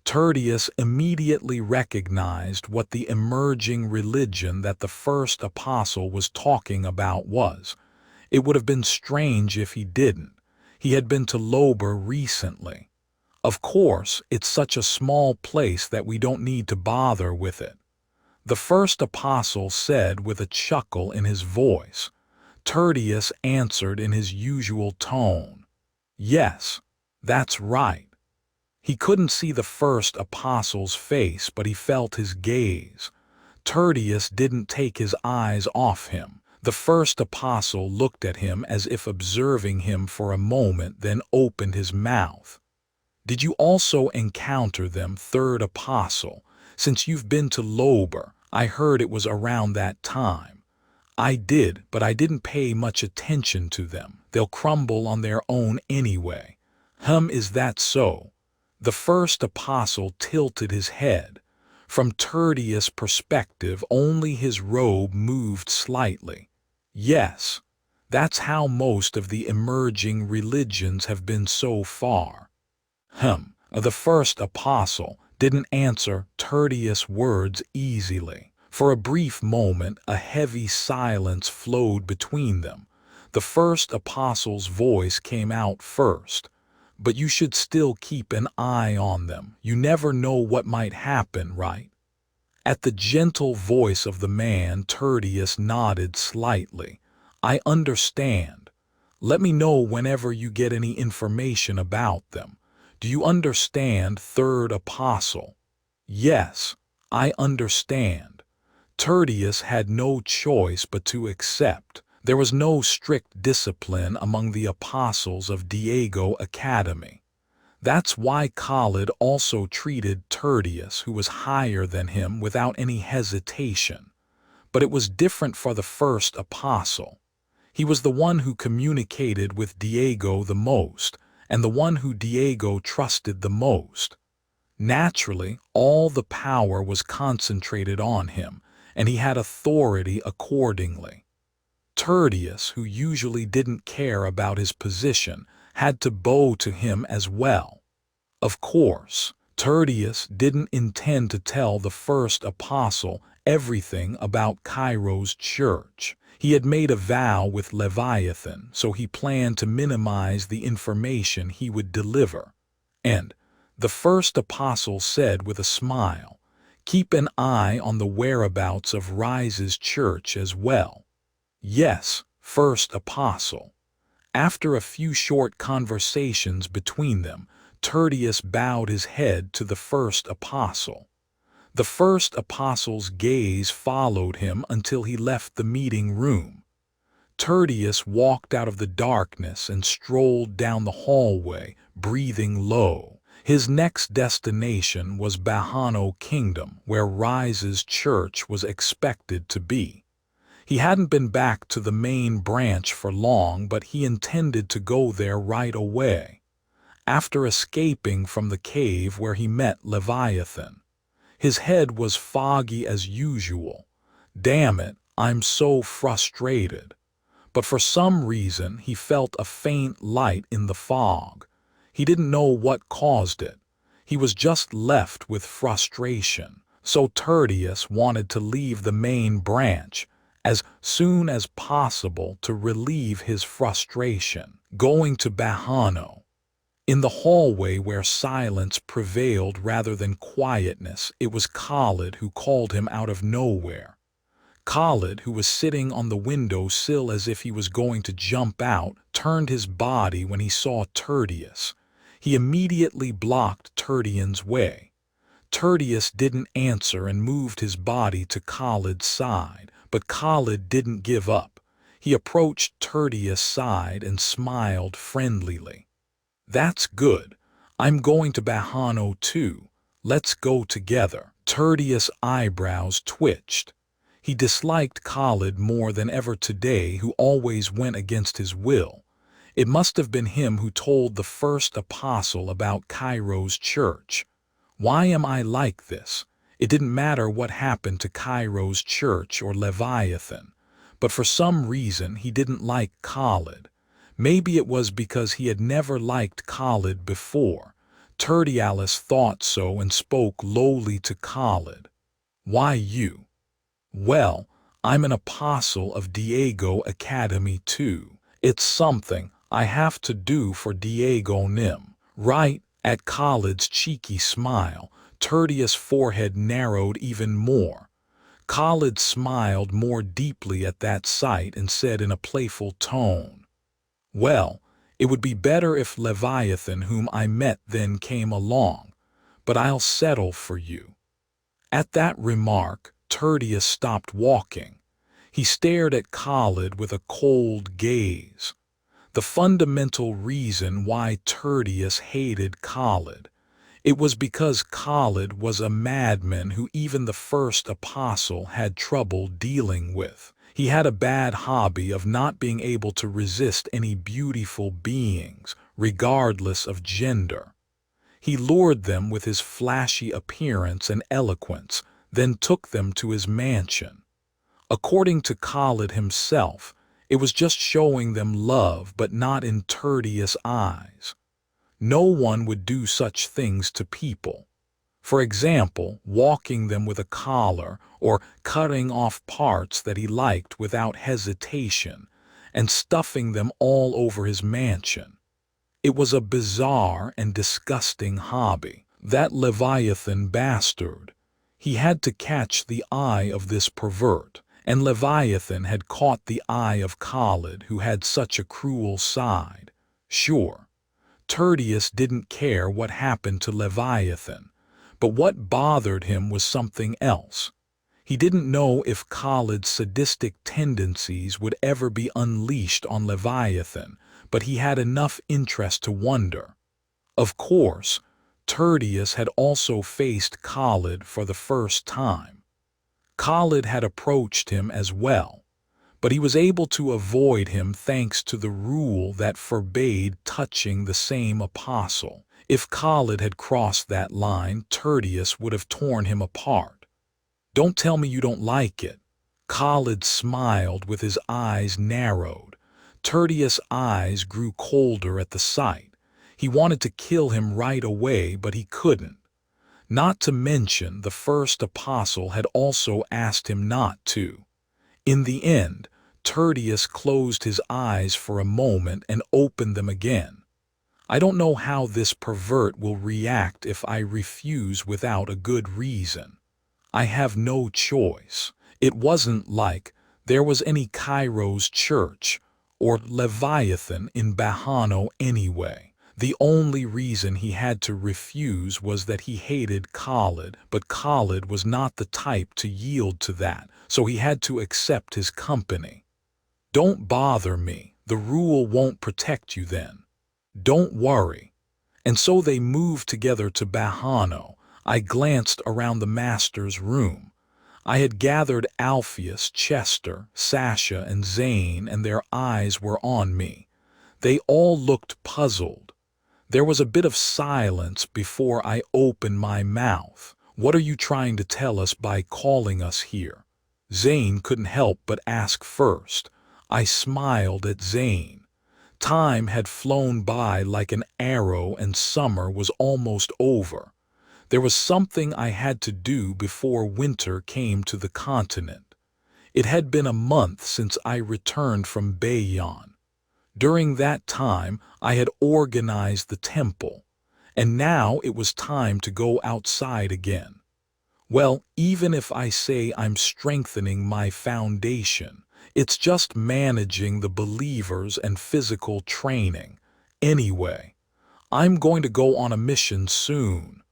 Tertius immediately recognized what the emerging religion that the first apostle was talking about was. It would have been strange if he didn't. He had been to Lober recently. Of course, it's such a small place that we don't need to bother with it. The first apostle said with a chuckle in his voice. Tertius answered in his usual tone. Yes, that's right. He couldn't see the first apostle's face, but he felt his gaze. Tertius didn't take his eyes off him. The first apostle looked at him as if observing him for a moment, then opened his mouth. Did you also encounter them, third apostle? Since you've been to Lober, I heard it was around that time. I did, but I didn't pay much attention to them. They'll crumble on their own anyway. Is that so? The first apostle tilted his head. From Tertius' perspective, only his robe moved slightly. Yes, that's how most of the emerging religions have been so far. The first apostle didn't answer Tertius' words easily. For a brief moment, a heavy silence flowed between them. The first apostle's voice came out first. But you should still keep an eye on them. You never know what might happen, right? At the gentle voice of the man, Tertius nodded slightly. I understand. Let me know whenever you get any information about them. Do you understand, third apostle? Yes, I understand. Tertius had no choice but to accept. There was no strict discipline among the apostles of Diego Academy. That's why Khalid also treated Tertius, who was higher than him, without any hesitation. But it was different for the first apostle. He was the one who communicated with Diego the most, and the one who Diego trusted the most. Naturally, all the power was concentrated on him, and he had authority accordingly. Tertius, who usually didn't care about his position, had to bow to him as well. Of course, Tertius didn't intend to tell the first apostle everything about Cairo's church. He had made a vow with Leviathan, so he planned to minimize the information he would deliver. And the first apostle said with a smile, keep an eye on the whereabouts of Rise's church as well. Yes, first apostle. After a few short conversations between them, Tertius bowed his head to the first apostle. The first apostle's gaze followed him until he left the meeting room. Tertius walked out of the darkness and strolled down the hallway, breathing low. His next destination was Bahano Kingdom, where Rise's church was expected to be. He hadn't been back to the main branch for long, but he intended to go there right away. After escaping from the cave where he met Leviathan, his head was foggy as usual. Damn it, I'm so frustrated. But for some reason, he felt a faint light in the fog. He didn't know what caused it. He was just left with frustration. So Tertius wanted to leave the main branch as soon as possible to relieve his frustration, going to Bahano. In the hallway where silence prevailed rather than quietness, it was Khalid who called him out of nowhere. Khalid, who was sitting on the window sill as if he was going to jump out, turned his body when he saw Tertius. He immediately blocked Tertian's way. Tertius didn't answer and moved his body to Khalid's side. But Khalid didn't give up. He approached Tertius' side and smiled friendlily. That's good. I'm going to Bahano too. Let's go together. Tertius' eyebrows twitched. He disliked Khalid more than ever today, who always went against his will. It must have been him who told the first apostle about Cairo's church. Why am I like this? It didn't matter what happened to Cairo's church or Leviathan, but for some reason he didn't like Khalid. Maybe it was because he had never liked Khalid before. Tertius thought so and spoke lowly to Khalid. Why you? Well, I'm an apostle of Diego Academy too. It's something I have to do for Diego Nim. Right? At Khalid's cheeky smile, Tertius' forehead narrowed even more. Khalid smiled more deeply at that sight and said in a playful tone, well, it would be better if Leviathan whom I met then came along, but I'll settle for you. At that remark, Tertius stopped walking. He stared at Khalid with a cold gaze. The fundamental reason why Tertius hated Khalid, it was because Khalid was a madman who even the first apostle had trouble dealing with. He had a bad hobby of not being able to resist any beautiful beings, regardless of gender. He lured them with his flashy appearance and eloquence, then took them to his mansion. According to Khalid himself, it was just showing them love, but not in Tertius' eyes. No one would do such things to people. For example, walking them with a collar or cutting off parts that he liked without hesitation and stuffing them all over his mansion. It was a bizarre and disgusting hobby. That Leviathan bastard. He had to catch the eye of this pervert, and Leviathan had caught the eye of Khalid, who had such a cruel side. Sure, Tertius didn't care what happened to Leviathan, but what bothered him was something else. He didn't know if Khalid's sadistic tendencies would ever be unleashed on Leviathan, but he had enough interest to wonder. Of course, Tertius had also faced Khalid for the first time. Khalid had approached him as well, but he was able to avoid him thanks to the rule that forbade touching the same apostle. If Khalid had crossed that line, Tertius would have torn him apart. Don't tell me you don't like it. Khalid smiled with his eyes narrowed. Tertius' eyes grew colder at the sight. He wanted to kill him right away, but he couldn't. Not to mention, the first apostle had also asked him not to. In the end, Tertius closed his eyes for a moment and opened them again. I don't know how this pervert will react if I refuse without a good reason. I have no choice. It wasn't like there was any Cairo's church or Leviathan in Bahano anyway. The only reason he had to refuse was that he hated Khalid, but Khalid was not the type to yield to that, so he had to accept his company. Don't bother me, the rule won't protect you then. Don't worry. And so they moved together to Bahano. I glanced around the master's room. I had gathered Alpheus, Chester, Sasha, and Zane, and their eyes were on me. They all looked puzzled. There was a bit of silence before I opened my mouth. What are you trying to tell us by calling us here? Zane couldn't help but ask first. I smiled at Zane. Time had flown by like an arrow and summer was almost over. There was something I had to do before winter came to the continent. It had been a month since I returned from Bayon. During that time, I had organized the temple, and now it was time to go outside again. Well, even if I say I'm strengthening my foundation, it's just managing the believers and physical training. Anyway, I'm going to go on a mission soon.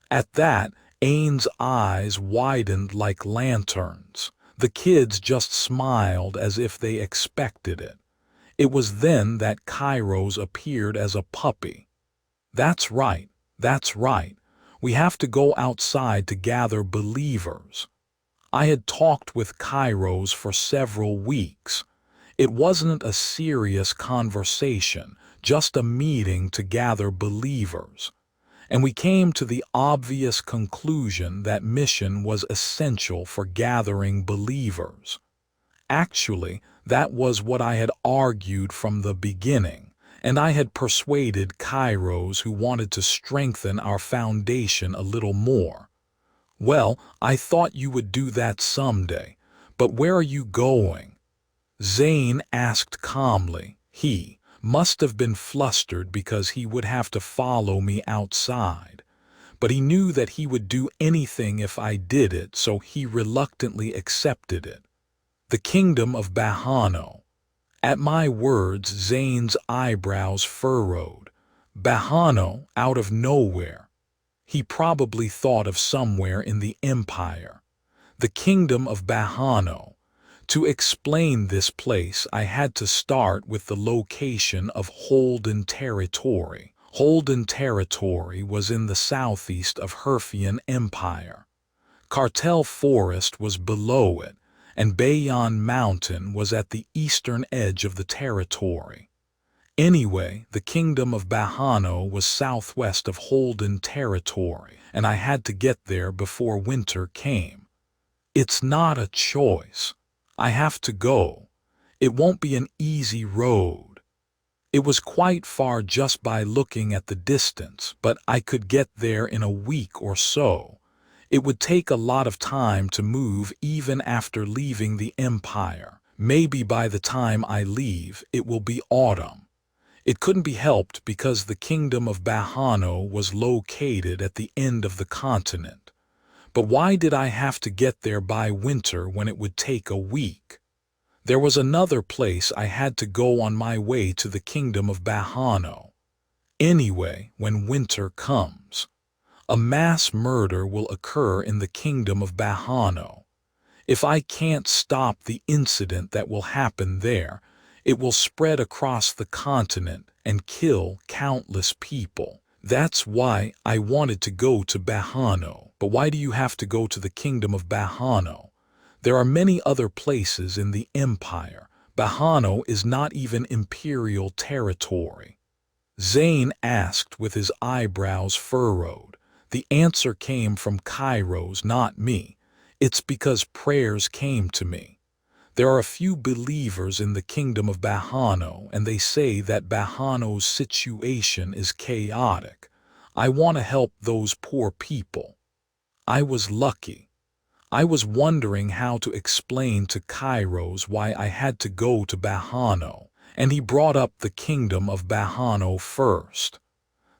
At that, Ain's eyes widened like lanterns. The kids just smiled as if they expected it. It was then that Kairos appeared as a puppy. That's right, that's right. We have to go outside to gather believers. I had talked with Kairos for several weeks. It wasn't a serious conversation, just a meeting to gather believers. And we came to the obvious conclusion that mission was essential for gathering believers. Actually, that was what I had argued from the beginning, and I had persuaded Kairos who wanted to strengthen our foundation a little more. Well, I thought you would do that someday, but where are you going? Zane asked calmly. He must have been flustered because he would have to follow me outside, but he knew that he would do anything if I did it, so he reluctantly accepted it. The kingdom of Bahano. At my words, Zane's eyebrows furrowed. Bahano, out of nowhere. He probably thought of somewhere in the empire. The kingdom of Bahano. To explain this place, I had to start with the location of Holden Territory. Holden Territory was in the southeast of Herfian Empire. Cartel Forest was below it, and Bayon Mountain was at the eastern edge of the territory. Anyway, the kingdom of Bahano was southwest of Holden Territory, and I had to get there before winter came. It's not a choice. I have to go. It won't be an easy road. It was quite far just by looking at the distance, but I could get there in a week or so. It would take a lot of time to move even after leaving the empire. Maybe by the time I leave, it will be autumn. It couldn't be helped because the kingdom of Bahano was located at the end of the continent. But why did I have to get there by winter when it would take a week? There was another place I had to go on my way to the kingdom of Bahano. Anyway, when winter comes, a mass murder will occur in the kingdom of Bahano. If I can't stop the incident that will happen there, it will spread across the continent and kill countless people. That's why I wanted to go to Bahano. But why do you have to go to the kingdom of Bahano? There are many other places in the empire. Bahano is not even imperial territory. Zane asked with his eyebrows furrowed. The answer came from Kairos, not me. It's because prayers came to me. There are a few believers in the kingdom of Bahano, and they say that Bahano's situation is chaotic. I want to help those poor people. I was lucky. I was wondering how to explain to Kairos why I had to go to Bahano, and he brought up the kingdom of Bahano first.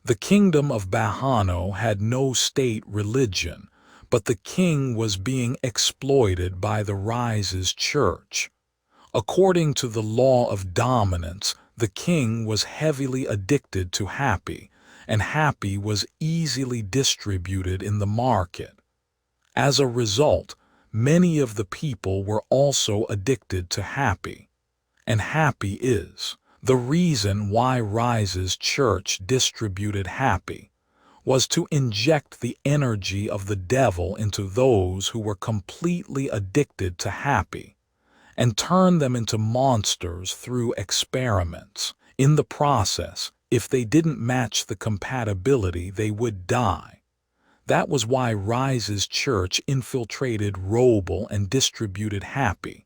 The kingdom of Bahano had no state religion, but the king was being exploited by the Rise's church. According to the law of dominance, the king was heavily addicted to happy, and happy was easily distributed in the market. As a result, many of the people were also addicted to happy, and happy is the reason why Rise's church distributed happy, was to inject the energy of the devil into those who were completely addicted to happy, and turn them into monsters through experiments. In the process, if they didn't match the compatibility, they would die. That was why Rise's church infiltrated Roble and distributed happy.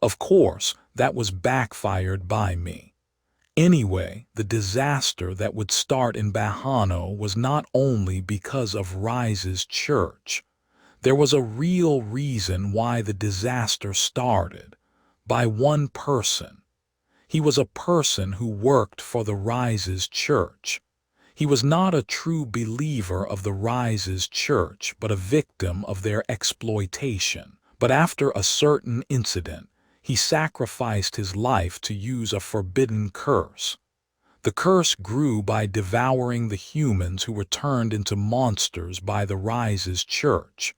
Of course, that was backfired by me. Anyway, the disaster that would start in Bahano was not only because of Rise's church. There was a real reason why the disaster started. By one person. He was a person who worked for the Rise's church. He was not a true believer of the Rise's church, but a victim of their exploitation. But after a certain incident, he sacrificed his life to use a forbidden curse. The curse grew by devouring the humans who were turned into monsters by the Rise's church.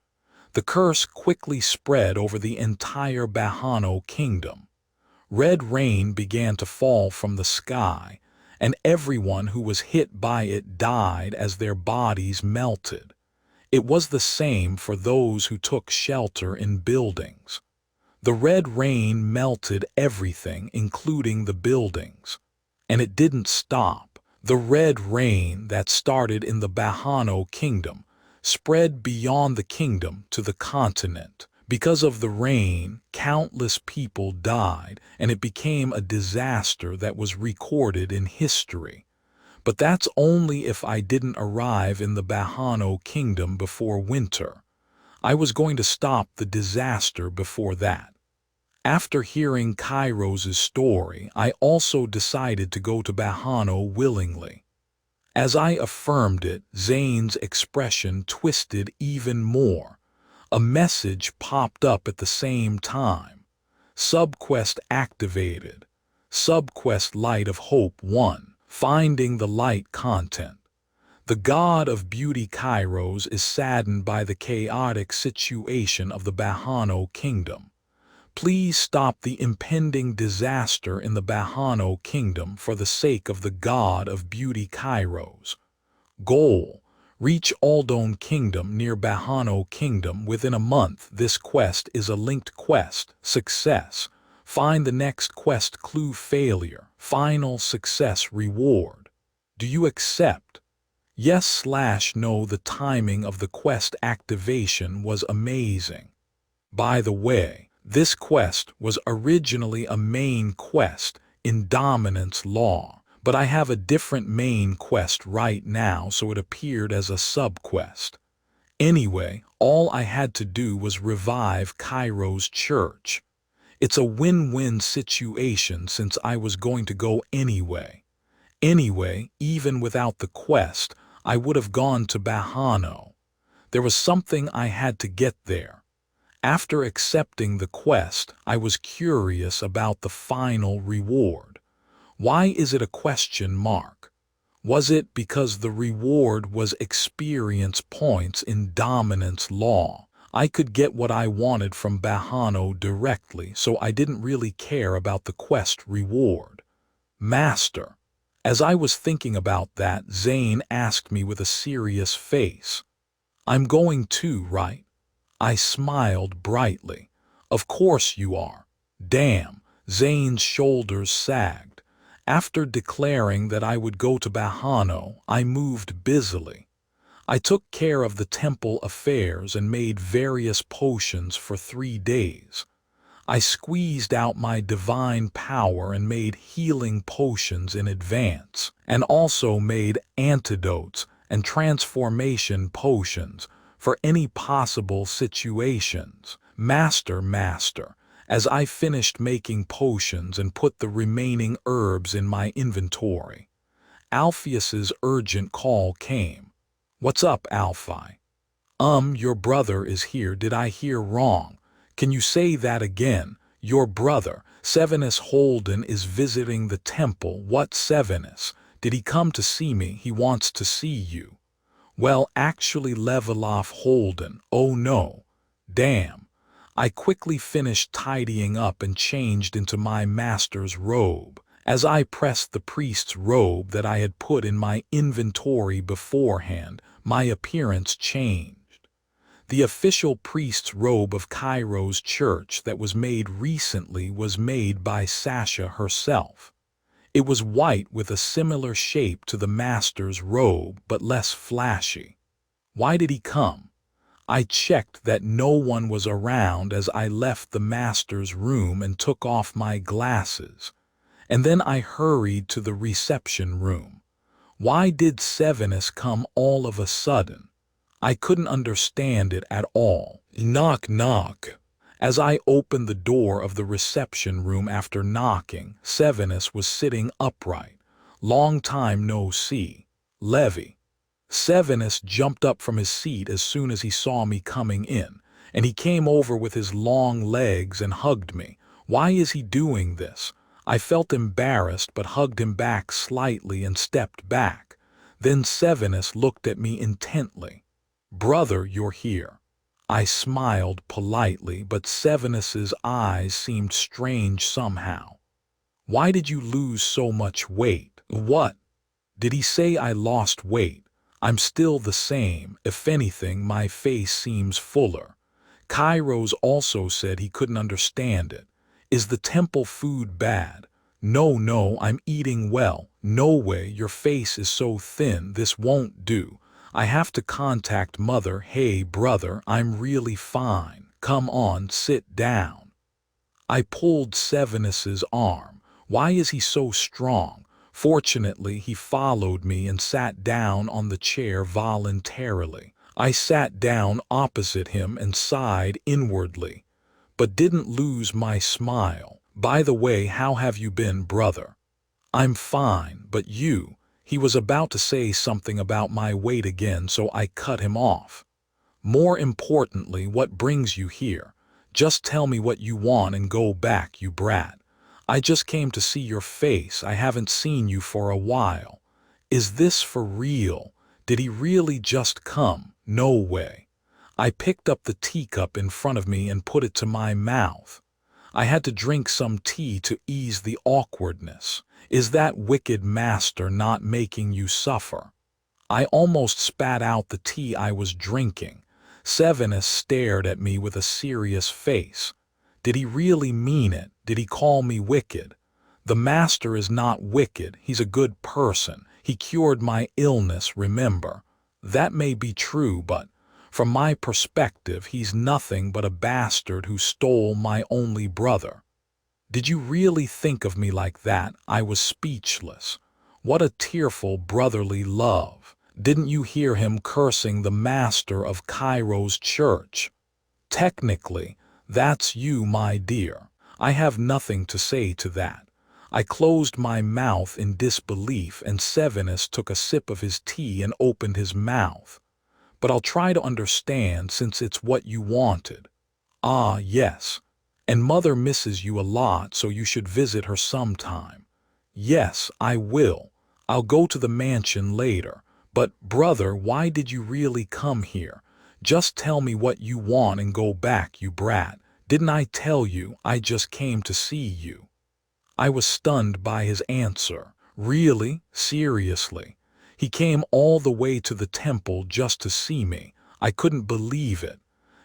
The curse quickly spread over the entire Bahano kingdom. Red rain began to fall from the sky, and everyone who was hit by it died as their bodies melted. It was the same for those who took shelter in buildings. The red rain melted everything, including the buildings. And it didn't stop. The red rain that started in the Bahano kingdom spread beyond the kingdom to the continent, Because of the rain, countless people died, and it became a disaster that was recorded in history. But that's only if I didn't arrive in the Bahano kingdom before winter. I was going to stop the disaster before that. After hearing Kairos' story, I also decided to go to Bahano willingly. As I affirmed it, Zane's expression twisted even more. A message popped up at the same time. Subquest activated. Subquest Light of Hope 1. Finding the light content. The god of beauty Kairos is saddened by the chaotic situation of the Bahano kingdom. Please stop the impending disaster in the Bahano kingdom for the sake of the god of beauty Kairos. Goal: reach Aldone Kingdom near Bahano Kingdom within a month. This quest is a linked quest. Success: find the next quest clue. Failure: final success reward. Do you accept? Yes/no. The timing of the quest activation was amazing. By the way, this quest was originally a main quest in Dominance Law, but I have a different main quest right now, so it appeared as a sub-quest. Anyway, all I had to do was revive Kairos Church. It's a win-win situation since I was going to go anyway. Anyway, even without the quest, I would have gone to Bahano. There was something I had to get there. After accepting the quest, I was curious about the final reward. Why is it a question mark? Was it because the reward was experience points in Dominance Law? I could get what I wanted from Bahano directly, so I didn't really care about the quest reward. Master. As I was thinking about that, Zane asked me with a serious face. I'm going too, right? I smiled brightly. Of course you are. Damn. Zane's shoulders sagged. After declaring that I would go to Bahano, I moved busily. I took care of the temple affairs and made various potions for 3 days. I squeezed out my divine power and made healing potions in advance, and also made antidotes and transformation potions for any possible situations. Master, as I finished making potions and put the remaining herbs in my inventory, Alpheus's urgent call came. What's up, Alphi? Your brother is here. Did I hear wrong? Can you say that again? Your brother, Sevenus Holden, is visiting the temple. What Sevenus? Did he come to see me? He wants to see you. Well, actually level off Holden. Oh no. Damn. I quickly finished tidying up and changed into my master's robe. As I pressed the priest's robe that I had put in my inventory beforehand, my appearance changed. The official priest's robe of Kairos Church that was made recently was made by Sasha herself. It was white with a similar shape to the master's robe, but less flashy. Why did he come? I checked that no one was around as I left the master's room and took off my glasses. And then I hurried to the reception room. Why did Sevenus come all of a sudden? I couldn't understand it at all. Knock, knock. As I opened the door of the reception room after knocking, Sevenus was sitting upright. Long time no see. Levy. Sevenus jumped up from his seat as soon as he saw me coming in, and he came over with his long legs and hugged me. Why is he doing this? I felt embarrassed but hugged him back slightly and stepped back. Then Sevenus looked at me intently. Brother, you're here. I smiled politely, but Sevenus's eyes seemed strange somehow. Why did you lose so much weight? What? Did he say I lost weight? I'm still the same. If anything, my face seems fuller. Kairos also said he couldn't understand it. Is the temple food bad? No, I'm eating well. No way, your face is so thin, this won't do. I have to contact mother. Hey brother, I'm really fine. Come on, sit down. I pulled Sevenus's arm. Why is he so strong? Fortunately, he followed me and sat down on the chair voluntarily. I sat down opposite him and sighed inwardly, but didn't lose my smile. By the way, how have you been, brother? I'm fine, but you? He was about to say something about my weight again, so I cut him off. More importantly, what brings you here? Just tell me what you want and go back, you brat. I just came to see your face. I haven't seen you for a while. Is this for real? Did he really just come? No way. I picked up the teacup in front of me and put it to my mouth. I had to drink some tea to ease the awkwardness. Is that wicked master not making you suffer? I almost spat out the tea I was drinking. Sevenus stared at me with a serious face. Did he really mean it? Did he call me wicked? The master is not wicked. He's a good person. He cured my illness, remember. That may be true, but from my perspective, he's nothing but a bastard who stole my only brother. Did you really think of me like that? I was speechless. What a tearful brotherly love. Didn't you hear him cursing the master of Cairo's church? Technically, that's you, my dear. I have nothing to say to that. I closed my mouth in disbelief, and Sevenus took a sip of his tea and opened his mouth. But I'll try to understand, since it's what you wanted. Ah, yes. And mother misses you a lot, so you should visit her sometime. Yes, I will. I'll go to the mansion later. But, brother, why did you really come here? Just tell me what you want and go back, you brat. Didn't I tell you I just came to see you? I was stunned by his answer. Really? Seriously? He came all the way to the temple just to see me. I couldn't believe it.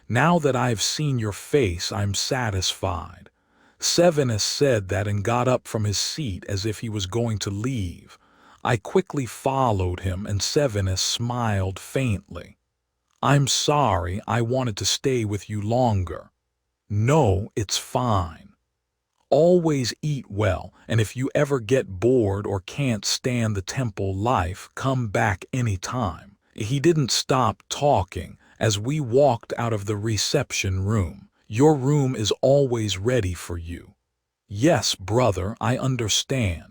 Now that I've seen your face, I'm satisfied. Sevenus said that and got up from his seat as if he was going to leave. I quickly followed him, and Sevenus smiled faintly. I'm sorry, I wanted to stay with you longer. No, it's fine. Always eat well, and if you ever get bored or can't stand the temple life, come back anytime. He didn't stop talking as we walked out of the reception room. Your room is always ready for you. Yes, brother, I understand.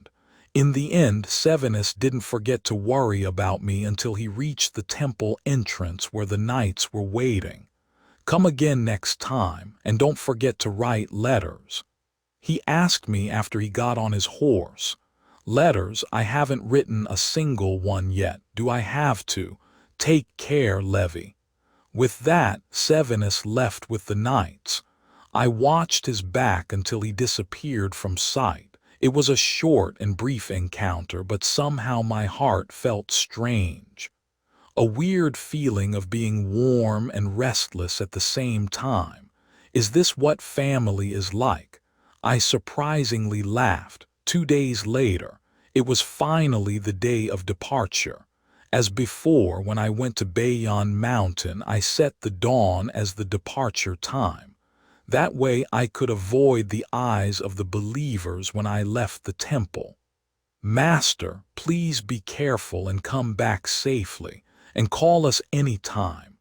In the end, Sevenus didn't forget to worry about me until he reached the temple entrance where the knights were waiting. Come again next time, and don't forget to write letters. He asked me after he got on his horse. Letters? I haven't written a single one yet. Do I have to? Take care, Levy. With that, Sevenus left with the knights. I watched his back until he disappeared from sight. It was a short and brief encounter, but somehow my heart felt strange. A weird feeling of being warm and restless at the same time. Is this what family is like? I surprisingly laughed. 2 days later, it was finally the day of departure. As before, when I went to Bayon Mountain, I set the dawn as the departure time. That way I could avoid the eyes of the believers when I left the temple. Master, please be careful and come back safely, and call us any time.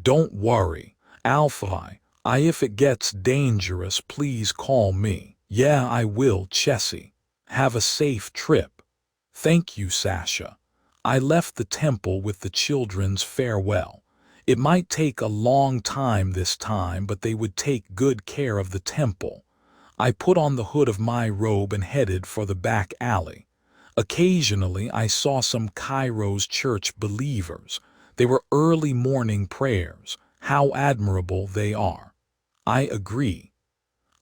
Don't worry, Alpha. If it gets dangerous, please call me. Yeah, I will, Chessie. Have a safe trip. Thank you, Sasha. I left the temple with the children's farewell. It might take a long time this time, but they would take good care of the temple. I put on the hood of my robe and headed for the back alley. Occasionally, I saw some Cairo's church believers. They were early morning prayers. How admirable they are. I agree.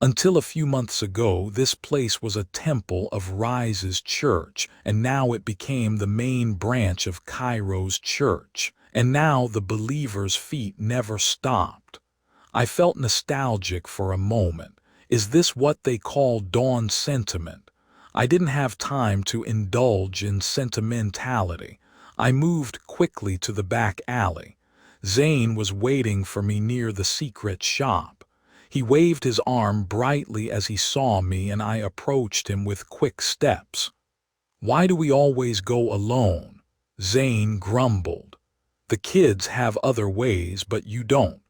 Until a few months ago, this place was a temple of Rise's church, and now it became the main branch of Cairo's church. And now the believers' feet never stopped. I felt nostalgic for a moment. Is this what they call dawn sentiment? I didn't have time to indulge in sentimentality. I moved quickly to the back alley. Zane was waiting for me near the secret shop. He waved his arm brightly as he saw me, and I approached him with quick steps. "Why do we always go alone?" Zane grumbled. "The kids have other ways, but you don't."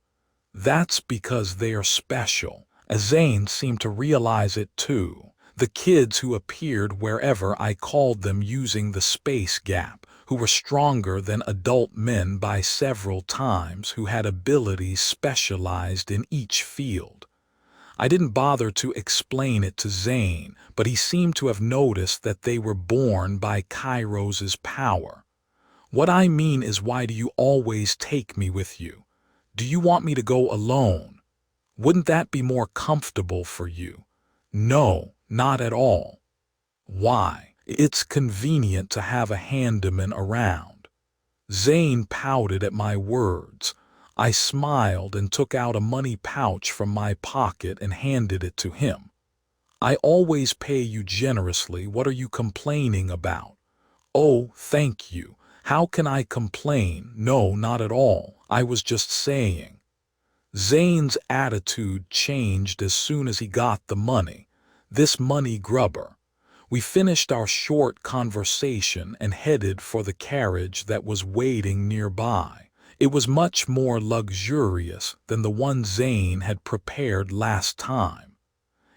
"That's because they are special." As Zane seemed to realize it too. The kids who appeared wherever I called them, using the space gap, who were stronger than adult men by several times, who had abilities specialized in each field. I didn't bother to explain it to Zane, but he seemed to have noticed that they were born by Kairos' power. "What I mean is, why do you always take me with you? Do you want me to go alone? Wouldn't that be more comfortable for you?" "No, not at all." "Why?" "It's convenient to have a handyman around." Zane pouted at my words. I smiled and took out a money pouch from my pocket and handed it to him. "I always pay you generously. What are you complaining about?" "Oh, thank you. How can I complain?" "No, not at all. I was just saying." Zane's attitude changed as soon as he got the money. This money grubber. We finished our short conversation and headed for the carriage that was waiting nearby. It was much more luxurious than the one Zane had prepared last time.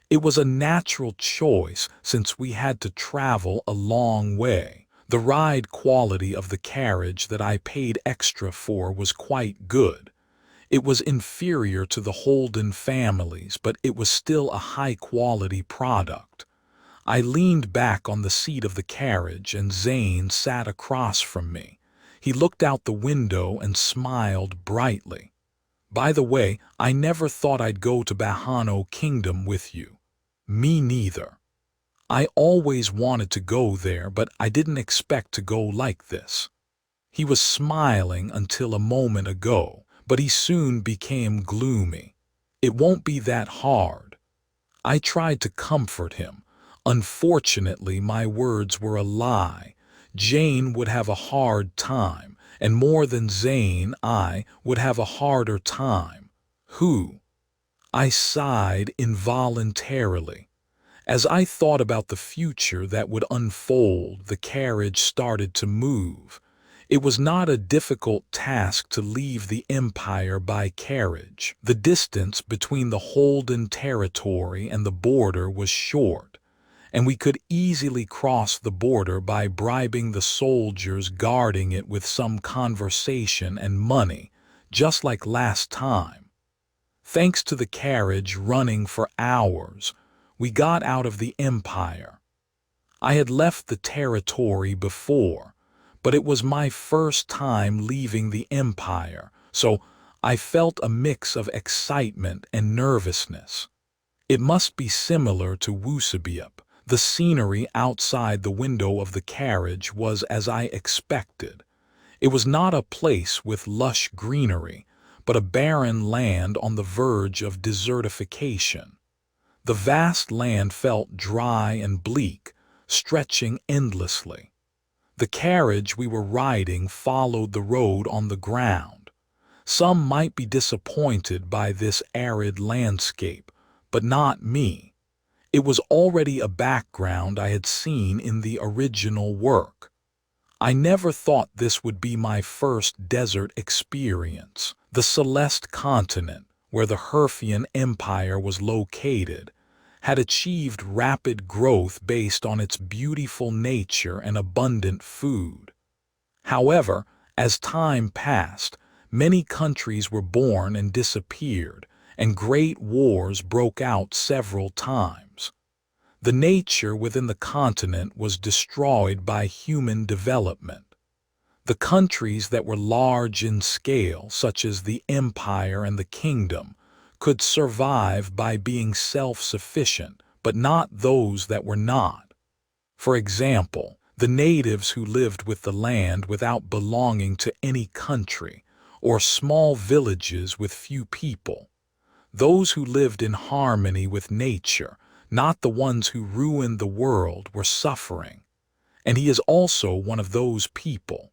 It was a natural choice since we had to travel a long way. The ride quality of the carriage that I paid extra for was quite good. It was inferior to the Holden family's, but it was still a high-quality product. I leaned back on the seat of the carriage and Zane sat across from me. He looked out the window and smiled brightly. "By the way, I never thought I'd go to Bahano Kingdom with you." "Me neither. I always wanted to go there, but I didn't expect to go like this." He was smiling until a moment ago, but he soon became gloomy. "It won't be that hard." I tried to comfort him. Unfortunately, my words were a lie. Jane would have a hard time, and more than Zane, I would have a harder time. Who? I sighed involuntarily. As I thought about the future that would unfold, the carriage started to move. It was not a difficult task to leave the Empire by carriage. The distance between the Holden territory and the border was short, and we could easily cross the border by bribing the soldiers guarding it with some conversation and money, just like last time. Thanks to the carriage running for hours, we got out of the Empire. I had left the territory before, but it was my first time leaving the Empire, so I felt a mix of excitement and nervousness. It must be similar to Wusabiep. The scenery outside the window of the carriage was as I expected. It was not a place with lush greenery, but a barren land on the verge of desertification. The vast land felt dry and bleak, stretching endlessly. The carriage we were riding followed the road on the ground. Some might be disappointed by this arid landscape, but not me. It was already a background I had seen in the original work. I never thought this would be my first desert experience. The Celeste continent, where the Herfian Empire was located, had achieved rapid growth based on its beautiful nature and abundant food. However, as time passed, many countries were born and disappeared, and great wars broke out several times. The nature within the continent was destroyed by human development. The countries that were large in scale, such as the Empire and the Kingdom, could survive by being self-sufficient, but not those that were not. For example, the natives who lived with the land without belonging to any country, or small villages with few people. Those who lived in harmony with nature, not the ones who ruined the world, were suffering. And he is also one of those people.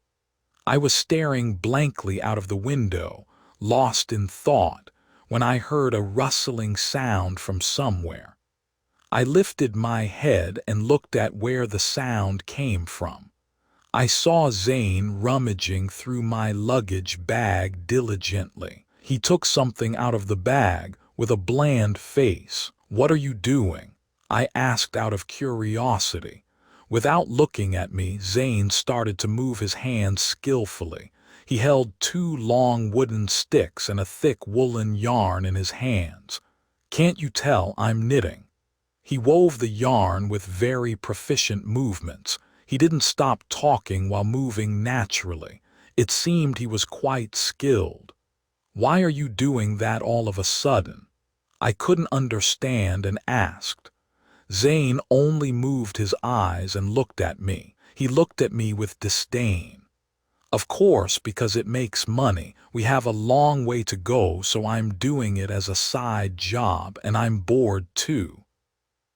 I was staring blankly out of the window, lost in thought, when I heard a rustling sound from somewhere. I lifted my head and looked at where the sound came from. I saw Zane rummaging through my luggage bag diligently. He took something out of the bag with a bland face. "What are you doing?" I asked out of curiosity. Without looking at me, Zane started to move his hands skillfully. He held 2 long wooden sticks and a thick woolen yarn in his hands. "Can't you tell I'm knitting?" He wove the yarn with very proficient movements. He didn't stop talking while moving naturally. It seemed he was quite skilled. "Why are you doing that all of a sudden?" I couldn't understand and asked. Zane only moved his eyes and looked at me. He looked at me with disdain. "Of course, because it makes money. We have a long way to go, so I'm doing it as a side job, and I'm bored too."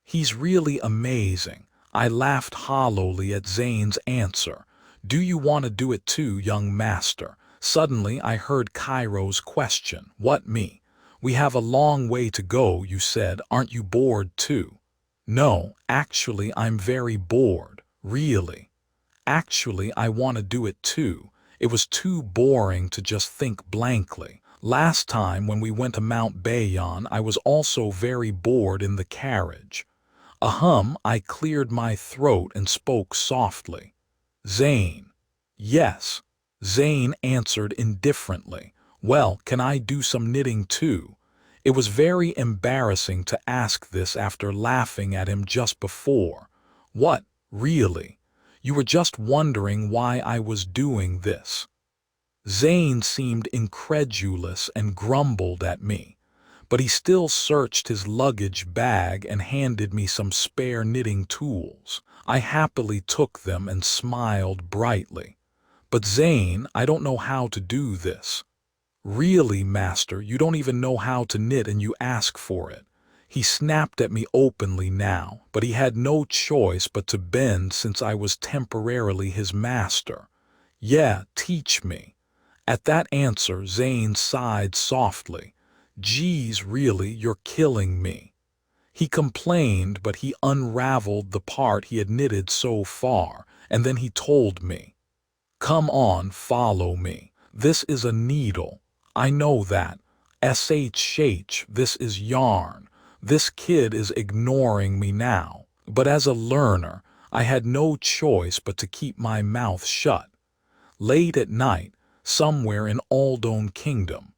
He's really amazing. I laughed hollowly at Zane's answer. "Do you want to do it too, young master?" Suddenly I heard Cairo's question. "What, me? We have a long way to go, you said. Aren't you bored too?" "No, actually I'm very bored. Really. Actually I want to do it too. It was too boring to just think blankly. Last time when we went to Mount Bayon, I was also very bored in the carriage." I cleared my throat and spoke softly. "Zane." "Yes." Zane answered indifferently. "Well, can I do some knitting too?" It was very embarrassing to ask this after laughing at him just before. "What, really? You were just wondering why I was doing this?" Zane seemed incredulous and grumbled at me, but he still searched his luggage bag and handed me some spare knitting tools. I happily took them and smiled brightly. "But Zane, I don't know how to do this." "Really, master, you don't even know how to knit and you ask for it." He snapped at me openly now, but he had no choice but to bend since I was temporarily his master. "Yeah, teach me." At that answer, Zane sighed softly. "Geez, really, you're killing me." He complained, but he unraveled the part he had knitted so far, and then he told me, "Come on, follow me. This is a needle. I know that. SHH, this is yarn. This kid is ignoring me now." But as a learner, I had no choice but to keep my mouth shut. Late at night, somewhere in Aldone Kingdom,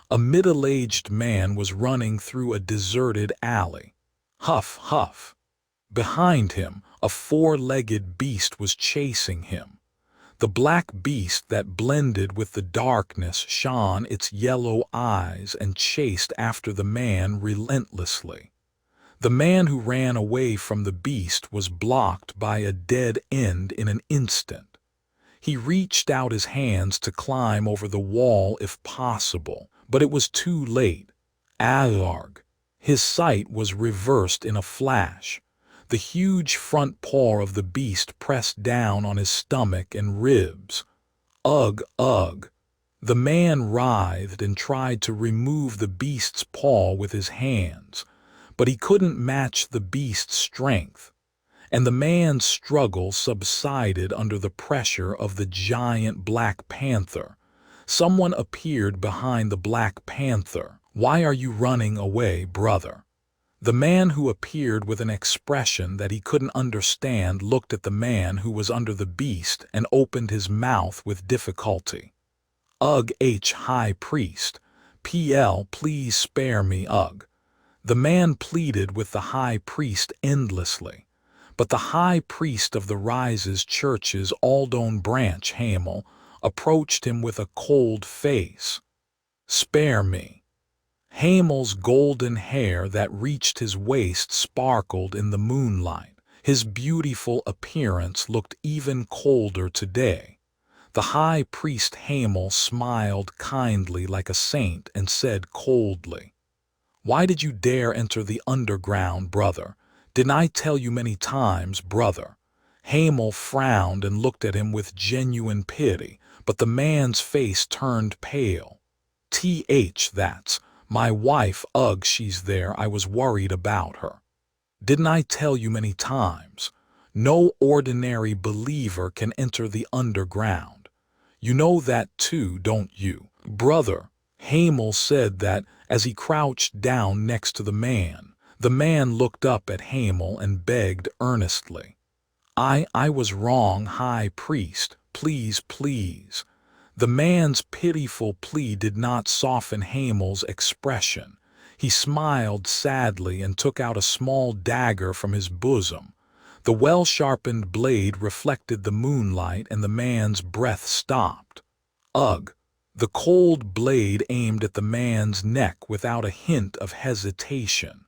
a middle-aged man was running through a deserted alley. Huff, huff. Behind him, a 4-legged beast was chasing him. The black beast that blended with the darkness shone its yellow eyes and chased after the man relentlessly. The man who ran away from the beast was blocked by a dead end in an instant. He reached out his hands to climb over the wall if possible, but it was too late. Alarg. His sight was reversed in a flash. The huge front paw of the beast pressed down on his stomach and ribs. Ugh, ugh. The man writhed and tried to remove the beast's paw with his hands, but he couldn't match the beast's strength, and the man's struggle subsided under the pressure of the giant Black Panther. Someone appeared behind the Black Panther. "Why are you running away, brother?" The man who appeared with an expression that he couldn't understand looked at the man who was under the beast and opened his mouth with difficulty. "Ugh, High Priest. PL, please spare me, ugh." The man pleaded with the High Priest endlessly, but the High Priest of the Rises Church's Aldone branch, Hamel, approached him with a cold face. "Spare me." Hamel's golden hair that reached his waist sparkled in the moonlight. His beautiful appearance looked even colder today. The High Priest Hamel smiled kindly like a saint and said coldly, "Why did you dare enter the underground, brother? Didn't I tell you many times, brother?" Hamel frowned and looked at him with genuine pity, but the man's face turned pale. That's My wife, ugh, she's there. I was worried about her. Didn't I tell you many times? No ordinary believer can enter the underground. You know that too, don't you? Brother, Hamel said that as he crouched down next to the man. The man looked up at Hamel and begged earnestly. I was wrong, High Priest. Please, please. The man's pitiful plea did not soften Hamel's expression. He smiled sadly and took out a small dagger from his bosom. The well-sharpened blade reflected the moonlight and the man's breath stopped. Ugh! The cold blade aimed at the man's neck without a hint of hesitation.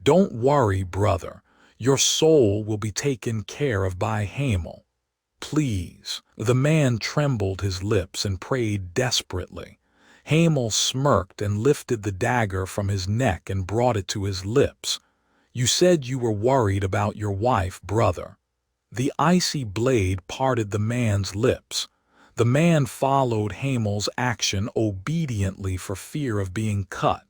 Don't worry, brother. Your soul will be taken care of by Hamel. Please. The man trembled his lips and prayed desperately. Hamel smirked and lifted the dagger from his neck and brought it to his lips. You said you were worried about your wife, brother. The icy blade parted the man's lips. The man followed Hamel's action obediently for fear of being cut.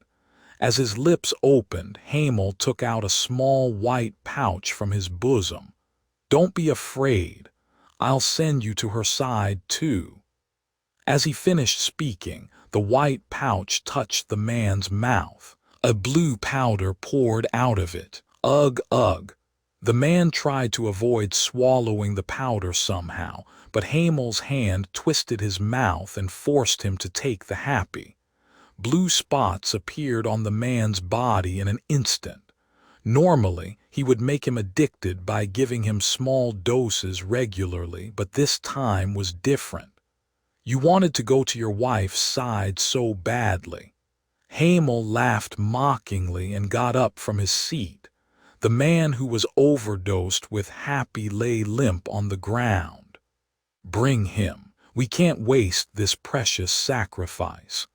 As his lips opened, Hamel took out a small white pouch from his bosom. Don't be afraid. I'll send you to her side too. As he finished speaking, the white pouch touched the man's mouth. A blue powder poured out of it. Ugh, ugh. The man tried to avoid swallowing the powder somehow, but Hamel's hand twisted his mouth and forced him to take the happy. Blue spots appeared on the man's body in an instant. Normally, he would make him addicted by giving him small doses regularly, but this time was different. You wanted to go to your wife's side so badly. Hamel laughed mockingly and got up from his seat. The man who was overdosed with happy lay limp on the ground. Bring him. We can't waste this precious sacrifice.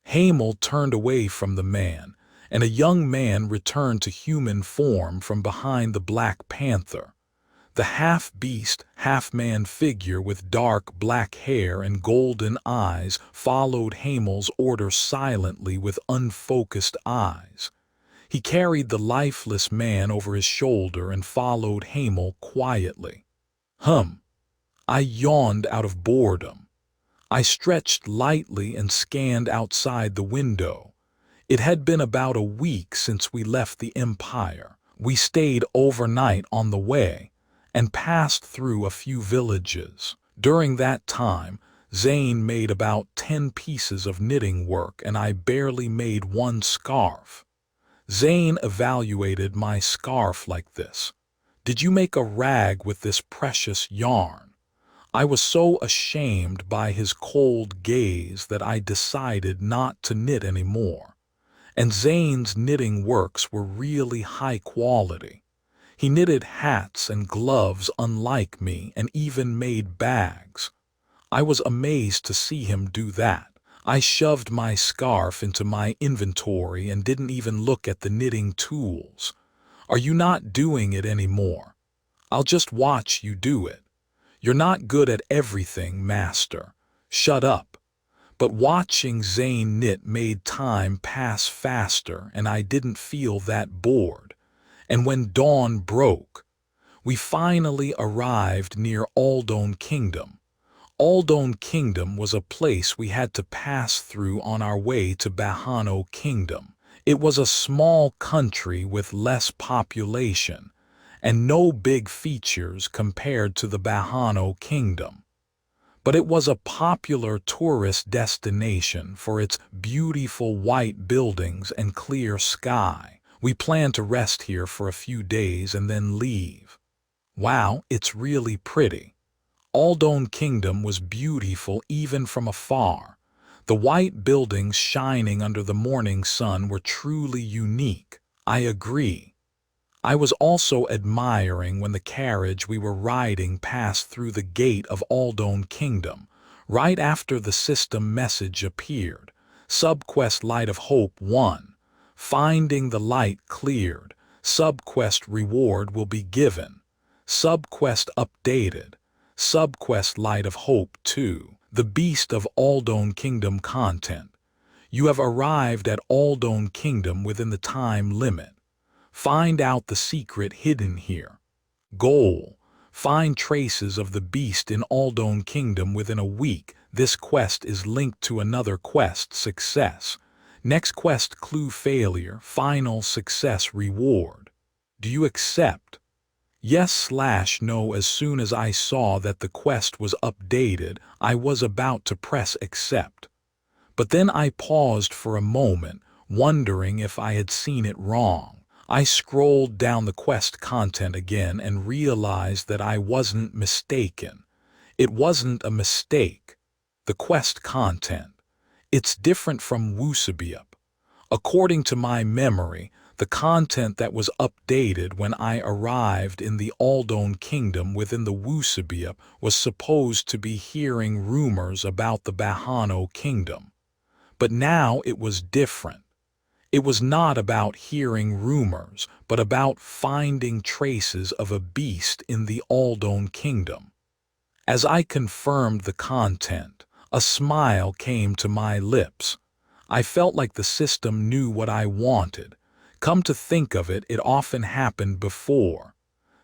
Hamel turned away from the man, and a young man returned to human form from behind the Black Panther. The half-beast, half-man figure with dark black hair and golden eyes followed Hamel's order silently with unfocused eyes. He carried the lifeless man over his shoulder and followed Hamel quietly. I yawned out of boredom. I stretched lightly and scanned outside the window. It had been about a week since we left the Empire. We stayed overnight on the way and passed through a few villages. During that time, Zane made about 10 pieces of knitting work and I barely made one scarf. Zane evaluated my scarf like this. Did you make a rag with this precious yarn? I was so ashamed by his cold gaze that I decided not to knit anymore. And Zane's knitting works were really high quality. He knitted hats and gloves unlike me and even made bags. I was amazed to see him do that. I shoved my scarf into my inventory and didn't even look at the knitting tools. Are you not doing it anymore? I'll just watch you do it. You're not good at everything, master. Shut up. But watching Zane knit made time pass faster and I didn't feel that bored. And when dawn broke, we finally arrived near Aldone Kingdom. Aldone Kingdom was a place we had to pass through on our way to Bahano Kingdom. It was a small country with less population and no big features compared to the Bahano Kingdom. But it was a popular tourist destination for its beautiful white buildings and clear sky. We planned to rest here for a few days and then leave. Wow, it's really pretty. Aldone Kingdom was beautiful even from afar. The white buildings shining under the morning sun were truly unique. I agree. I was also admiring when the carriage we were riding passed through the gate of Aldone Kingdom. Right after the system message appeared. Subquest Light of Hope 1. Finding the light cleared. Subquest reward will be given. Subquest updated. Subquest Light of Hope 2. The Beast of Aldone Kingdom content. You have arrived at Aldone Kingdom within the time limit. Find out the secret hidden here. Goal: find traces of the beast in Aldone Kingdom within a week. This quest is linked to another quest. Success. Next quest clue: failure. Final success reward. Do you accept? Yes/no. As soon as I saw that the quest was updated, I was about to press accept. But then I paused for a moment, wondering if I had seen it wrong. I scrolled down the quest content again and realized that I wasn't mistaken. It wasn't a mistake. The quest content. It's different from Wusabiup. According to my memory, the content that was updated when I arrived in the Aldone Kingdom within the Wusabiup was supposed to be hearing rumors about the Bahano Kingdom. But now it was different. It was not about hearing rumors, but about finding traces of a beast in the Aldone Kingdom. As I confirmed the content, a smile came to my lips. I felt like the system knew what I wanted. Come to think of it, it often happened before.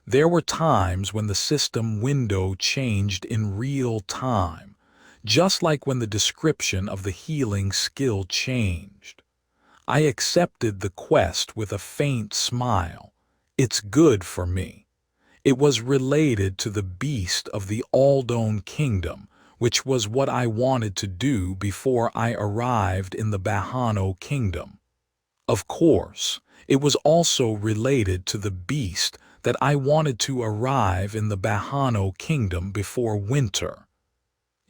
There were times when the system window changed in real time, just like when the description of the healing skill changed. I accepted the quest with a faint smile. It's good for me. It was related to the beast of the Aldone Kingdom, which was what I wanted to do before I arrived in the Bahano Kingdom. Of course, it was also related to the beast that I wanted to arrive in the Bahano Kingdom before winter.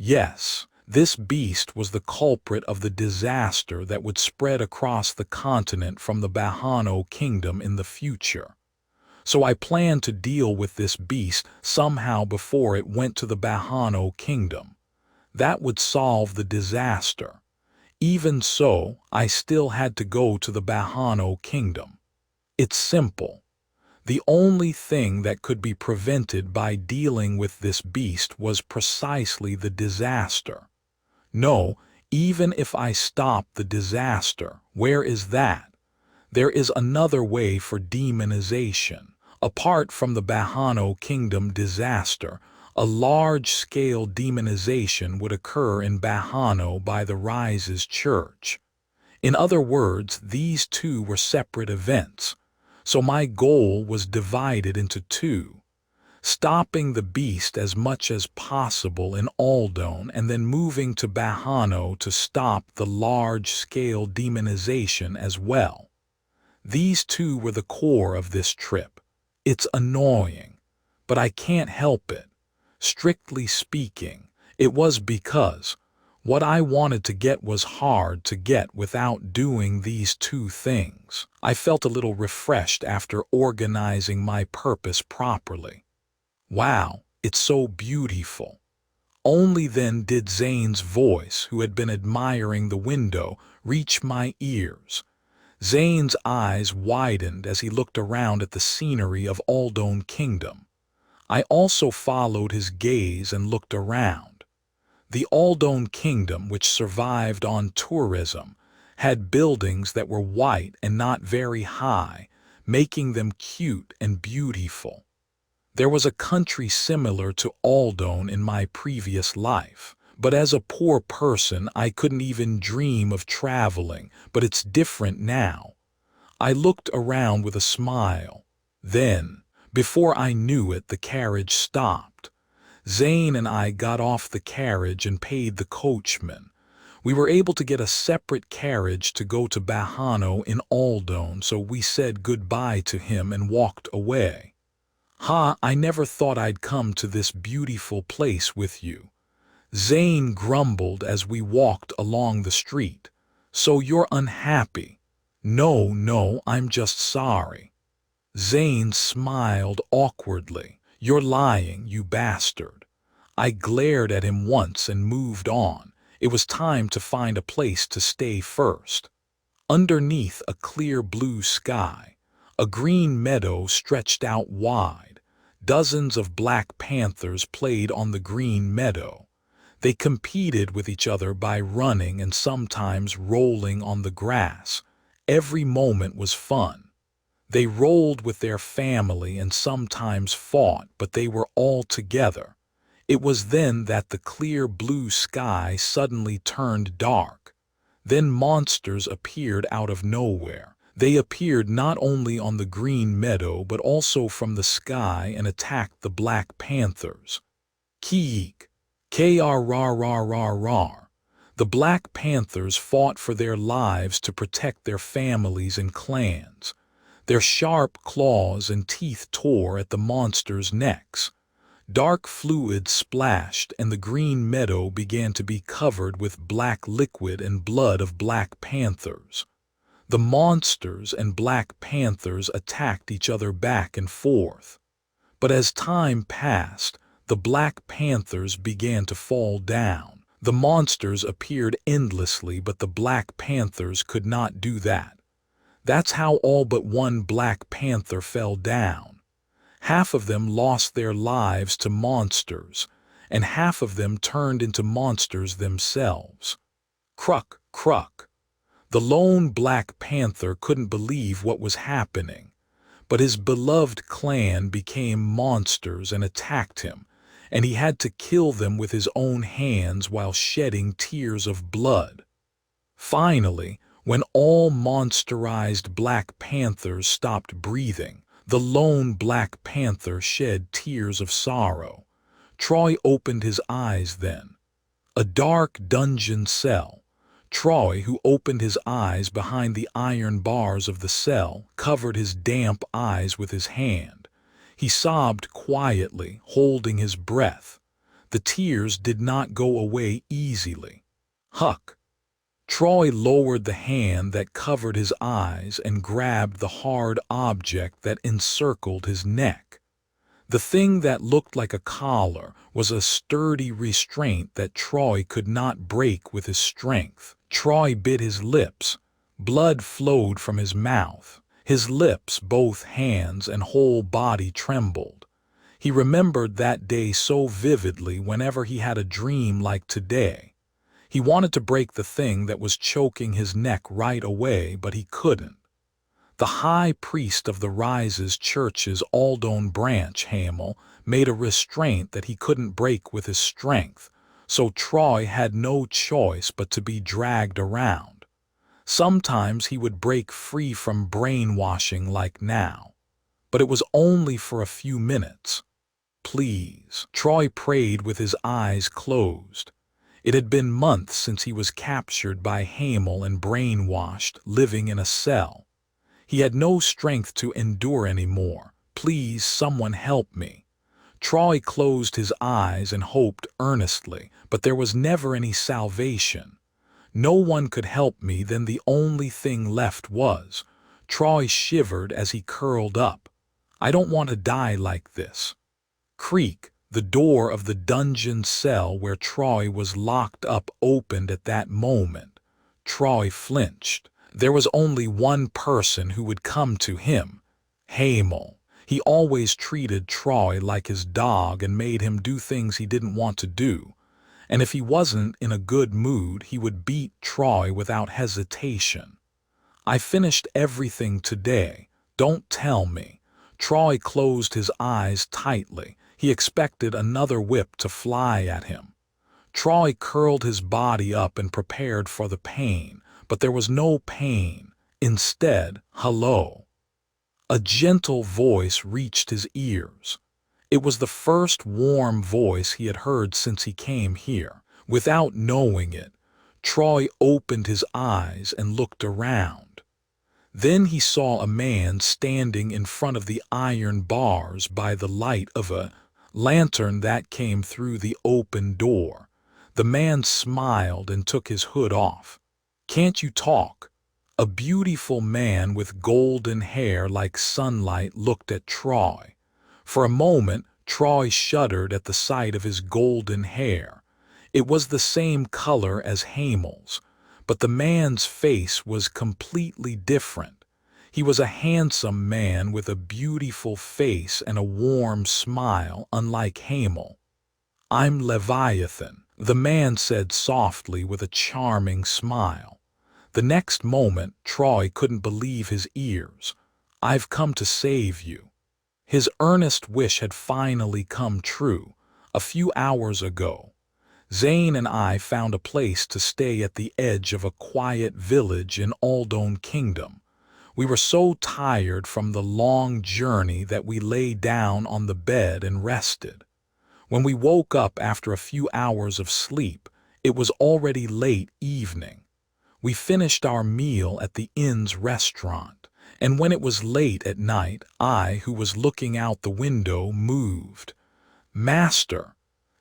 Yes, this beast was the culprit of the disaster that would spread across the continent from the Bahano Kingdom in the future. So I planned to deal with this beast somehow before it went to the Bahano Kingdom. That would solve the disaster. Even so, I still had to go to the Bahano Kingdom. It's simple. The only thing that could be prevented by dealing with this beast was precisely the disaster. No, even if I stop the disaster, where is that? There is another way for demonization. Apart from the Bahano Kingdom disaster, a large-scale demonization would occur in Bahano by the Rise's church. In other words, these two were separate events. So my goal was divided into two: stopping the beast as much as possible in Aldone and then moving to Bahano to stop the large-scale demonization as well. These two were the core of this trip. It's annoying, but I can't help it. Strictly speaking, it was because what I wanted to get was hard to get without doing these two things. I felt a little refreshed after organizing my purpose properly. Wow, it's so beautiful. Only then did Zane's voice, who had been admiring the window, reach my ears. Zane's eyes widened as he looked around at the scenery of Aldone Kingdom. I also followed his gaze and looked around. The Aldone Kingdom, which survived on tourism, had buildings that were white and not very high, making them cute and beautiful. There was a country similar to Aldone in my previous life, but as a poor person I couldn't even dream of traveling, but it's different now. I looked around with a smile. Then, before I knew it, the carriage stopped. Zane and I got off the carriage and paid the coachman. We were able to get a separate carriage to go to Bahano in Aldone, so we said goodbye to him and walked away. I never thought I'd come to this beautiful place with you. Zane grumbled as we walked along the street. So you're unhappy? No, I'm just sorry. Zane smiled awkwardly. You're lying, you bastard. I glared at him once and moved on. It was time to find a place to stay first. Underneath a clear blue sky, a green meadow stretched out wide. Dozens of black panthers played on the green meadow. They competed with each other by running and sometimes rolling on the grass. Every moment was fun. They rolled with their family and sometimes fought, but they were all together. It was then that the clear blue sky suddenly turned dark. Then monsters appeared out of nowhere. They appeared not only on the green meadow but also from the sky and attacked the Black Panthers. Keek, Krrrrrrr. The Black Panthers fought for their lives to protect their families and clans. Their sharp claws and teeth tore at the monsters' necks. Dark fluid splashed and the green meadow began to be covered with black liquid and blood of Black Panthers. The monsters and Black Panthers attacked each other back and forth. But as time passed, the Black Panthers began to fall down. The monsters appeared endlessly, but the Black Panthers could not do that. That's how all but one Black Panther fell down. Half of them lost their lives to monsters, and half of them turned into monsters themselves. Kruk, kruk. The lone Black Panther couldn't believe what was happening, but his beloved clan became monsters and attacked him, and he had to kill them with his own hands while shedding tears of blood. Finally, when all monsterized Black Panthers stopped breathing, the lone Black Panther shed tears of sorrow. Troy opened his eyes then. A dark dungeon cell. Troy, who opened his eyes behind the iron bars of the cell, covered his damp eyes with his hand. He sobbed quietly, holding his breath. The tears did not go away easily. Huck. Troy lowered the hand that covered his eyes and grabbed the hard object that encircled his neck. The thing that looked like a collar was a sturdy restraint that Troy could not break with his strength. Troy bit his lips. Blood flowed from his mouth. His lips, both hands, and whole body trembled. He remembered that day so vividly whenever he had a dream like today. He wanted to break the thing that was choking his neck right away, but he couldn't. The high priest of the Rise's church's Aldone branch, Hamel, made a restraint that he couldn't break with his strength, so Troy had no choice but to be dragged around. Sometimes he would break free from brainwashing like now, but it was only for a few minutes. Please, Troy prayed with his eyes closed. It had been months since he was captured by Hamel and brainwashed, living in a cell. He had no strength to endure anymore. Please, someone help me. Troy closed his eyes and hoped earnestly, but there was never any salvation. No one could help me, then the only thing left was. Troy shivered as he curled up. I don't want to die like this. Creak. The door of the dungeon cell where Troy was locked up opened at that moment. Troy flinched. There was only one person who would come to him. Hamel. He always treated Troy like his dog and made him do things he didn't want to do. And if he wasn't in a good mood, he would beat Troy without hesitation. I finished everything today. Don't tell me. Troy closed his eyes tightly. He expected another whip to fly at him. Troy curled his body up and prepared for the pain, but there was no pain. Instead, hello. A gentle voice reached his ears. It was the first warm voice he had heard since he came here. Without knowing it, Troy opened his eyes and looked around. Then he saw a man standing in front of the iron bars by the light of a lantern that came through the open door. The man smiled and took his hood off. Can't you talk? A beautiful man with golden hair like sunlight looked at Troy. For a moment, Troy shuddered at the sight of his golden hair. It was the same color as Hamel's, but the man's face was completely different. He was a handsome man with a beautiful face and a warm smile, unlike Hamel. I'm Leviathan. the man said softly with a charming smile. The next moment, Troy couldn't believe his ears. "I've come to save you." His earnest wish had finally come true. A few hours ago, Zane and I found a place to stay at the edge of a quiet village in Aldone Kingdom. We were so tired from the long journey that we lay down on the bed and rested. When we woke up after a few hours of sleep, it was already late evening. We finished our meal at the inn's restaurant, and when it was late at night, I, who was looking out the window, moved. "Master."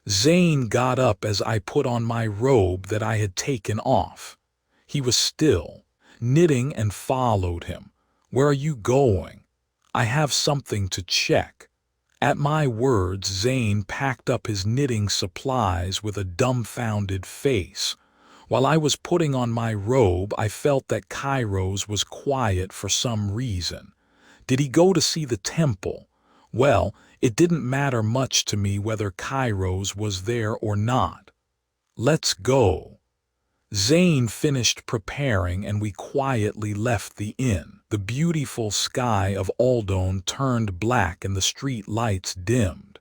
Zane got up as I put on my robe that I had taken off. He was still, knitting, and followed him. "Where are you going?" "I have something to check." At my words, Zane packed up his knitting supplies with a dumbfounded face. While I was putting on my robe, I felt that Kairos was quiet for some reason. Did he go to see the temple? Well, it didn't matter much to me whether Kairos was there or not. "Let's go." Zane finished preparing and we quietly left the inn. The beautiful sky of Aldone turned black and the street lights dimmed.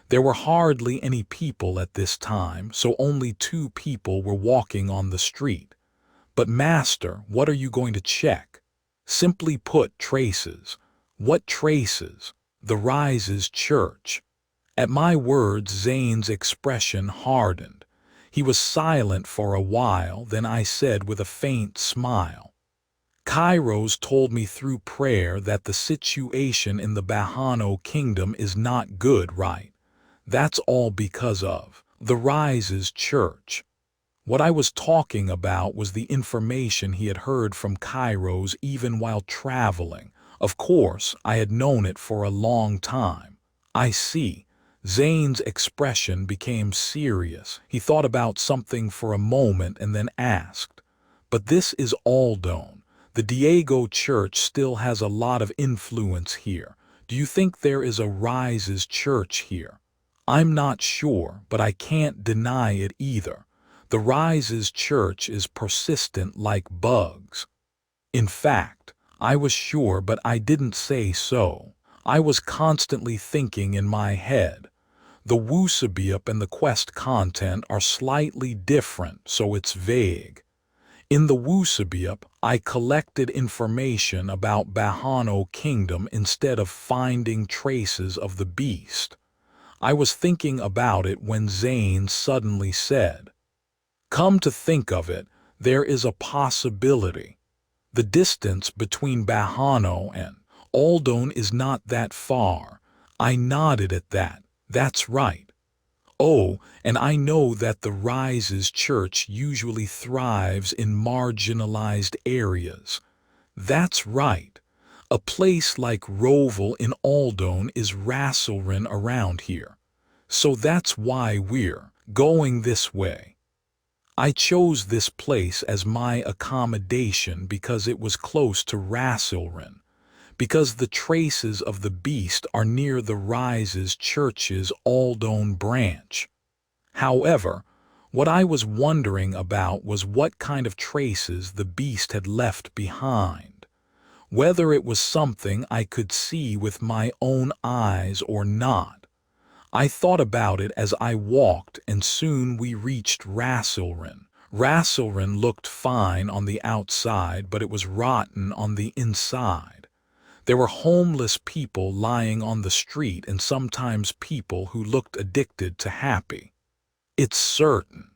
There were hardly any people at this time, so only 2 people were walking on the street. "But master, what are you going to check?" "Simply put, traces." "What traces?" "The Rise's church." At my words, Zane's expression hardened. He was silent for a while, then I said with a faint smile, "Kairos told me through prayer that the situation in the Bahano kingdom is not good, right? That's all because of the Rise's church." What I was talking about was the information he had heard from Kairos even while traveling. Of course, I had known it for a long time. "I see." Zane's expression became serious. He thought about something for a moment and then asked, "But this is Aldone. The Diego Church still has a lot of influence here. Do you think there is a Rise's church here?" "I'm not sure, but I can't deny it either. The Rise's church is persistent like bugs." In fact, I was sure, but I didn't say so. I was constantly thinking in my head. The Wusabiop and the quest content are slightly different, so it's vague. In the Wusabiop, I collected information about Bahano Kingdom instead of finding traces of the beast. I was thinking about it when Zane suddenly said, "Come to think of it, there is a possibility. The distance between Bahano and Aldone is not that far." I nodded at that. "That's right." "Oh, and I know that the Rise's church usually thrives in marginalized areas." "That's right. A place like Roval in Aldone is Rassilren around here. So that's why we're going this way." I chose this place as my accommodation because it was close to Rassilren, because the traces of the beast are near the Rise's church's Aldone branch. However, what I was wondering about was what kind of traces the beast had left behind. Whether it was something I could see with my own eyes or not. I thought about it as I walked, and soon we reached Rassilren. Rassilren looked fine on the outside, but it was rotten on the inside. There were homeless people lying on the street and sometimes people who looked addicted to happy. "It's certain,"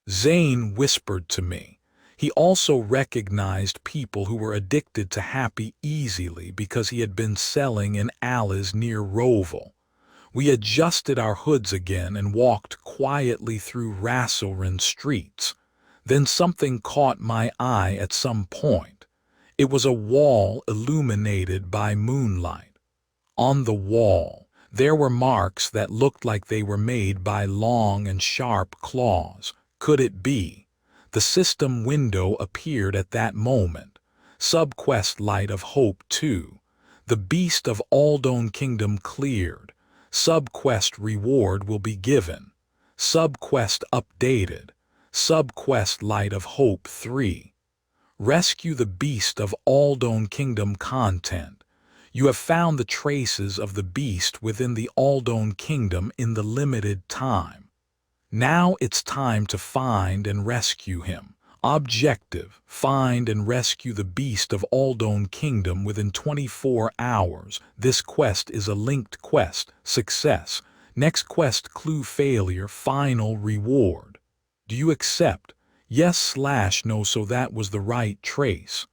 Zane whispered to me. He also recognized people who were addicted to happy easily because he had been selling in alleys near Roval. We adjusted our hoods again and walked quietly through Rassilren streets. Then something caught my eye at some point. It was a wall illuminated by moonlight. On the wall, there were marks that looked like they were made by long and sharp claws. Could it be? The system window appeared at that moment. Subquest Light of Hope 2. The Beast of Aldone Kingdom cleared. Subquest reward will be given. Subquest updated. Subquest Light of Hope 3. Rescue the Beast of Aldone Kingdom content. You have found the traces of the beast within the Aldone Kingdom in the limited time. Now it's time to find and rescue him. Objective: find and rescue the beast of Aldone Kingdom within 24 hours. This quest is a linked quest. Success. Next quest clue failure. Final reward. Do you accept? Yes/no. So that was the right trace.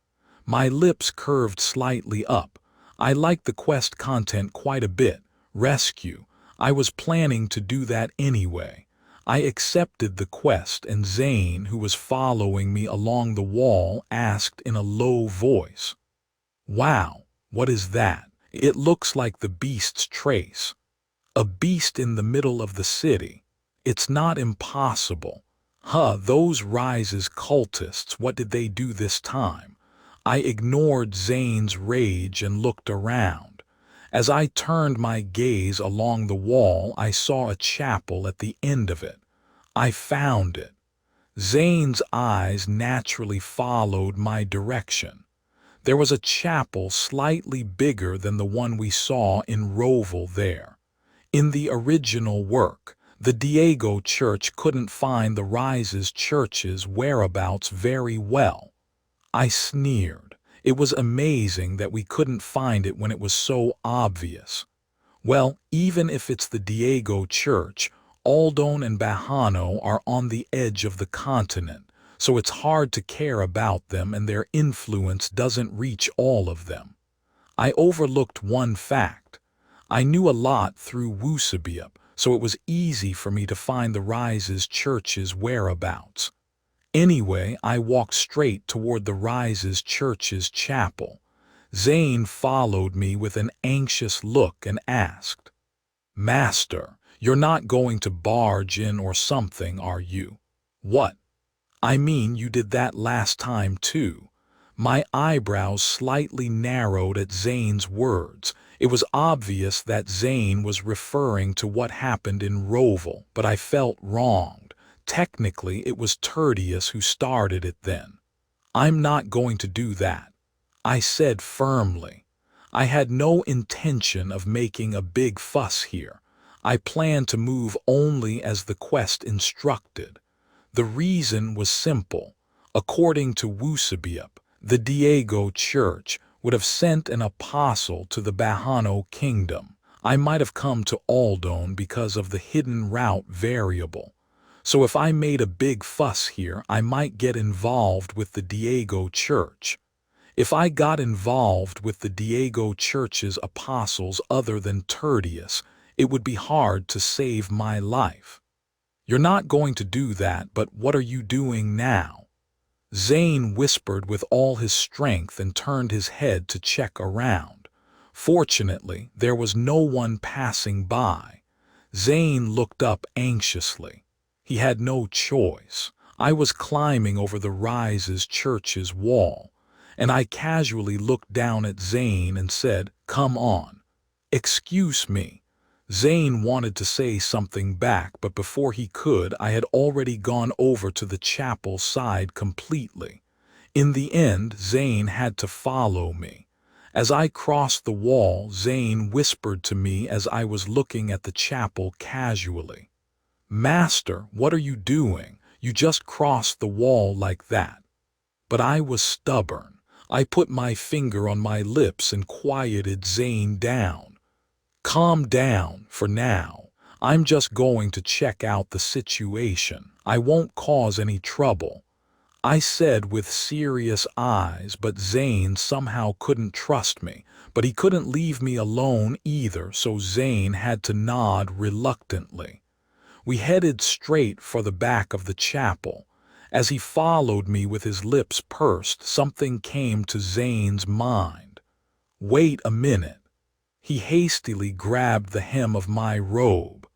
My lips curved slightly up. I liked the quest content quite a bit. Rescue. I was planning to do that anyway. I accepted the quest, and Zane, who was following me along the wall, asked in a low voice, "Wow, what is that?" "It looks like the beast's trace." "A beast in the middle of the city? It's not impossible." "Huh, those Rises cultists, what did they do this time?" I ignored Zane's rage and looked around. As I turned my gaze along the wall, I saw a chapel at the end of it. I found it. Zane's eyes naturally followed my direction. There was a chapel slightly bigger than the one we saw in Roval there. In the original work, the Diego Church couldn't find the Rises Church's whereabouts very well. I sneered. It was amazing that we couldn't find it when it was so obvious. Well, even if it's the Diego Church, Aldone and Bahano are on the edge of the continent, so it's hard to care about them, and their influence doesn't reach all of them. I overlooked one fact. I knew a lot through Wusabiab, so it was easy for me to find the Rises Church's whereabouts. Anyway, I walked straight toward the Rises Church's chapel. Zane followed me with an anxious look and asked, "Master, you're not going to barge in or something, are you?" "What?" "I mean, you did that last time too." My eyebrows slightly narrowed at Zane's words. It was obvious that Zane was referring to what happened in Roval, but I felt wronged. Technically, it was Tertius who started it then. "I'm not going to do that," I said firmly. I had no intention of making a big fuss here. I planned to move only as the quest instructed. The reason was simple. According to Wusabiab, the Diego Church would have sent an apostle to the Bahano Kingdom. I might have come to Aldone because of the hidden route variable. So if I made a big fuss here, I might get involved with the Diego Church. If I got involved with the Diego Church's apostles other than Tertius, it would be hard to save my life. "You're not going to do that, but what are you doing now?" Zane whispered with all his strength and turned his head to check around. Fortunately, there was no one passing by. Zane looked up anxiously. He had no choice. I was climbing over the Rises Church's wall, and I casually looked down at Zane and said, "Come on." "Excuse me." Zane wanted to say something back, but before he could, I had already gone over to the chapel side completely. In the end, Zane had to follow me. As I crossed the wall, Zane whispered to me as I was looking at the chapel casually, "Master, what are you doing? You just crossed the wall like that." But I was stubborn. I put my finger on my lips and quieted Zane down. "Calm down for now. I'm just going to check out the situation. I won't cause any trouble," I said with serious eyes, but Zane somehow couldn't trust me. But he couldn't leave me alone either, so Zane had to nod reluctantly. We headed straight for the back of the chapel. As he followed me with his lips pursed, something came to Zane's mind. "Wait a minute." He hastily grabbed the hem of my robe.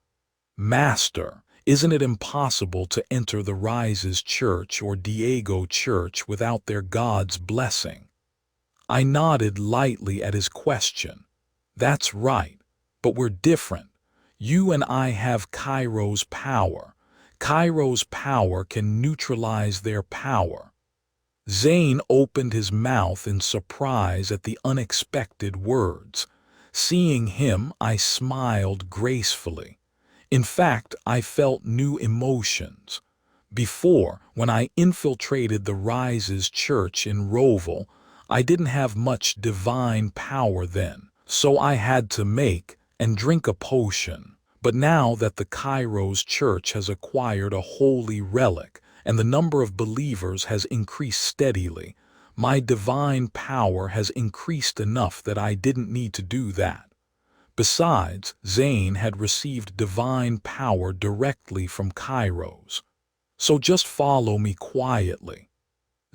"Master, isn't it impossible to enter the Rises Church or Diego Church without their God's blessing?" I nodded lightly at his question. "That's right, but we're different. You and I have Cairo's power. Cairo's power can neutralize their power. Zane opened his mouth in surprise at the unexpected words. Seeing him, I smiled gracefully. In fact, I felt new emotions. Before, when I infiltrated the Rise's church in Roval, I didn't have much divine power then, so I had to make and drink a potion. But now that the Cairo's church has acquired a holy relic, and the number of believers has increased steadily, my divine power has increased enough that I didn't need to do that. Besides, Zane had received divine power directly from Cairo's. So just follow me quietly.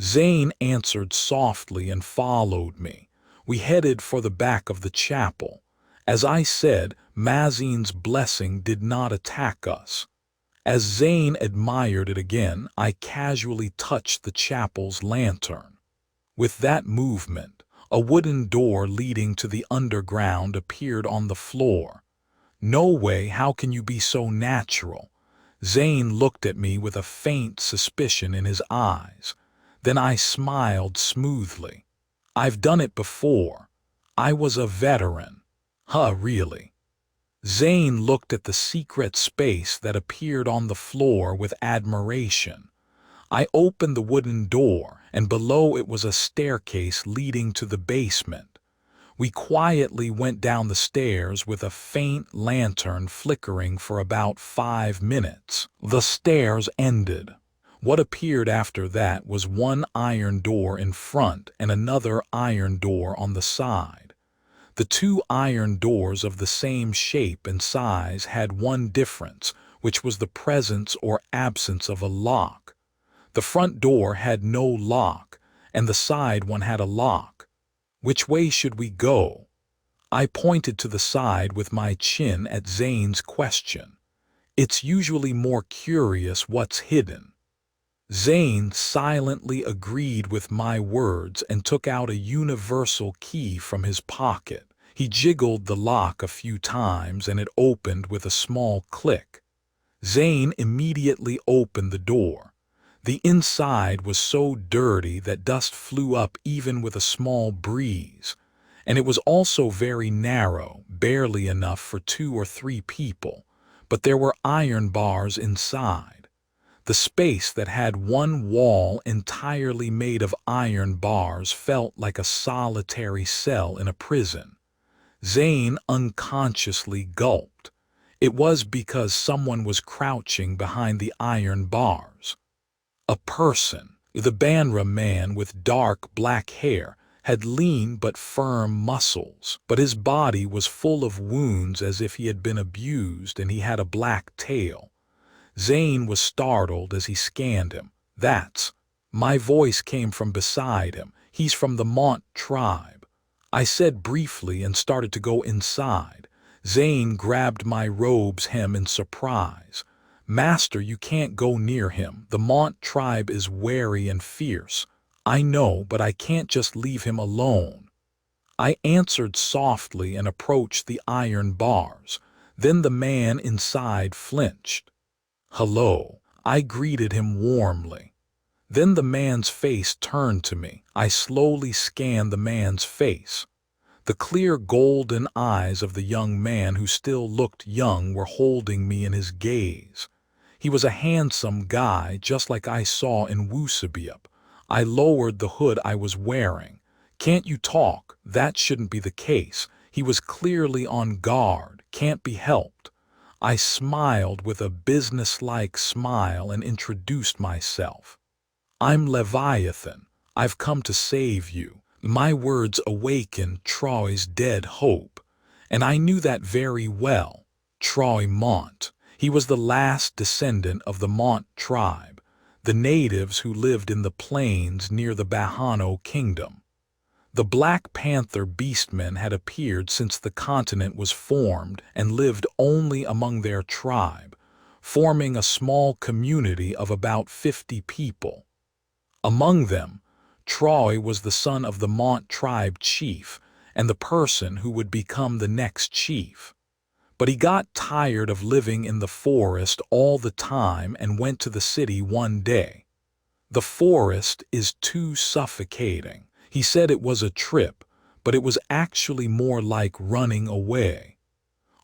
Zane answered softly and followed me. We headed for the back of the chapel. As I said, Mazine's blessing did not attack us. As Zane admired it again, I casually touched the chapel's lantern. With that movement, a wooden door leading to the underground appeared on the floor. No way, how can you be so natural? Zane looked at me with a faint suspicion in his eyes. Then I smiled smoothly. I've done it before. I was a veteran. Huh, really? Zane looked at the secret space that appeared on the floor with admiration. I opened the wooden door, and below it was a staircase leading to the basement. We quietly went down the stairs with a faint lantern flickering for about 5 minutes. The stairs ended. What appeared after that was one iron door in front and another iron door on the side. The two iron doors of the same shape and size had one difference, which was the presence or absence of a lock. The front door had no lock, and the side one had a lock. Which way should we go? I pointed to the side with my chin at Zane's question. It's usually more curious what's hidden. Zane silently agreed with my words and took out a universal key from his pocket. He jiggled the lock a few times and it opened with a small click. Zane immediately opened the door. The inside was so dirty that dust flew up even with a small breeze. And it was also very narrow, barely enough for 2 or 3 people. But there were iron bars inside. The space that had one wall entirely made of iron bars felt like a solitary cell in a prison. Zane unconsciously gulped. It was because someone was crouching behind the iron bars. A person, the Banra man with dark black hair, had lean but firm muscles, but his body was full of wounds as if he had been abused, and he had a black tail. Zane was startled as he scanned him. That's... My voice came from beside him. He's from the Mont tribe. I said briefly and started to go inside. Zane grabbed my robe's hem in surprise. Master, you can't go near him. The Mont tribe is wary and fierce. I know, but I can't just leave him alone. I answered softly and approached the iron bars. Then the man inside flinched. Hello, I greeted him warmly. Then the man's face turned to me. I slowly scanned the man's face. The clear golden eyes of the young man, who still looked young, were holding me in his gaze. He was a handsome guy, just like I saw in Wusabiep. I lowered the hood I was wearing. Can't you talk? That shouldn't be the case. He was clearly on guard. Can't be helped. I smiled with a businesslike smile and introduced myself. I'm Leviathan. I've come to save you. My words awakened Troy's dead hope, and I knew that very well. Troy Mont. He was the last descendant of the Mont tribe, the natives who lived in the plains near the Bahano kingdom. The Black Panther beastmen had appeared since the continent was formed and lived only among their tribe, forming a small community of about 50 people. Among them, Troy was the son of the Mont tribe chief and the person who would become the next chief. But he got tired of living in the forest all the time and went to the city one day. The forest is too suffocating. He said it was a trip, but it was actually more like running away.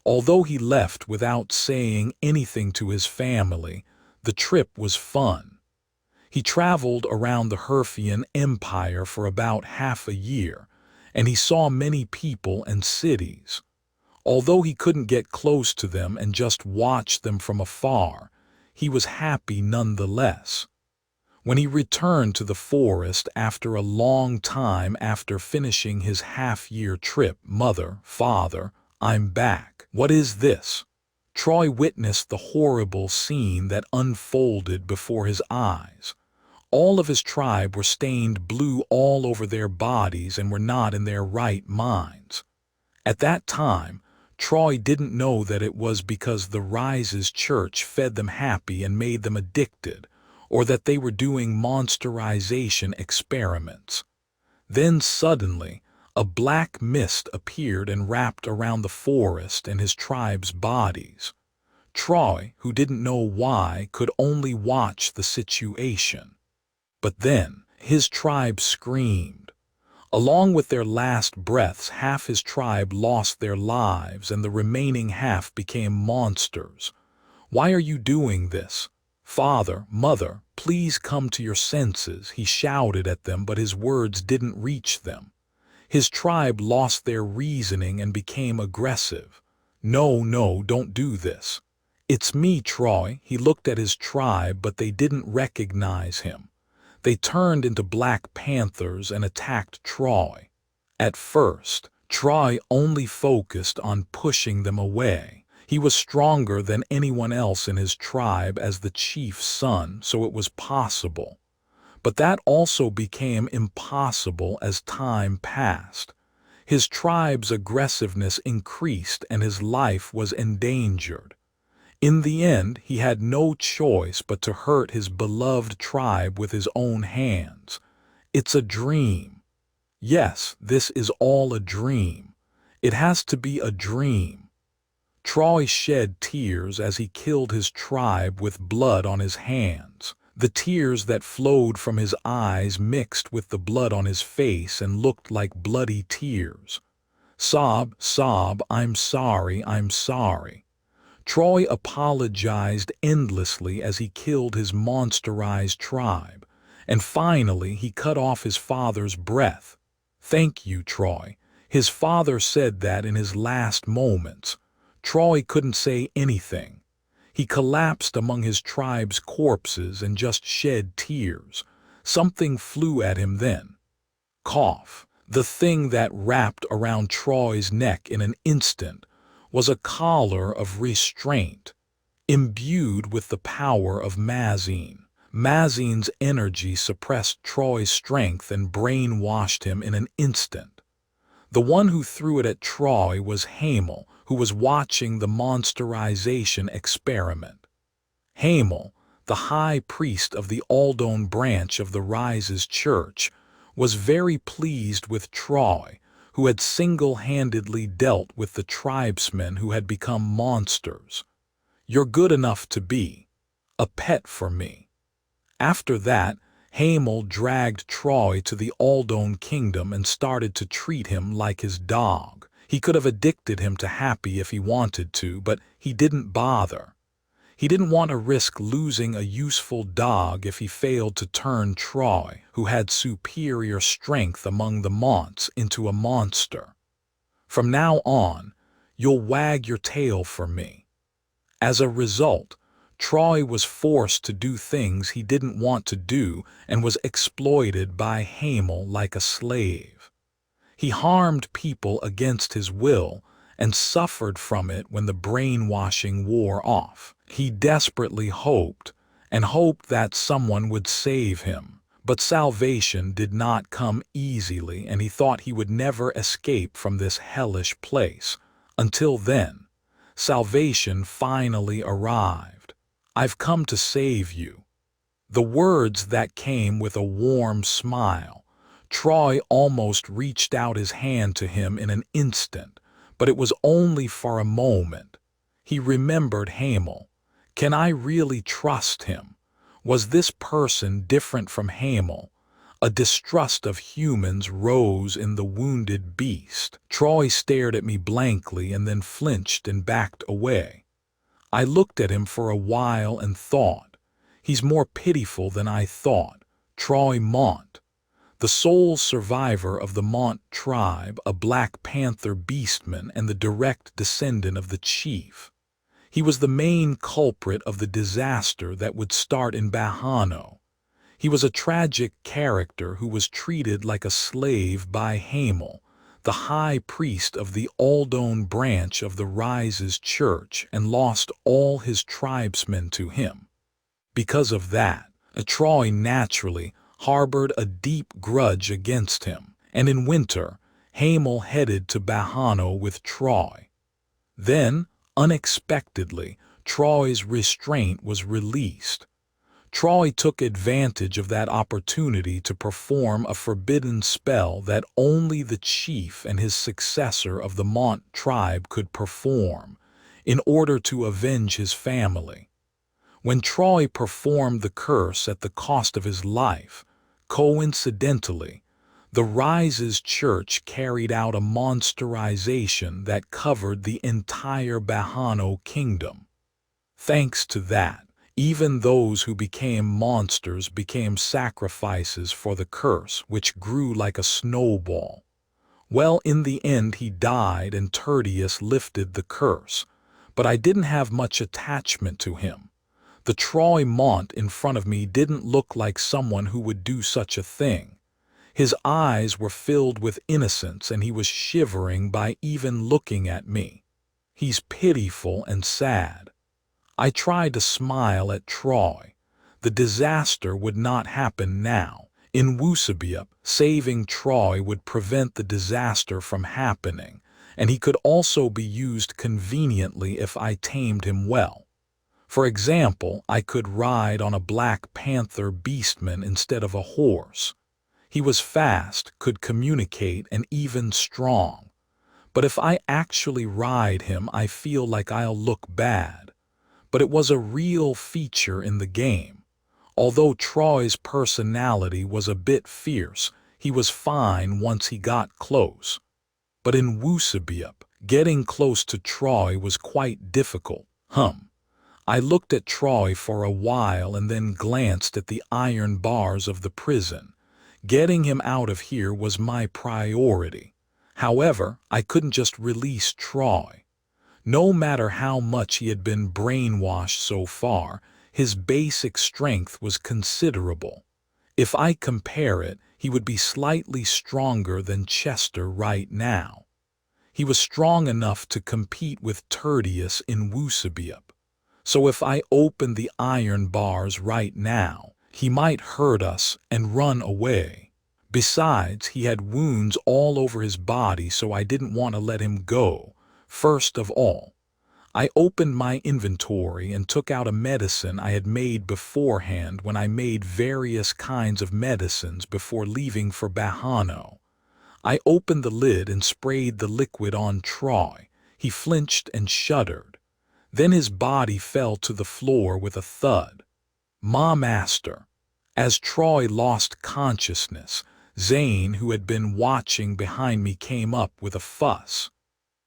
Although he left without saying anything to his family, the trip was fun. He traveled around the Herfian Empire for about half a year, and he saw many people and cities. Although he couldn't get close to them and just watch them from afar, he was happy nonetheless. When he returned to the forest after a long time after finishing his half-year trip, "Mother, Father, I'm back. What is this?" Troy witnessed the horrible scene that unfolded before his eyes. All of his tribe were stained blue all over their bodies and were not in their right minds. At that time, Troy didn't know that it was because the Rise's church fed them happy and made them addicted, or that they were doing monsterization experiments. Then suddenly, a black mist appeared and wrapped around the forest and his tribe's bodies. Troy, who didn't know why, could only watch the situation. But then, his tribe screamed. Along with their last breaths, half his tribe lost their lives and the remaining half became monsters. "Why are you doing this? Father, Mother, please come to your senses," he shouted at them, but his words didn't reach them. His tribe lost their reasoning and became aggressive. "No, no, don't do this. It's me, Troy." He looked at his tribe, but they didn't recognize him. They turned into Black Panthers and attacked Troy. At first, Troy only focused on pushing them away. He was stronger than anyone else in his tribe as the chief's son, so it was possible. But that also became impossible as time passed. His tribe's aggressiveness increased and his life was endangered. In the end, he had no choice but to hurt his beloved tribe with his own hands. It's a dream. Yes, this is all a dream. It has to be a dream. Troy shed tears as he killed his tribe with blood on his hands. The tears that flowed from his eyes mixed with the blood on his face and looked like bloody tears. Sob, sob, I'm sorry, I'm sorry. Troy apologized endlessly as he killed his monsterized tribe, and finally he cut off his father's breath. "Thank you, Troy." His father said that in his last moments. Troy couldn't say anything. He collapsed among his tribe's corpses and just shed tears. Something flew at him then. Cough. The thing that wrapped around Troy's neck in an instant was a collar of restraint, imbued with the power of Mazine. Mazine's energy suppressed Troy's strength and brainwashed him in an instant. The one who threw it at Troy was Hamel, who was watching the monsterization experiment. Hamel, the high priest of the Aldone branch of the Rise's church, was very pleased with Troy, who had single-handedly dealt with the tribesmen who had become monsters. "You're good enough to be a pet for me." After that, Hamel dragged Troy to the Aldone kingdom and started to treat him like his dog. He could have addicted him to Happy if he wanted to, but he didn't bother. He didn't want to risk losing a useful dog if he failed to turn Troy, who had superior strength among the Monts, into a monster. "From now on, you'll wag your tail for me." As a result, Troy was forced to do things he didn't want to do and was exploited by Hamel like a slave. He harmed people against his will and suffered from it when the brainwashing wore off. He desperately hoped that someone would save him. But salvation did not come easily, and he thought he would never escape from this hellish place. Until then, salvation finally arrived. "I've come to save you." The words that came with a warm smile. Troy almost reached out his hand to him in an instant, but it was only for a moment. He remembered Hamel. Can I really trust him? Was this person different from Hamel? A distrust of humans rose in the wounded beast. Troy stared at me blankly and then flinched and backed away. I looked at him for a while and thought, he's more pitiful than I thought. Troy Mont, the sole survivor of the Mont tribe, a Black Panther beastman and the direct descendant of the chief. He was the main culprit of the disaster that would start in Bahano. He was a tragic character who was treated like a slave by Hamel, the high priest of the Aldone branch of the Rise's church, and lost all his tribesmen to him. Because of that, Troy naturally harbored a deep grudge against him, and in winter, Hamel headed to Bahano with Troy. Then, unexpectedly, Troy's restraint was released. Troy took advantage of that opportunity to perform a forbidden spell that only the chief and his successor of the Mont tribe could perform, in order to avenge his family. When Troy performed the curse at the cost of his life, coincidentally, the Rise's church carried out a monsterization that covered the entire Bahano kingdom. Thanks to that, even those who became monsters became sacrifices for the curse, which grew like a snowball. Well, in the end he died and Tertius lifted the curse, but I didn't have much attachment to him. The Troy Mont in front of me didn't look like someone who would do such a thing. His eyes were filled with innocence and he was shivering by even looking at me. He's pitiful and sad. I tried to smile at Troy. The disaster would not happen now. In Wusabiup, saving Troy would prevent the disaster from happening, and he could also be used conveniently if I tamed him well. For example, I could ride on a Black Panther beastman instead of a horse. He was fast, could communicate, and even strong. But if I actually ride him, I feel like I'll look bad. But it was a real feature in the game. Although Troy's personality was a bit fierce, he was fine once he got close. But in Wusabiup, getting close to Troy was quite difficult. I looked at Troy for a while and then glanced at the iron bars of the prison. Getting him out of here was my priority. However, I couldn't just release Troy. No matter how much he had been brainwashed so far, his basic strength was considerable. If I compare it, he would be slightly stronger than Chester right now. He was strong enough to compete with Tertius in Wusabiup. So if I open the iron bars right now, he might hurt us and run away. Besides, he had wounds all over his body, so I didn't want to let him go. First of all, I opened my inventory and took out a medicine I had made beforehand when I made various kinds of medicines before leaving for Bahano. I opened the lid and sprayed the liquid on Troy. He flinched and shuddered. Then his body fell to the floor with a thud. "Ma master." As Troy lost consciousness, Zane, who had been watching behind me, came up with a fuss.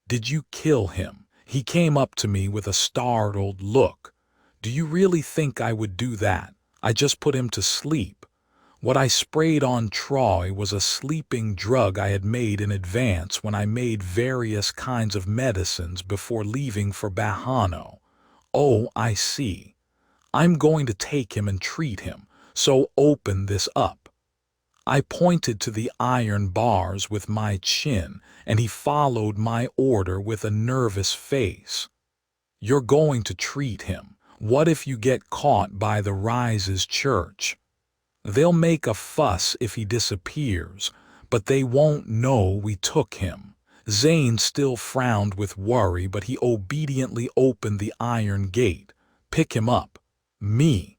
"Did you kill him?" He came up to me with a startled look. "Do you really think I would do that? I just put him to sleep." What I sprayed on Troy was a sleeping drug I had made in advance when I made various kinds of medicines before leaving for Bahano. "Oh, I see. I'm going to take him and treat him, so open this up." I pointed to the iron bars with my chin, and he followed my order with a nervous face. "You're going to treat him. What if you get caught by the Rise's church? They'll make a fuss if he disappears, but they won't know we took him." Zane still frowned with worry, but he obediently opened the iron gate. "Pick him up." "Me?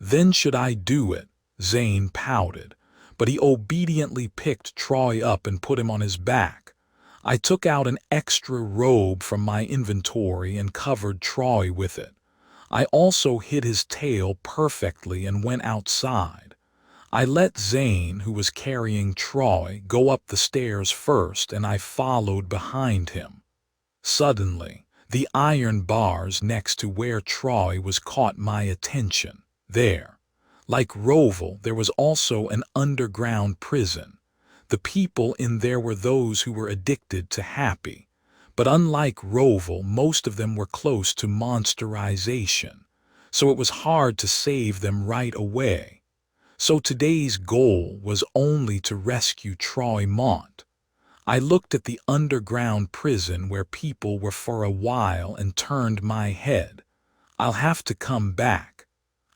Then should I do it?" Zane pouted, but he obediently picked Troy up and put him on his back. I took out an extra robe from my inventory and covered Troy with it. I also hid his tail perfectly and went outside. I let Zane, who was carrying Troy, go up the stairs first, and I followed behind him. Suddenly, the iron bars next to where Troy was caught my attention. There, like Roval, there was also an underground prison. The people in there were those who were addicted to happy. But unlike Roval, most of them were close to monsterization, so it was hard to save them right away. So today's goal was only to rescue Troy Mont. I looked at the underground prison where people were for a while and turned my head. I'll have to come back.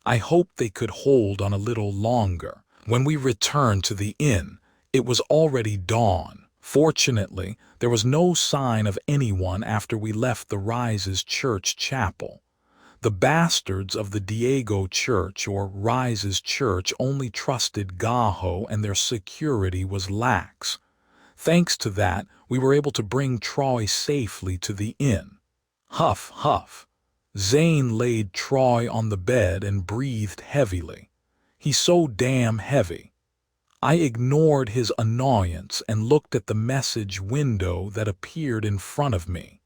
I hoped they could hold on a little longer. When we returned to the inn, it was already dawn. Fortunately, there was no sign of anyone after we left the Rises Church chapel. The bastards of the Diego Church or Rises Church only trusted Gaho, and their security was lax. Thanks to that, we were able to bring Troy safely to the inn. Huff, huff. Zane laid Troy on the bed and breathed heavily. He's so damn heavy. I ignored his annoyance and looked at the message window that appeared in front of me.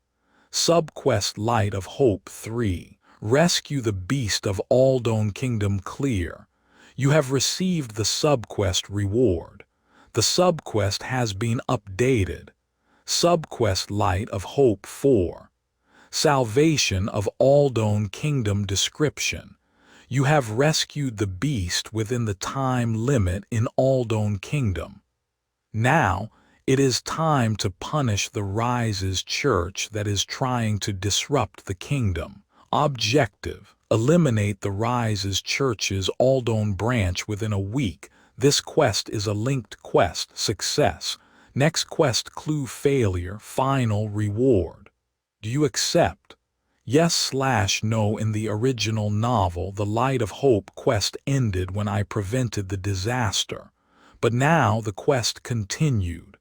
Subquest Light of Hope 3. Rescue the Beast of Aldone Kingdom clear. You have received the subquest reward. The subquest has been updated. Subquest Light of Hope 4. Salvation of Aldone Kingdom description. You have rescued the beast within the time limit in Aldone Kingdom. Now, it is time to punish the Rises Church that is trying to disrupt the kingdom. Objective: eliminate the Rises Church's Aldone branch within a week. This quest is a linked quest. Success. Next quest clue failure. Final reward. Do you accept? Yes/no. In the original novel, the Light of Hope quest ended when I prevented the disaster. But now the quest continued.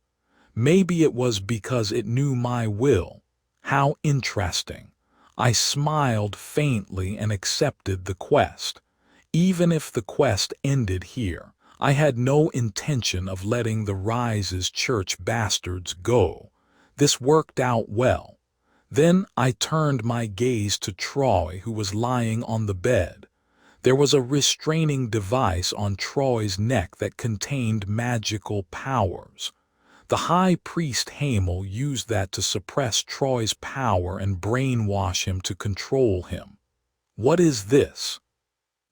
Maybe it was because it knew my will. How interesting. I smiled faintly and accepted the quest. Even if the quest ended here, I had no intention of letting the Rises Church bastards go. This worked out well. Then I turned my gaze to Troy, who was lying on the bed. There was a restraining device on Troy's neck that contained magical powers. The High Priest Hamel used that to suppress Troy's power and brainwash him to control him. What is this?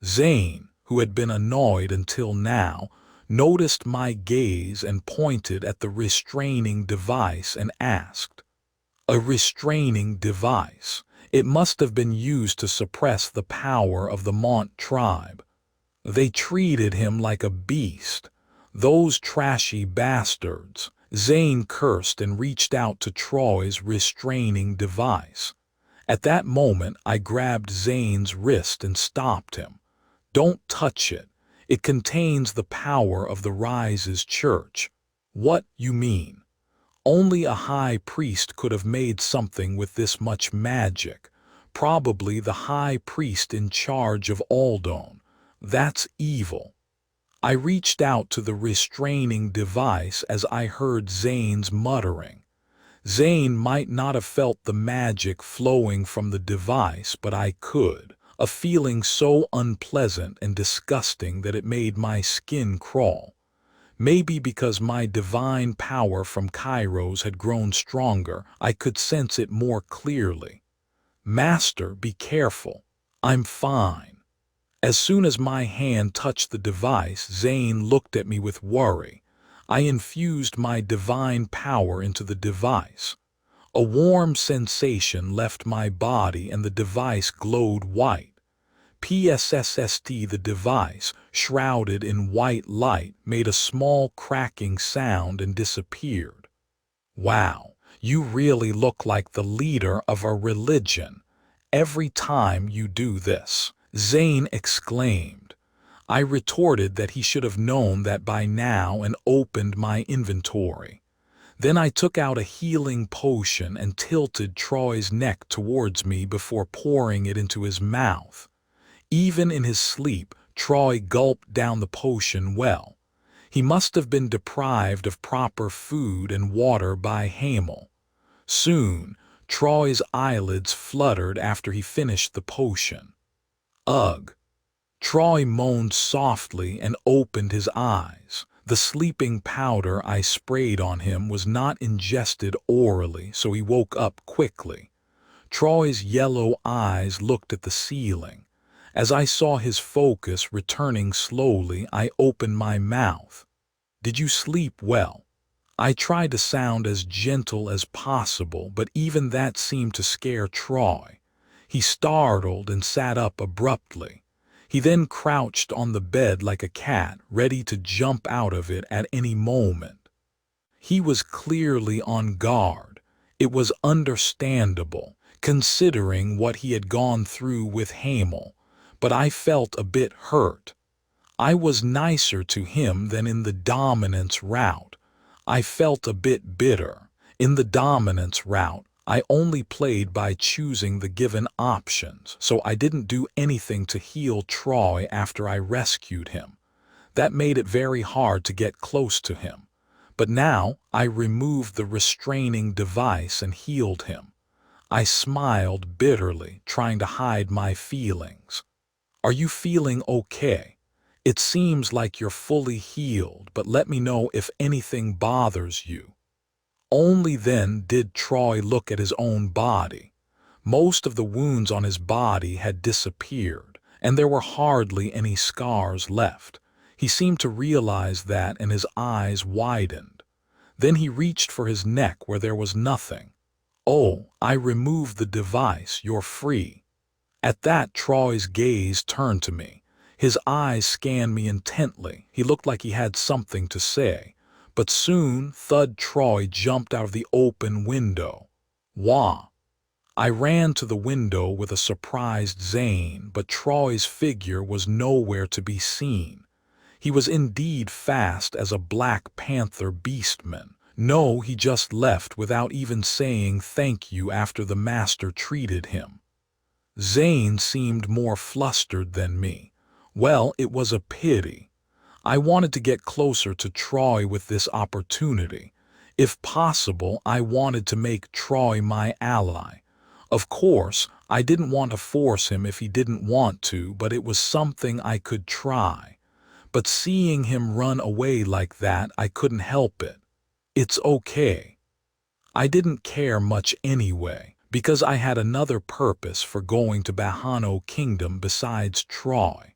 Zane, who had been annoyed until now, noticed my gaze and pointed at the restraining device and asked, "A restraining device? It must have been used to suppress the power of the Mont tribe. They treated him like a beast. Those trashy bastards." Zane cursed and reached out to Troy's restraining device. At that moment, I grabbed Zane's wrist and stopped him. "Don't touch it. It contains the power of the Rises Church." "What you mean?" "Only a high priest could have made something with this much magic. Probably the high priest in charge of Aldone. That's evil." I reached out to the restraining device as I heard Zane's muttering. Zane might not have felt the magic flowing from the device, but I could. A feeling so unpleasant and disgusting that it made my skin crawl. Maybe because my divine power from Kairos had grown stronger, I could sense it more clearly. "Master, be careful. I'm fine." As soon as my hand touched the device, Zane looked at me with worry. I infused my divine power into the device. A warm sensation left my body and the device glowed white. PSSST. The device, shrouded in white light, made a small cracking sound and disappeared. "Wow, you really look like the leader of a religion. Every time you do this," Zane exclaimed. I retorted that he should have known that by now and opened my inventory. Then I took out a healing potion and tilted Troy's neck towards me before pouring it into his mouth. Even in his sleep, Troy gulped down the potion well. He must have been deprived of proper food and water by Hamel. Soon, Troy's eyelids fluttered after he finished the potion. Ugh! Troy moaned softly and opened his eyes. The sleeping powder I sprayed on him was not ingested orally, so he woke up quickly. Troy's yellow eyes looked at the ceiling. As I saw his focus returning slowly, I opened my mouth. "Did you sleep well?" I tried to sound as gentle as possible, but even that seemed to scare Troy. He startled and sat up abruptly. He then crouched on the bed like a cat, ready to jump out of it at any moment. He was clearly on guard. It was understandable, considering what he had gone through with Hamel, but I felt a bit hurt. I was nicer to him than in the dominance route. I felt a bit bitter. In the dominance route, I only played by choosing the given options, so I didn't do anything to heal Troy after I rescued him. That made it very hard to get close to him. But now I removed the restraining device and healed him. I smiled bitterly, trying to hide my feelings. "Are you feeling okay? It seems like you're fully healed, but let me know if anything bothers you." Only then did Troy look at his own body. Most of the wounds on his body had disappeared, and there were hardly any scars left. He seemed to realize that, and his eyes widened. Then he reached for his neck where there was nothing. "Oh, I removed the device, you're free." At that, Troy's gaze turned to me. His eyes scanned me intently. He looked like he had something to say. But soon, Troy jumped out of the open window. "Wah!" I ran to the window with a surprised Zane, but Troy's figure was nowhere to be seen. He was indeed fast as a Black Panther beastman. No, he just left without even saying thank you after the master treated him. Zane seemed more flustered than me. Well, it was a pity. I wanted to get closer to Troy with this opportunity. If possible, I wanted to make Troy my ally. Of course, I didn't want to force him if he didn't want to, but it was something I could try. But seeing him run away like that, I couldn't help it. It's okay. I didn't care much anyway, because I had another purpose for going to Bahano Kingdom besides Troy.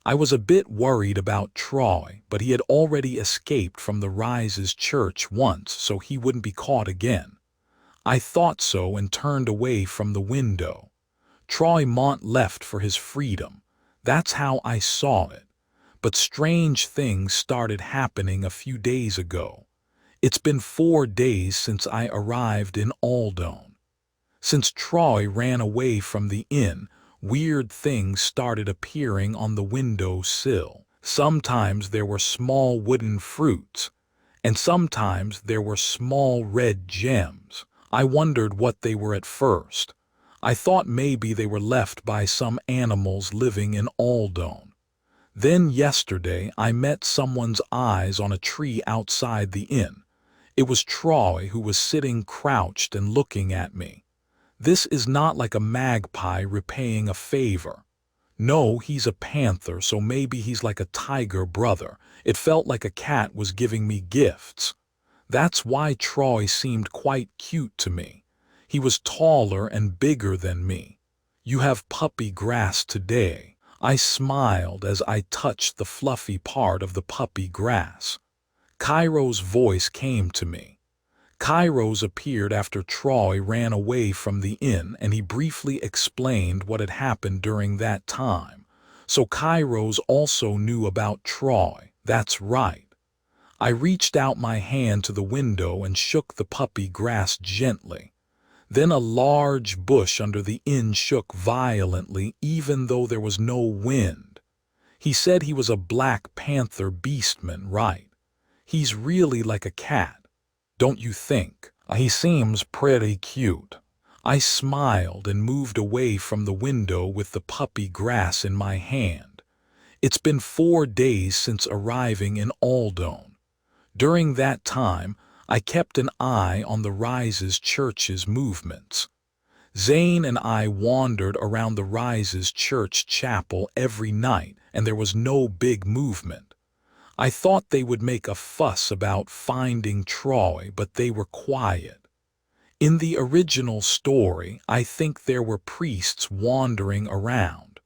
I was a bit worried about Troy, but he had already escaped from the Rise's church once, so he wouldn't be caught again. I thought so and turned away from the window. Troy Mont left for his freedom. That's how I saw it. But strange things started happening a few days ago. It's been 4 days since I arrived in Aldone. Since Troy ran away from the inn, weird things started appearing on the window sill. Sometimes there were small wooden fruits, and sometimes there were small red gems. I wondered what they were at first. I thought maybe they were left by some animals living in Aldone. Then yesterday I met someone's eyes on a tree outside the inn. It was Troy, who was sitting crouched and looking at me. This is not like a magpie repaying a favor. No, he's a panther, so maybe he's like a tiger brother. It felt like a cat was giving me gifts. That's why Troy seemed quite cute to me. He was taller and bigger than me. "You have puppy grass today." I smiled as I touched the fluffy part of the puppy grass. Cairo's voice came to me. Kairos appeared after Troy ran away from the inn, and he briefly explained what had happened during that time. So Kairos also knew about Troy. That's right. I reached out my hand to the window and shook the puppy grass gently. Then a large bush under the inn shook violently, even though there was no wind. He said he was a Black Panther beastman, right? He's really like a cat. don't you think? He seems pretty cute." I smiled and moved away from the window with the puppy grass in my hand. It's been 4 days since arriving in Aldone. During that time, I kept an eye on the Rises Church's movements. Zane and I wandered around the Rises Church chapel every night, and there was no big movement. I thought they would make a fuss about finding Troy, but they were quiet. In the original story, I think there were priests wandering around.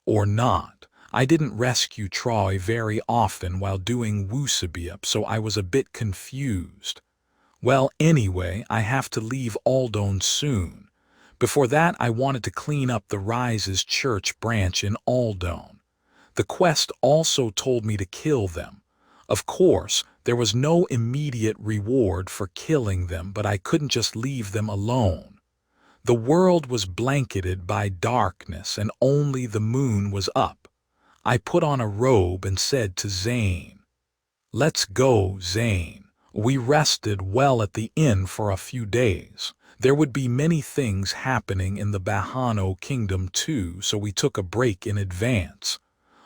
Or not. I didn't rescue Troy very often while doing Wusabiep, so I was a bit confused. Well, anyway, I have to leave Aldone soon. Before that, I wanted to clean up the Rises Church branch in Aldone. The quest also told me to kill them. Of course, there was no immediate reward for killing them, but I couldn't just leave them alone. The world was blanketed by darkness and only the moon was up. I put on a robe and said to Zane, "Let's go, Zane." We rested well at the inn for a few days. There would be many things happening in the Bahano Kingdom too, so we took a break in advance.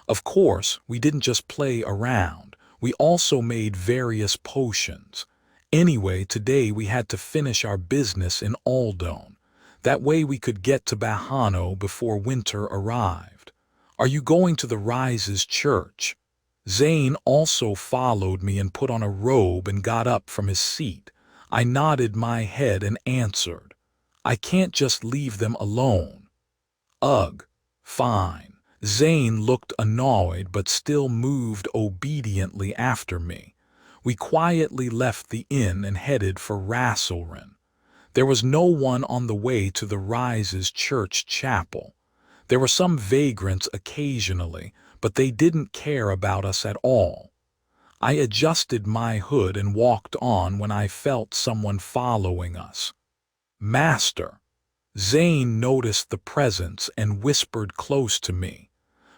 Of course, we didn't just play around. We also made various potions. Anyway, today we had to finish our business in Aldone. That way we could get to Bahano before winter arrived. "Are you going to the Rises Church?" Zane also followed me and put on a robe and got up from his seat. I nodded my head and answered, "I can't just leave them alone." "Ugh, fine." Zane looked annoyed but still moved obediently after me. We quietly left the inn and headed for Rasselren. There was no one on the way to the Rises Church chapel. There were some vagrants occasionally, but they didn't care about us at all. I adjusted my hood and walked on when I felt someone following us. "Master." Zane noticed the presence and whispered close to me.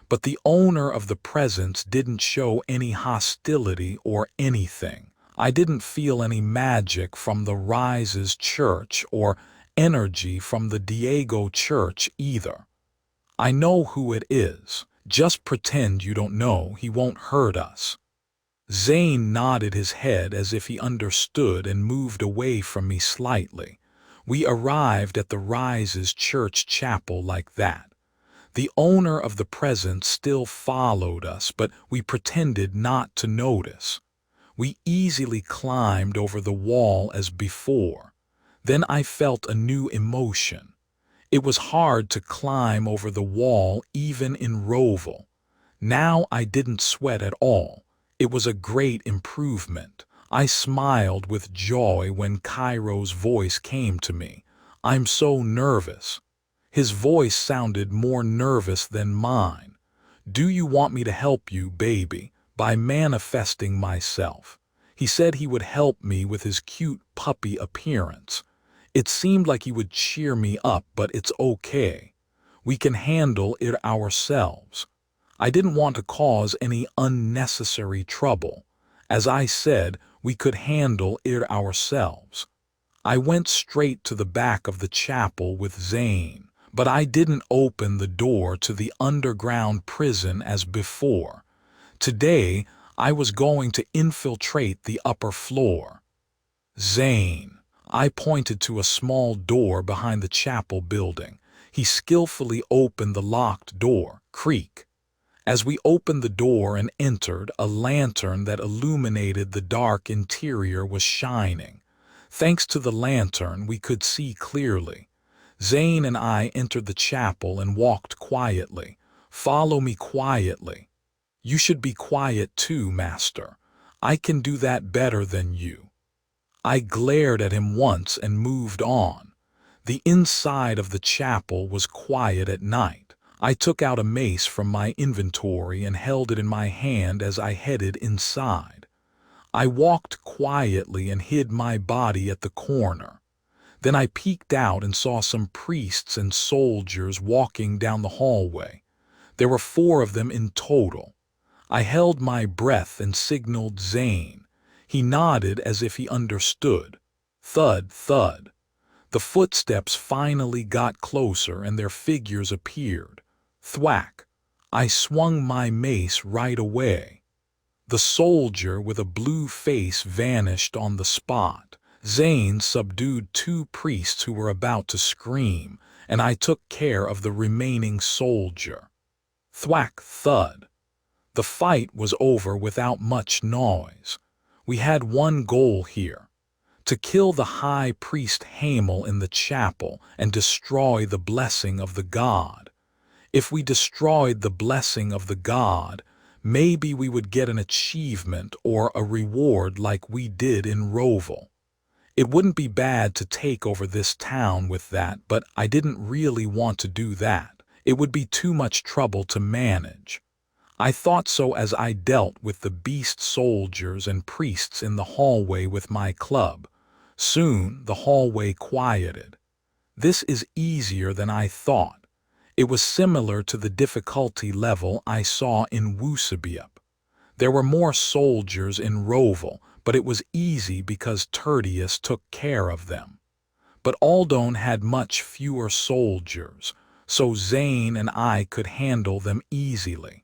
But the owner of the presence didn't show any hostility or anything. I didn't feel any magic from the Rises Church or energy from the Diego Church either. "I know who it is. Just pretend you don't know, he won't hurt us." Zane nodded his head as if he understood and moved away from me slightly. We arrived at the Rises Church chapel like that. The owner of the presence still followed us, but we pretended not to notice. We easily climbed over the wall as before. Then I felt a new emotion. It was hard to climb over the wall even in Roval. Now I didn't sweat at all. It was a great improvement. I smiled with joy when Cairo's voice came to me. "I'm so nervous." His voice sounded more nervous than mine. "Do you want me to help you, baby, by manifesting myself?" He said he would help me with his cute puppy appearance. It seemed like he would cheer me up, but it's okay. We can handle it ourselves. I didn't want to cause any unnecessary trouble. As I said, we could handle it ourselves. I went straight to the back of the chapel with Zane. But I didn't open the door to the underground prison as before. Today, I was going to infiltrate the upper floor. "Zane." I pointed to a small door behind the chapel building. He skillfully opened the locked door, creak. As we opened the door and entered, a lantern that illuminated the dark interior was shining. Thanks to the lantern, we could see clearly. Zane and I entered the chapel and walked quietly. "Follow me quietly." "You should be quiet too, Master. I can do that better than you." I glared at him once and moved on. The inside of the chapel was quiet at night. I took out a mace from my inventory and held it in my hand as I headed inside. I walked quietly and hid my body at the corner. Then I peeked out and saw some priests and soldiers walking down the hallway. There were 4 of them in total. I held my breath and signaled Zane. He nodded as if he understood. Thud, thud. The footsteps finally got closer and their figures appeared. Thwack. I swung my mace right away. The soldier with a blue face vanished on the spot. Zane subdued two priests who were about to scream, and I took care of the remaining soldier. Thwack, thud. The fight was over without much noise. We had one goal here: to kill the high priest Hamel in the chapel and destroy the blessing of the god. If we destroyed the blessing of the god, maybe we would get an achievement or a reward like we did in Roval. It wouldn't be bad to take over this town with that, but I didn't really want to do that. It would be too much trouble to manage. I thought so as I dealt with the beast soldiers and priests in the hallway with my club. Soon the hallway quieted. This is easier than I thought. It was similar to the difficulty level I saw in Wusabiep. There were more soldiers in Roval, but it was easy because Tertius took care of them. But Aldone had much fewer soldiers, so Zane and I could handle them easily.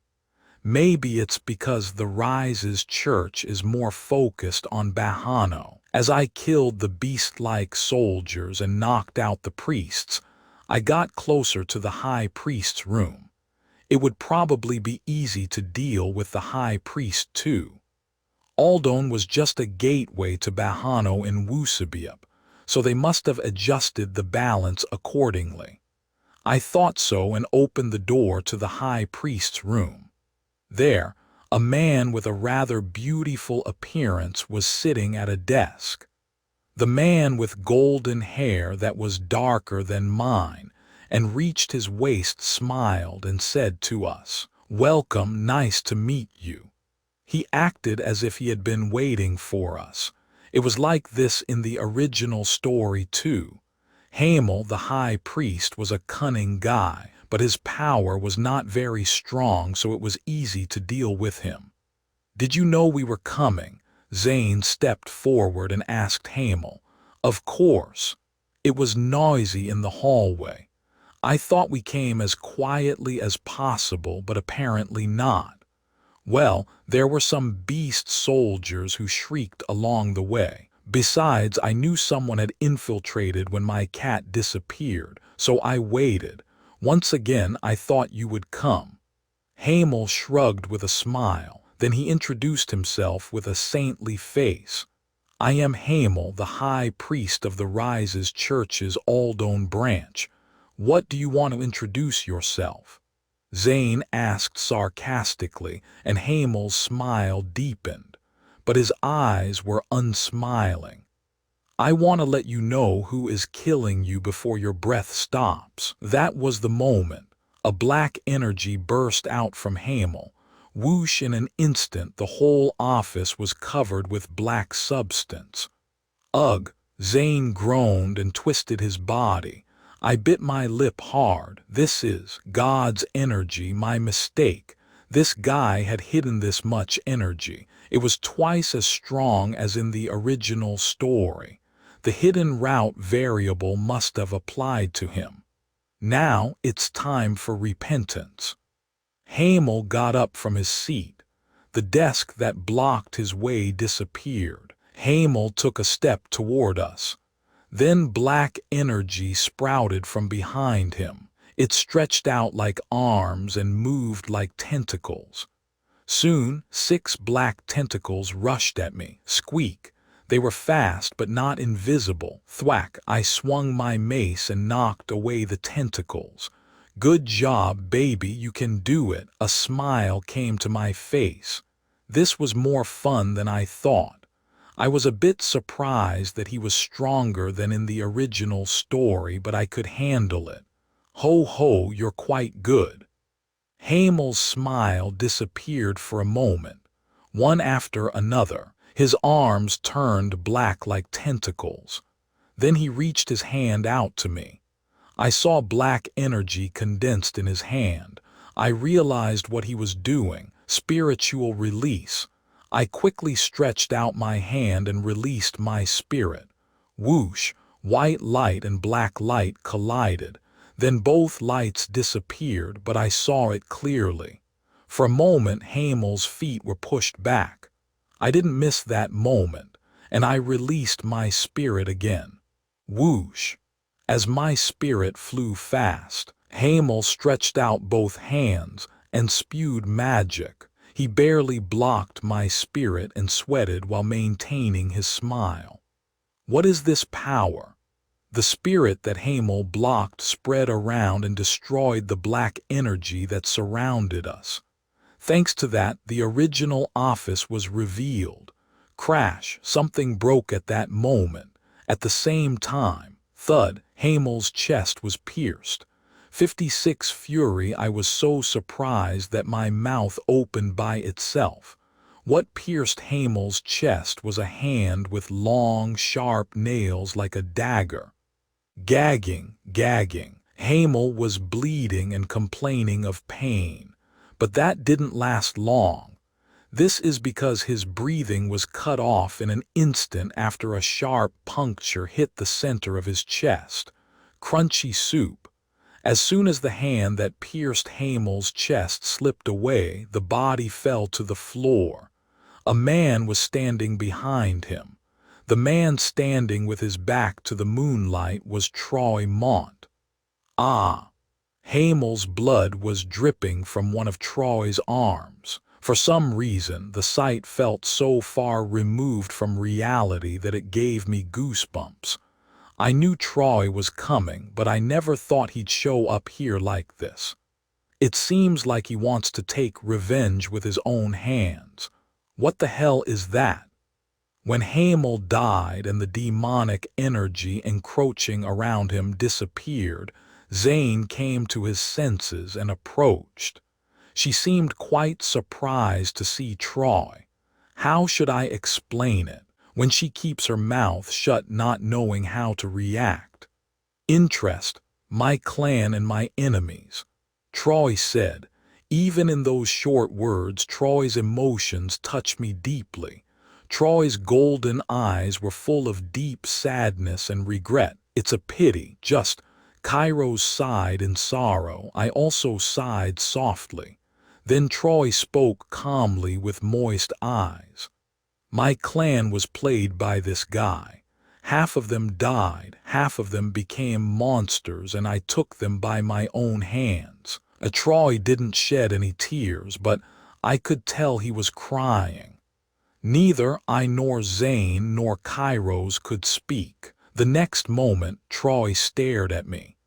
Maybe it's because the Rise's church is more focused on Bahano. As I killed the beast-like soldiers and knocked out the priests, I got closer to the high priest's room. It would probably be easy to deal with the high priest too. Aldone was just a gateway to Bahano in Wusabiep, so they must have adjusted the balance accordingly. I thought so and opened the door to the high priest's room. There, a man with a rather beautiful appearance was sitting at a desk. The man with golden hair that was darker than mine and reached his waist smiled and said to us, "Welcome, nice to meet you." He acted as if he had been waiting for us. It was like this in the original story too. Hamel, the high priest, was a cunning guy, but his power was not very strong, so it was easy to deal with him. "Did you know we were coming?" Zane stepped forward and asked Hamel. "Of course." It was noisy in the hallway. I thought we came as quietly as possible, but apparently not. Well, there were some beast soldiers who shrieked along the way. Besides, I knew someone had infiltrated when my cat disappeared, so I waited. Once again, I thought you would come. Hamel shrugged with a smile. Then he introduced himself with a saintly face. "I am Hamel, the high priest of the Rise's church's Aldone branch. What do you want to introduce yourself?" Zane asked sarcastically, and Hamel's smile deepened, but his eyes were unsmiling. "I want to let you know who is killing you before your breath stops." That was the moment. A black energy burst out from Hamel. Whoosh, in an instant the whole office was covered with black substance. "Ugh!" Zane groaned and twisted his body. I bit my lip hard. This is God's energy, my mistake. This guy had hidden this much energy. It was twice as strong as in the original story. The hidden route variable must have applied to him. Now it's time for repentance. Hamel got up from his seat. The desk that blocked his way disappeared. Hamel took a step toward us. Then black energy sprouted from behind him. It stretched out like arms and moved like tentacles. Soon, 6 black tentacles rushed at me. Squeak. They were fast but not invisible. Thwack. I swung my mace and knocked away the tentacles. "Good job, baby, you can do it." A smile came to my face. This was more fun than I thought. I was a bit surprised that he was stronger than in the original story, but I could handle it. "Ho ho, you're quite good." Hamel's smile disappeared for a moment. One after another, his arms turned black like tentacles. Then he reached his hand out to me. I saw black energy condensed in his hand. I realized what he was doing: spiritual release. I quickly stretched out my hand and released my spirit. Whoosh, white light and black light collided. Then both lights disappeared, but I saw it clearly. For a moment, Hamel's feet were pushed back. I didn't miss that moment, and I released my spirit again. Whoosh! As my spirit flew fast, Hamel stretched out both hands and spewed magic. He barely blocked my spirit and sweated while maintaining his smile. What is this power? The spirit that Hamel blocked spread around and destroyed the black energy that surrounded us. Thanks to that, the original office was revealed. Crash, something broke at that moment. At the same time, thud, Hamel's chest was pierced. 56 fury. I was so surprised that my mouth opened by itself. What pierced Hamel's chest was a hand with long, sharp nails like a dagger. Gagging. Hamel was bleeding and complaining of pain. But that didn't last long. This is because his breathing was cut off in an instant after a sharp puncture hit the center of his chest. Crunchy soup. As soon as the hand that pierced Hamel's chest slipped away, the body fell to the floor. A man was standing behind him. The man standing with his back to the moonlight was Troy-Mont. Ah! Hamel's blood was dripping from one of Troy's arms. For some reason, the sight felt so far removed from reality that it gave me goosebumps. I knew Troy was coming, but I never thought he'd show up here like this. It seems like he wants to take revenge with his own hands. What the hell is that? When Hamel died and the demonic energy encroaching around him disappeared, Zane came to his senses and approached. She seemed quite surprised to see Troy. How should I explain it when she keeps her mouth shut, not knowing how to react? Interest, my clan and my enemies, Troy said. Even in those short words, Troy's emotions touched me deeply. Troy's golden eyes were full of deep sadness and regret. It's a pity, just. Kairos sighed in sorrow. I also sighed softly. Then Troy spoke calmly with moist eyes. My clan was played by this guy. Half of them died, half of them became monsters, and I took them by my own hands. Troy didn't shed any tears, but I could tell he was crying. Neither I nor Zane nor Kairos could speak. The next moment, Troy stared at me.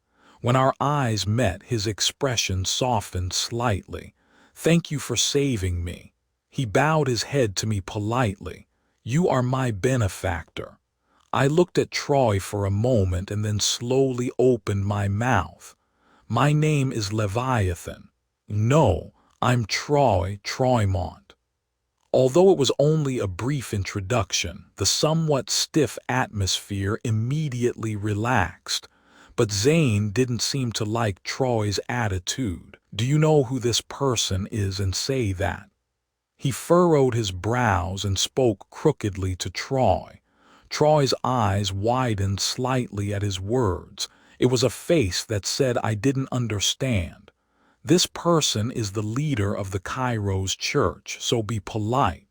When our eyes met, his expression softened slightly. Thank you for saving me. He bowed his head to me politely. You are my benefactor. I looked at Troy for a moment and then slowly opened my mouth. My name is Leviathan. No, I'm Troy-Mont. Although it was only a brief introduction, the somewhat stiff atmosphere immediately relaxed. But Zane didn't seem to like Troy's attitude. Do you know who this person is and say that? He furrowed his brows and spoke crookedly to Troy. Troy's eyes widened slightly at his words. It was a face that said I didn't understand. This person is the leader of the Kairos church, so be polite.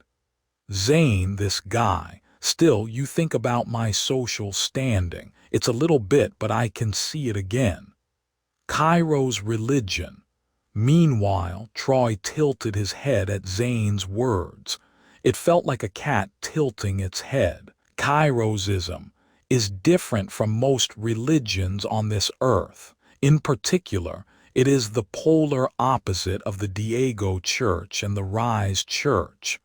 Zane, this guy. Still, you think about my social standing. It's a little bit, but I can see it again. Kairos religion. Meanwhile, Troy tilted his head at Zane's words. It felt like a cat tilting its head. Kairosism is different from most religions on this earth. In particular, it is the polar opposite of the Diego Church and the Rise Church.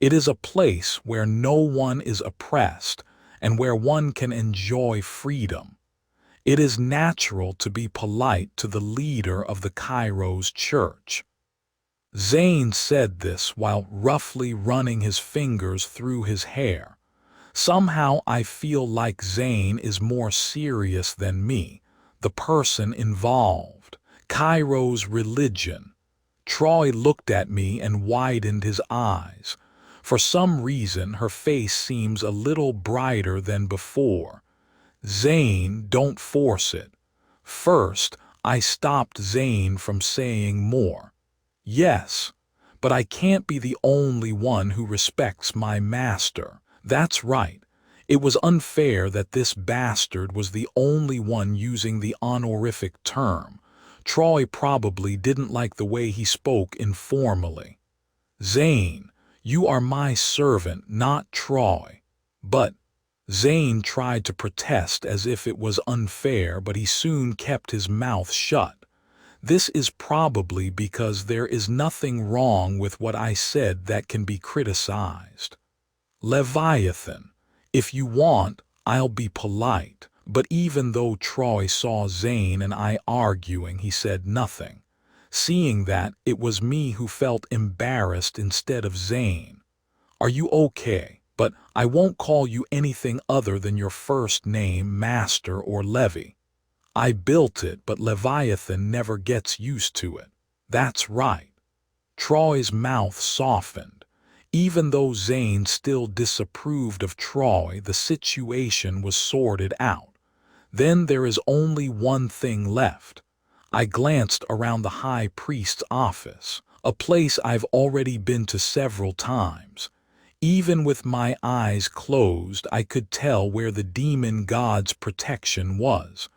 It is a place where no one is oppressed and where one can enjoy freedom. It is natural to be polite to the leader of the Kairos church. Zane said this while roughly running his fingers through his hair. Somehow I feel like Zane is more serious than me, the person involved. Kairos religion. Troy looked at me and widened his eyes. For some reason, her face seems a little brighter than before. Zane, don't force it. First, I stopped Zane from saying more. Yes, but I can't be the only one who respects my master. That's right. It was unfair that this bastard was the only one using the honorific term. Troy probably didn't like the way he spoke informally. Zane, you are my servant, not Troy. But Zane tried to protest as if it was unfair, but he soon kept his mouth shut. This is probably because there is nothing wrong with what I said that can be criticized. Leviathan, if you want, I'll be polite. But even though Troy saw Zane and I arguing, he said nothing. Seeing that, it was me who felt embarrassed instead of Zane. Are you okay? But I won't call you anything other than your first name, Master or Levy. I built it, but Leviathan never gets used to it. That's right. Troy's mouth softened. Even though Zane still disapproved of Troy, the situation was sorted out. Then there is only one thing left. I glanced around the high priest's office, a place I've already been to several times. Even with my eyes closed, I could tell where the demon god's protection was.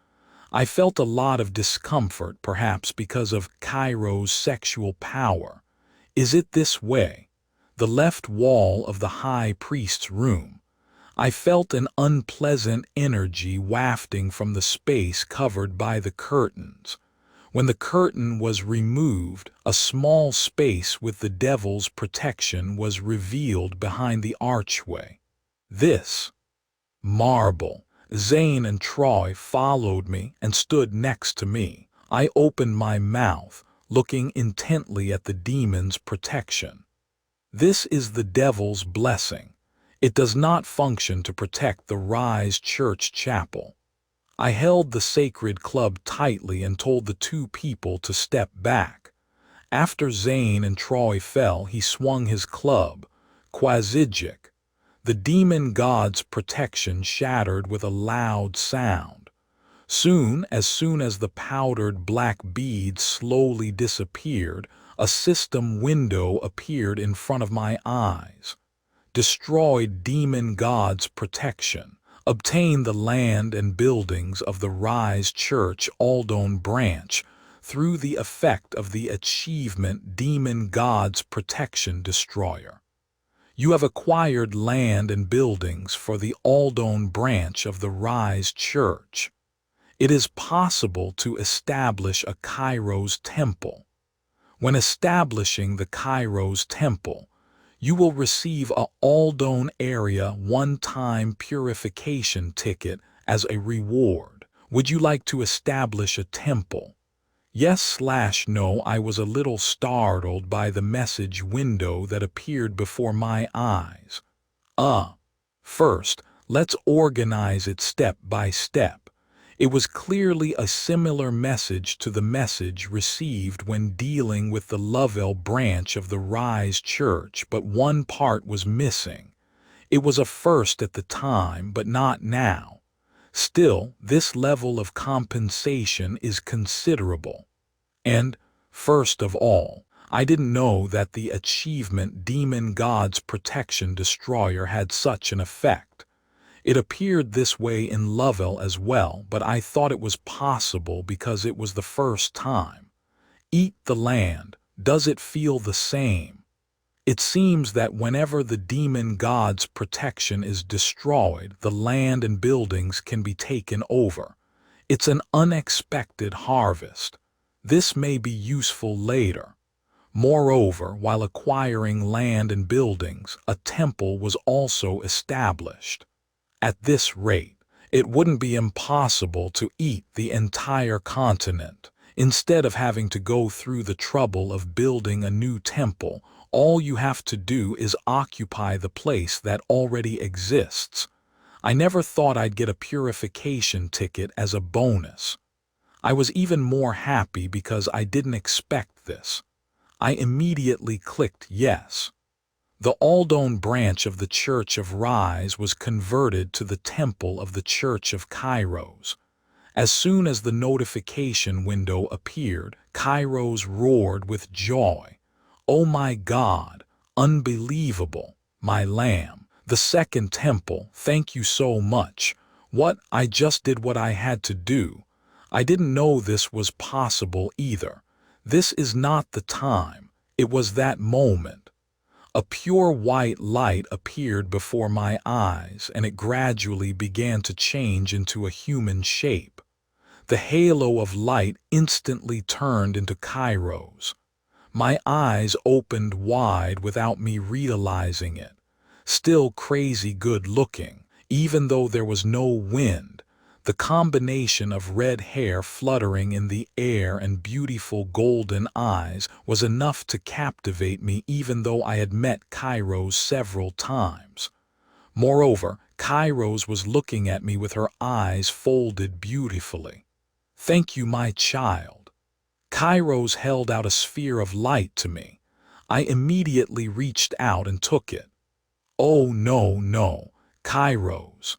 I felt a lot of discomfort, perhaps because of Cairo's sexual power. Is it this way? The left wall of the high priest's room. I felt an unpleasant energy wafting from the space covered by the curtains. When the curtain was removed, a small space with the devil's protection was revealed behind the archway. This marble. Zane and Troy followed me and stood next to me. I opened my mouth, looking intently at the demon's protection. This is the devil's blessing. It does not function to protect the Rise Church Chapel. I held the sacred club tightly and told the two people to step back. After Zane and Troy fell, he swung his club, Quasigic. The demon god's protection shattered with a loud sound. As soon as the powdered black beads slowly disappeared, a system window appeared in front of my eyes. Destroyed demon god's protection. Obtain the land and buildings of the Rise Church Aldone branch through the effect of the achievement Demon God's Protection Destroyer. You have acquired land and buildings for the Aldone branch of the Rise Church. It is possible to establish a Kairos temple. When establishing the Kairos temple, you will receive a Aldone area one-time purification ticket as a reward. Would you like to establish a temple? Yes/no. I was a little startled by the message window that appeared before my eyes. First, let's organize it step by step. It was clearly a similar message to the message received when dealing with the Lovell branch of the Rise Church, but one part was missing. It was a first at the time, but not now. Still, this level of compensation is considerable. And, first of all, I didn't know that the achievement Demon God's Protection Destroyer had such an effect. It appeared this way in Lovell as well, but I thought it was possible because it was the first time. Eat the land. Does it feel the same? It seems that whenever the demon god's protection is destroyed, the land and buildings can be taken over. It's an unexpected harvest. This may be useful later. Moreover, while acquiring land and buildings, a temple was also established. At this rate, it wouldn't be impossible to eat the entire continent. Instead of having to go through the trouble of building a new temple, all you have to do is occupy the place that already exists. I never thought I'd get a purification ticket as a bonus. I was even more happy because I didn't expect this. I immediately clicked yes. The Aldone branch of the Church of Rise was converted to the Temple of the Church of Kairos. As soon as the notification window appeared, Kairos roared with joy. "Oh my God, unbelievable, my lamb. The second temple, thank you so much. What, I just did what I had to do. I didn't know this was possible either. This is not the time, it was that moment." A pure white light appeared before my eyes, and it gradually began to change into a human shape. The halo of light instantly turned into Kairos. My eyes opened wide without me realizing it. Still crazy good looking, even though there was no wind. The combination of red hair fluttering in the air and beautiful golden eyes was enough to captivate me even though I had met Kairos several times. Moreover, Kairos was looking at me with her eyes folded beautifully. "Thank you, my child." Kairos held out a sphere of light to me. I immediately reached out and took it. "Oh no, Kairos."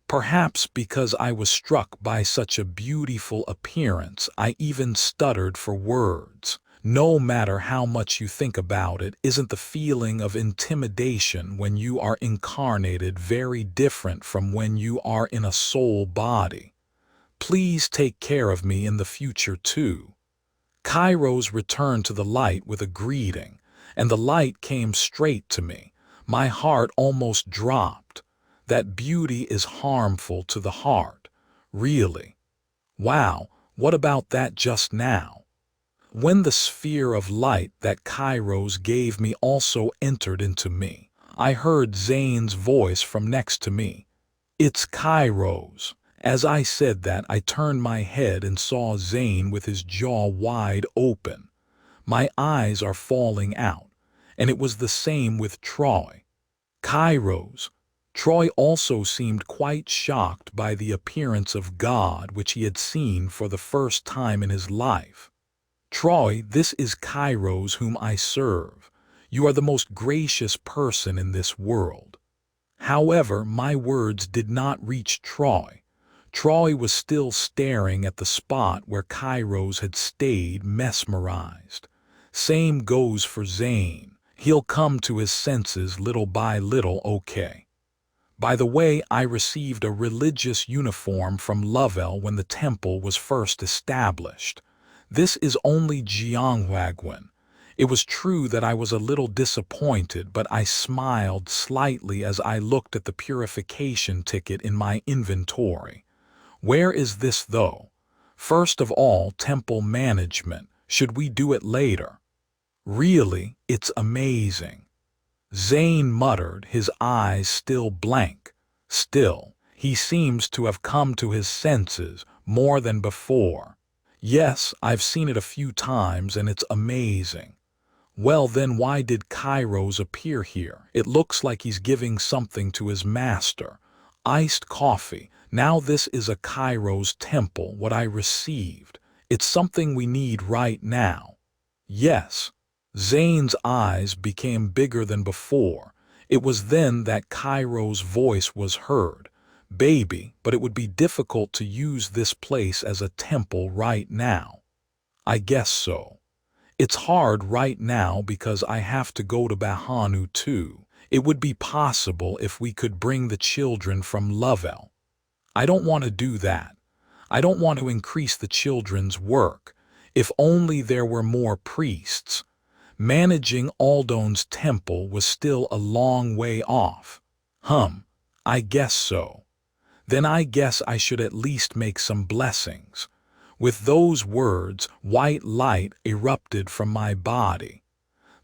Perhaps because I was struck by such a beautiful appearance, I even stuttered for words. No matter how much you think about it, isn't the feeling of intimidation when you are incarnated very different from when you are in a soul body? Please take care of me in the future too. Kairos returned to the light with a greeting, and the light came straight to me. My heart almost dropped. That beauty is harmful to the heart. Really? Wow, what about that just now? When the sphere of light that Kairos gave me also entered into me, I heard Zane's voice from next to me. "It's Kairos." As I said that, I turned my head and saw Zane with his jaw wide open. My eyes are falling out, and it was the same with Troy. Kairos. Troy also seemed quite shocked by the appearance of God which he had seen for the first time in his life. "Troy, this is Kairos whom I serve. You are the most gracious person in this world." However, my words did not reach Troy. Troy was still staring at the spot where Kairos had stayed mesmerized. Same goes for Zane. He'll come to his senses little by little, okay. By the way, I received a religious uniform from Lovell when the temple was first established. This is only Jianghuaguan. It was true that I was a little disappointed, but I smiled slightly as I looked at the purification ticket in my inventory. Where is this though? First of all, temple management. Should we do it later? Really, it's amazing. Zane muttered, his eyes still blank. Still, he seems to have come to his senses more than before. "Yes, I've seen it a few times and it's amazing." "Well then why did Kairos appear here? It looks like he's giving something to his master. Iced coffee. Now this is a Kairos temple, what I received. It's something we need right now." "Yes." Zane's eyes became bigger than before. It was then that Kairos' voice was heard. "Baby, but it would be difficult to use this place as a temple right now." "I guess so. It's hard right now because I have to go to Bahanu too. It would be possible if we could bring the children from Lovell." "I don't want to do that. I don't want to increase the children's work. If only there were more priests." Managing Aldone's temple was still a long way off. I guess so. Then I guess I should at least make some blessings." With those words, white light erupted from my body.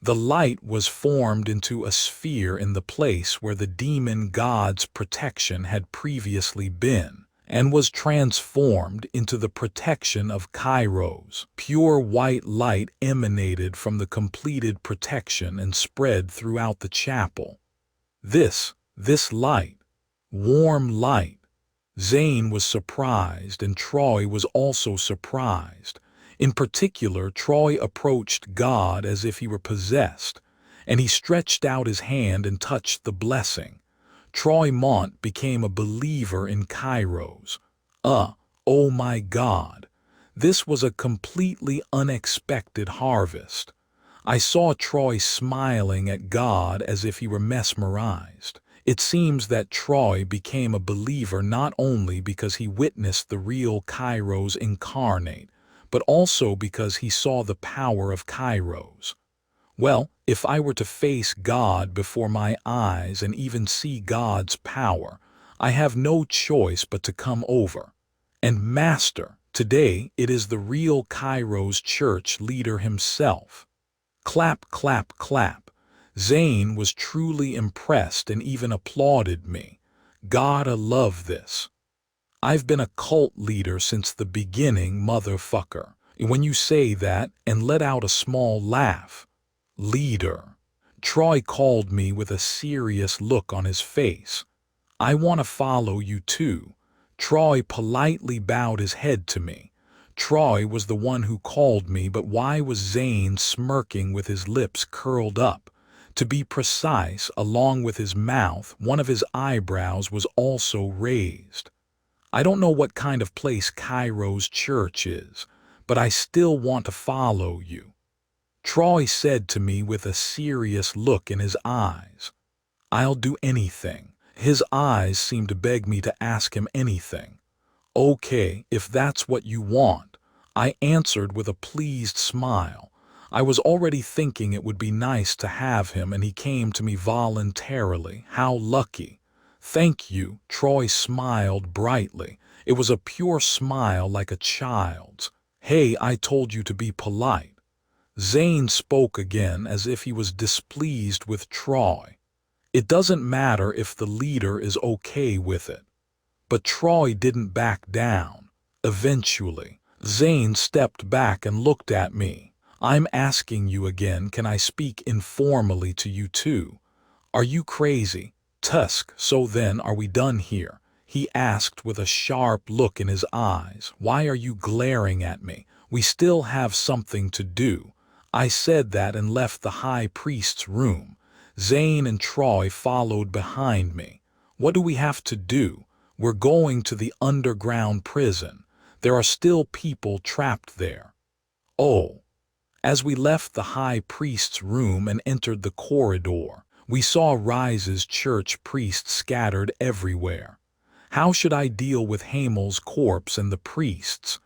The light was formed into a sphere in the place where the demon god's protection had previously been, and was transformed into the protection of Kairos. Pure white light emanated from the completed protection and spread throughout the chapel. This light, warm light. Zane was surprised, and Troy was also surprised. In particular, Troy approached God as if he were possessed, and he stretched out his hand and touched the blessing. Troy Mont became a believer in Kairos. Oh my God. This was a completely unexpected harvest. I saw Troy smiling at God as if he were mesmerized. It seems that Troy became a believer not only because he witnessed the real Kairos incarnate, but also because he saw the power of Kairos. Well, if I were to face God before my eyes and even see God's power, I have no choice but to come over. And Master, today it is the real Kairos church leader himself. Clap, clap, clap. Zane was truly impressed and even applauded me. Gotta love this. I've been a cult leader since the beginning, motherfucker. When you say that, and let out a small laugh. Leader. Troy called me with a serious look on his face. I want to follow you too. Troy politely bowed his head to me. Troy was the one who called me, but why was Zane smirking with his lips curled up? To be precise, along with his mouth, one of his eyebrows was also raised. I don't know what kind of place Kairos Church is, but I still want to follow you. Troy said to me with a serious look in his eyes. I'll do anything. His eyes seemed to beg me to ask him anything. Okay, if that's what you want, I answered with a pleased smile. I was already thinking it would be nice to have him, and he came to me voluntarily. How lucky. Thank you, Troy smiled brightly. It was a pure smile like a child's. Hey, I told you to be polite. Zane spoke again as if he was displeased with Troy. It doesn't matter if the leader is okay with it. But Troy didn't back down. Eventually, Zane stepped back and looked at me. I'm asking you again, can I speak informally to you too? Are you crazy? Tusk, so then are we done here? He asked with a sharp look in his eyes. Why are you glaring at me? We still have something to do. I said that and left the high priest's room. Zane and Troy followed behind me. What do we have to do? We're going to the underground prison. There are still people trapped there. Oh. As we left the high priest's room and entered the corridor, we saw Rise's church priests scattered everywhere. How should I deal with Hamel's corpse and the priests?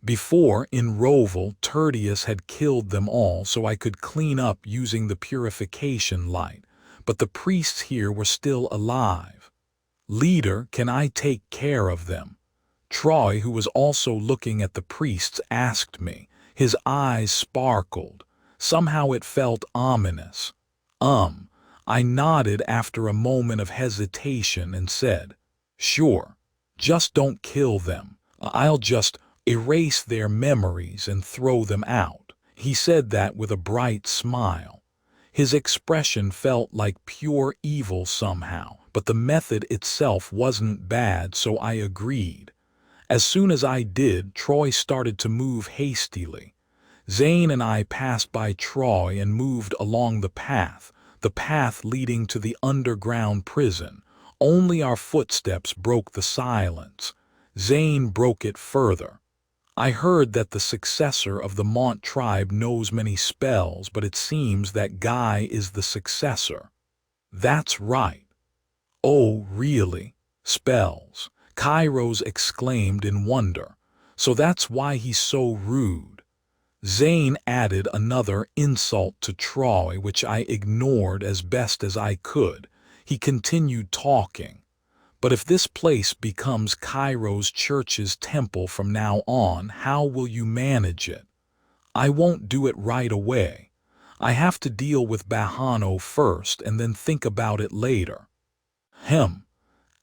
Before, in Roval, Tertius had killed them all so I could clean up using the purification light, but the priests here were still alive. Leader, can I take care of them? Troy, who was also looking at the priests, asked me. His eyes sparkled. Somehow it felt ominous. I nodded after a moment of hesitation and said, Sure, just don't kill them. I'll just erase their memories and throw them out. He said that with a bright smile. His expression felt like pure evil somehow, but the method itself wasn't bad, so I agreed. As soon as I did, Troy started to move hastily. Zane and I passed by Troy and moved along the path leading to the underground prison. Only our footsteps broke the silence. Zane broke it further. I heard that the successor of the Mont tribe knows many spells, but it seems that Guy is the successor. That's right. Oh, really? Spells? Kairos exclaimed in wonder. So that's why he's so rude. Zane added another insult to Troy, which I ignored as best as I could. He continued talking. But if this place becomes Kairos Church's temple from now on, how will you manage it? I won't do it right away. I have to deal with Bahano first and then think about it later.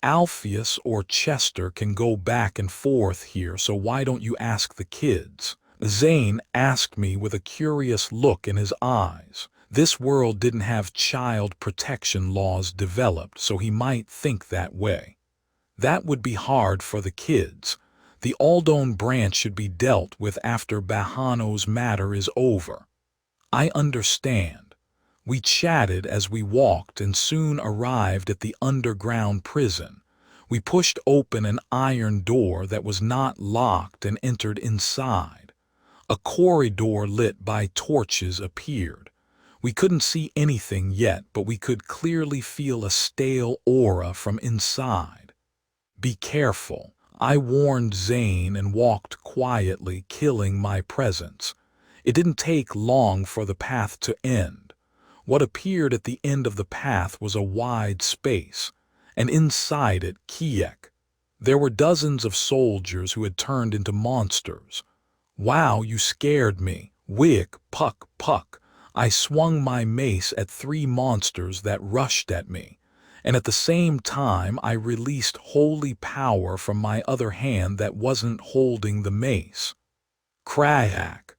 Alpheus or Chester can go back and forth here, so why don't you ask the kids? Zane asked me with a curious look in his eyes. This world didn't have child protection laws developed, so he might think that way. That would be hard for the kids. The Aldone branch should be dealt with after Bahano's matter is over. I understand. We chatted as we walked and soon arrived at the underground prison. We pushed open an iron door that was not locked and entered inside. A corridor lit by torches appeared. We couldn't see anything yet, but we could clearly feel a stale aura from inside. "Be careful," I warned Zane and walked quietly, killing my presence. It didn't take long for the path to end. What appeared at the end of the path was a wide space, and inside it, Kiek. There were dozens of soldiers who had turned into monsters. "Wow, you scared me. Wick, puck, puck." I swung my mace at 3 monsters that rushed at me, and at the same time I released holy power from my other hand that wasn't holding the mace. Crack!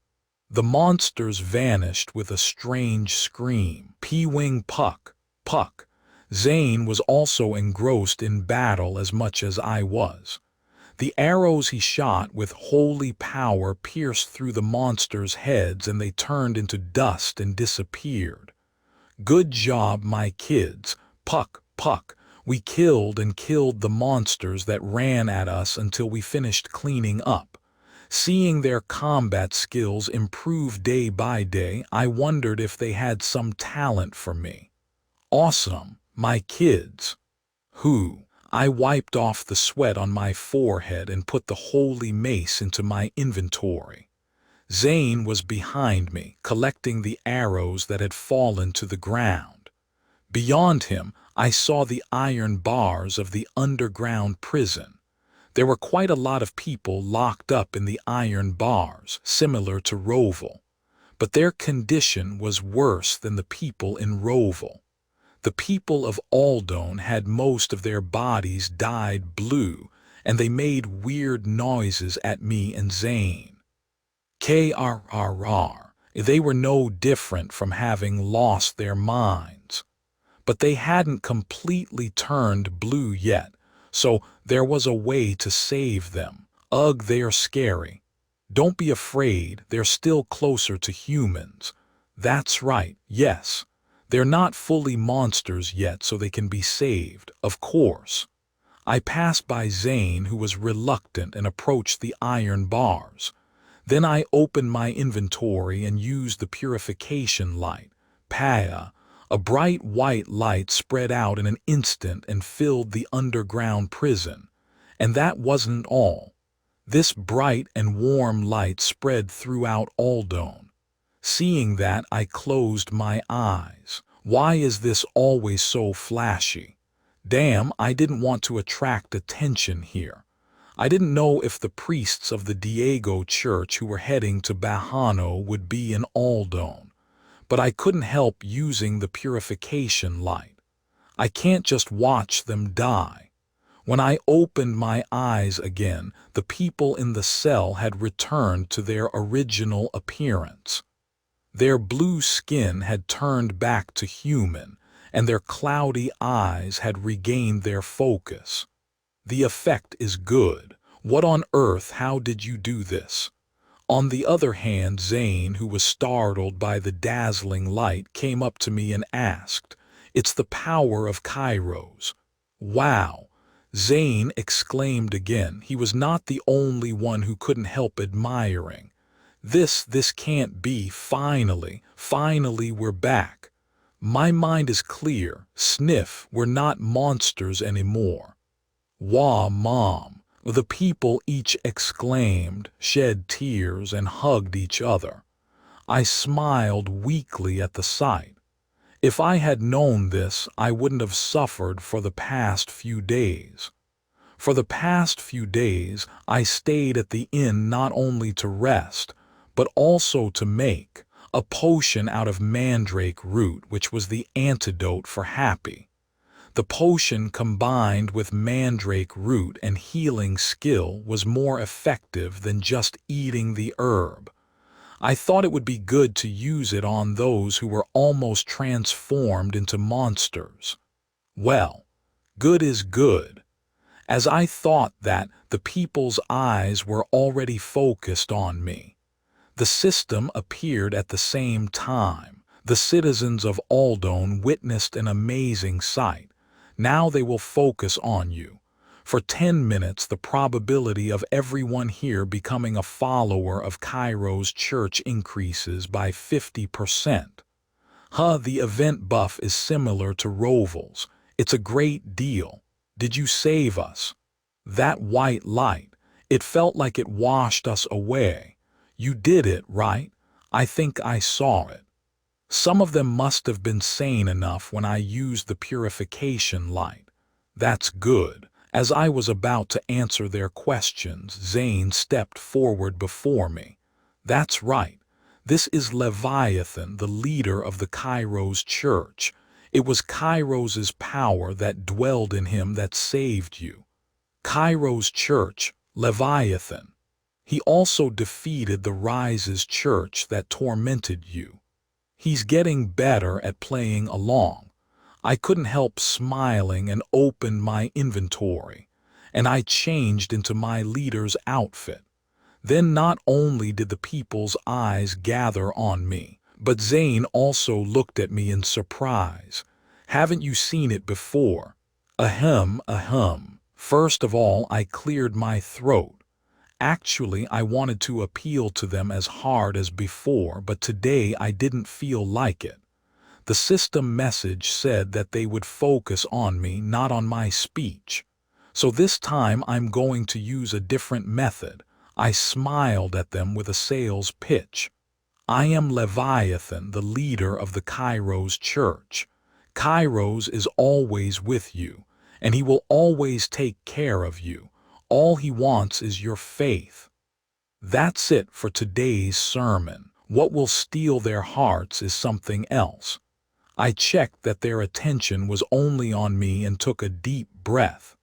The monsters vanished with a strange scream. P-wing puck, puck. Zane was also engrossed in battle as much as I was. The arrows he shot with holy power pierced through the monsters' heads and they turned into dust and disappeared. "Good job, my kids. Puck, puck." We killed and killed the monsters that ran at us until we finished cleaning up. Seeing their combat skills improve day by day, I wondered if they had some talent for me. "Awesome, my kids." "Who?" I wiped off the sweat on my forehead and put the holy mace into my inventory. Zane was behind me, collecting the arrows that had fallen to the ground. Beyond him, I saw the iron bars of the underground prison. There were quite a lot of people locked up in the iron bars, similar to Roval. But their condition was worse than the people in Roval. The people of Aldone had most of their bodies dyed blue, and they made weird noises at me and Zane. Krrr. They were no different from having lost their minds. But they hadn't completely turned blue yet, so there was a way to save them. Ugh, they're scary. Don't be afraid, they're still closer to humans. That's right, yes. They're not fully monsters yet, so they can be saved, of course. I passed by Zane, who was reluctant, and approached the iron bars. Then I opened my inventory and used the purification light. Paya. A bright white light spread out in an instant and filled the underground prison. And that wasn't all. This bright and warm light spread throughout Aldone. Seeing that, I closed my eyes. Why is this always so flashy? Damn, I didn't want to attract attention here. I didn't know if the priests of the Diego Church who were heading to Bahano would be in Aldone, but I couldn't help using the purification light. I can't just watch them die. When I opened my eyes again, the people in the cell had returned to their original appearance. Their blue skin had turned back to human, and their cloudy eyes had regained their focus. The effect is good. What on earth, how did you do this? On the other hand, Zane, who was startled by the dazzling light, came up to me and asked, "It's the power of Kairos." Wow! Zane exclaimed again. He was not the only one who couldn't help admiring. This can't be. Finally we're back. My mind is clear. Sniff, we're not monsters anymore. Wah, Mom. The people each exclaimed, shed tears, and hugged each other. I smiled weakly at the sight. If I had known this, I wouldn't have suffered for the past few days. For the past few days, I stayed at the inn not only to rest, but also to make a potion out of mandrake root, which was the antidote for happy. The potion combined with mandrake root and healing skill was more effective than just eating the herb. I thought it would be good to use it on those who were almost transformed into monsters. Well, good is good. As I thought that, the people's eyes were already focused on me. The system appeared at the same time. The citizens of Aldone witnessed an amazing sight. Now they will focus on you. For 10 minutes, the probability of everyone here becoming a follower of Cairo's church increases by 50%. The event buff is similar to Roval's. It's a great deal. Did you save us? That white light, it felt like it washed us away. You did it, right? I think I saw it. Some of them must have been sane enough when I used the purification light. That's good. As I was about to answer their questions, Zane stepped forward before me. That's right. This is Leviathan, the leader of the Cairo's church. It was Cairo's power that dwelled in him that saved you. Cairo's church, Leviathan. He also defeated the Rise's church that tormented you. He's getting better at playing along. I couldn't help smiling and opened my inventory, and I changed into my leader's outfit. Then not only did the people's eyes gather on me, but Zane also looked at me in surprise. Haven't you seen it before? Ahem, ahem. First of all, I cleared my throat. Actually, I wanted to appeal to them as hard as before, but today I didn't feel like it. The system message said that they would focus on me, not on my speech. So this time I'm going to use a different method. I smiled at them with a sales pitch. I am Leviathan, the leader of the Cairo's church. Cairo's is always with you, and he will always take care of you. All he wants is your faith. That's it for today's sermon. What will steal their hearts is something else. I checked that their attention was only on me and took a deep breath.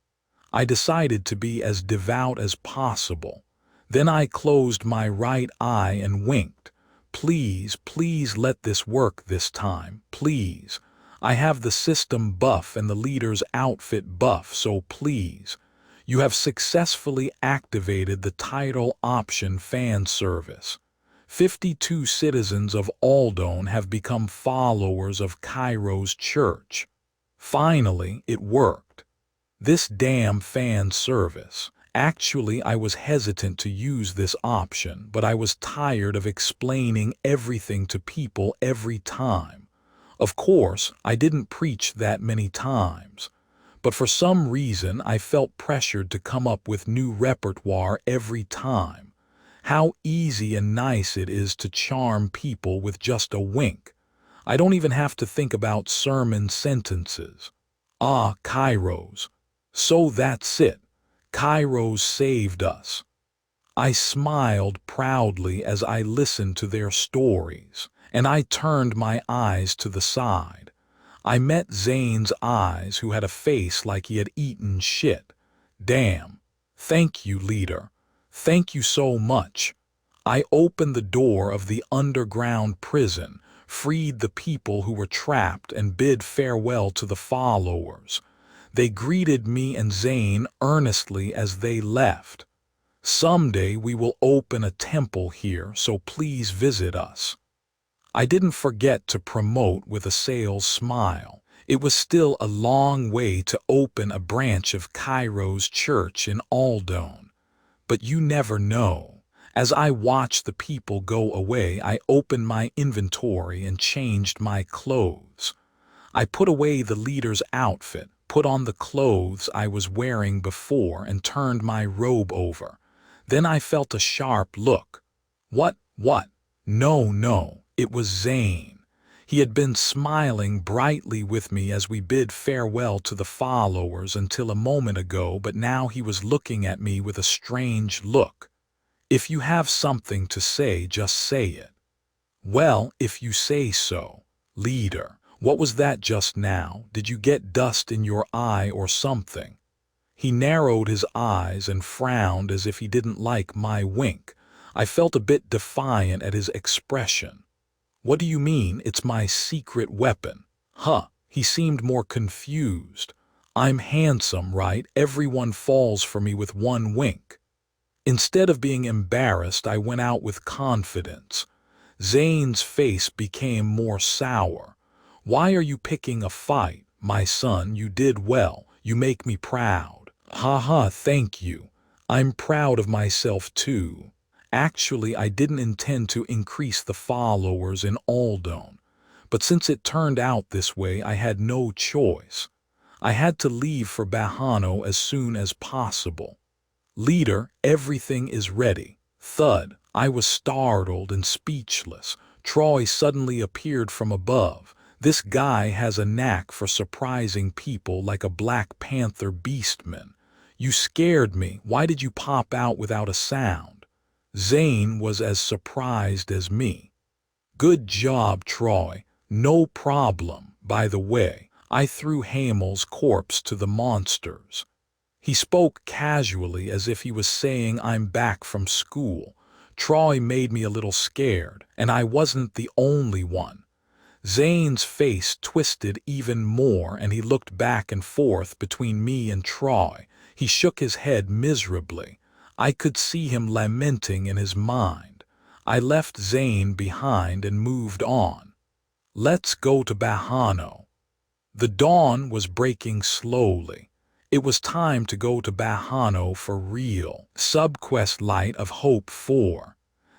I decided to be as devout as possible. Then I closed my right eye and winked. Please, please let this work this time, please. I have the system buff and the leader's outfit buff, so please. You have successfully activated the title option fan service. 52 citizens of Aldone have become followers of Cairo's church. Finally, it worked. This damn fan service. Actually, I was hesitant to use this option, but I was tired of explaining everything to people every time. Of course, I didn't preach that many times. But for some reason I felt pressured to come up with new repertoire every time. How easy and nice it is to charm people with just a wink. I don't even have to think about sermon sentences. Cairo's. So that's it. Cairo's saved us. I smiled proudly as I listened to their stories, and I turned my eyes to the side. I met Zane's eyes, who had a face like he had eaten shit. Damn. Thank you, leader. Thank you so much. I opened the door of the underground prison, freed the people who were trapped, and bid farewell to the followers. They greeted me and Zane earnestly as they left. Someday we will open a temple here, so please visit us. I didn't forget to promote with a sales smile. It was still a long way to open a branch of Cairo's church in Aldone. But you never know. As I watched the people go away, I opened my inventory and changed my clothes. I put away the leader's outfit, put on the clothes I was wearing before, and turned my robe over. Then I felt a sharp look. What? No, it was Zane. He had been smiling brightly with me as we bid farewell to the followers until a moment ago, but now he was looking at me with a strange look. If you have something to say, just say it. Well, if you say so, leader. What was that just now? Did you get dust in your eye or something? He narrowed his eyes and frowned as if he didn't like my wink. I felt a bit defiant at his expression. What do you mean, it's my secret weapon? He seemed more confused. I'm handsome, right? Everyone falls for me with one wink. Instead of being embarrassed, I went out with confidence. Zane's face became more sour. "Why are you picking a fight, my son? You did well. You make me proud." "Haha, thank you. I'm proud of myself too. Actually, I didn't intend to increase the followers in Aldone, but since it turned out this way, I had no choice. I had to leave for Bahano as soon as possible." "Leader, everything is ready." Thud. I was startled and speechless. Troy suddenly appeared from above. This guy has a knack for surprising people like a Black Panther beastman. "You scared me. Why did you pop out without a sound?" Zane was as surprised as me. "Good job, Troy. No problem. By the way, I threw Hamel's corpse to the monsters." He spoke casually as if he was saying I'm back from school. Troy made me a little scared, and I wasn't the only one. Zane's face twisted even more and he looked back and forth between me and Troy. He shook his head miserably. I could see him lamenting in his mind. I left Zane behind and moved on. "Let's go to Bahano." The dawn was breaking slowly. It was time to go to Bahano for real. Subquest Light of Hope 4.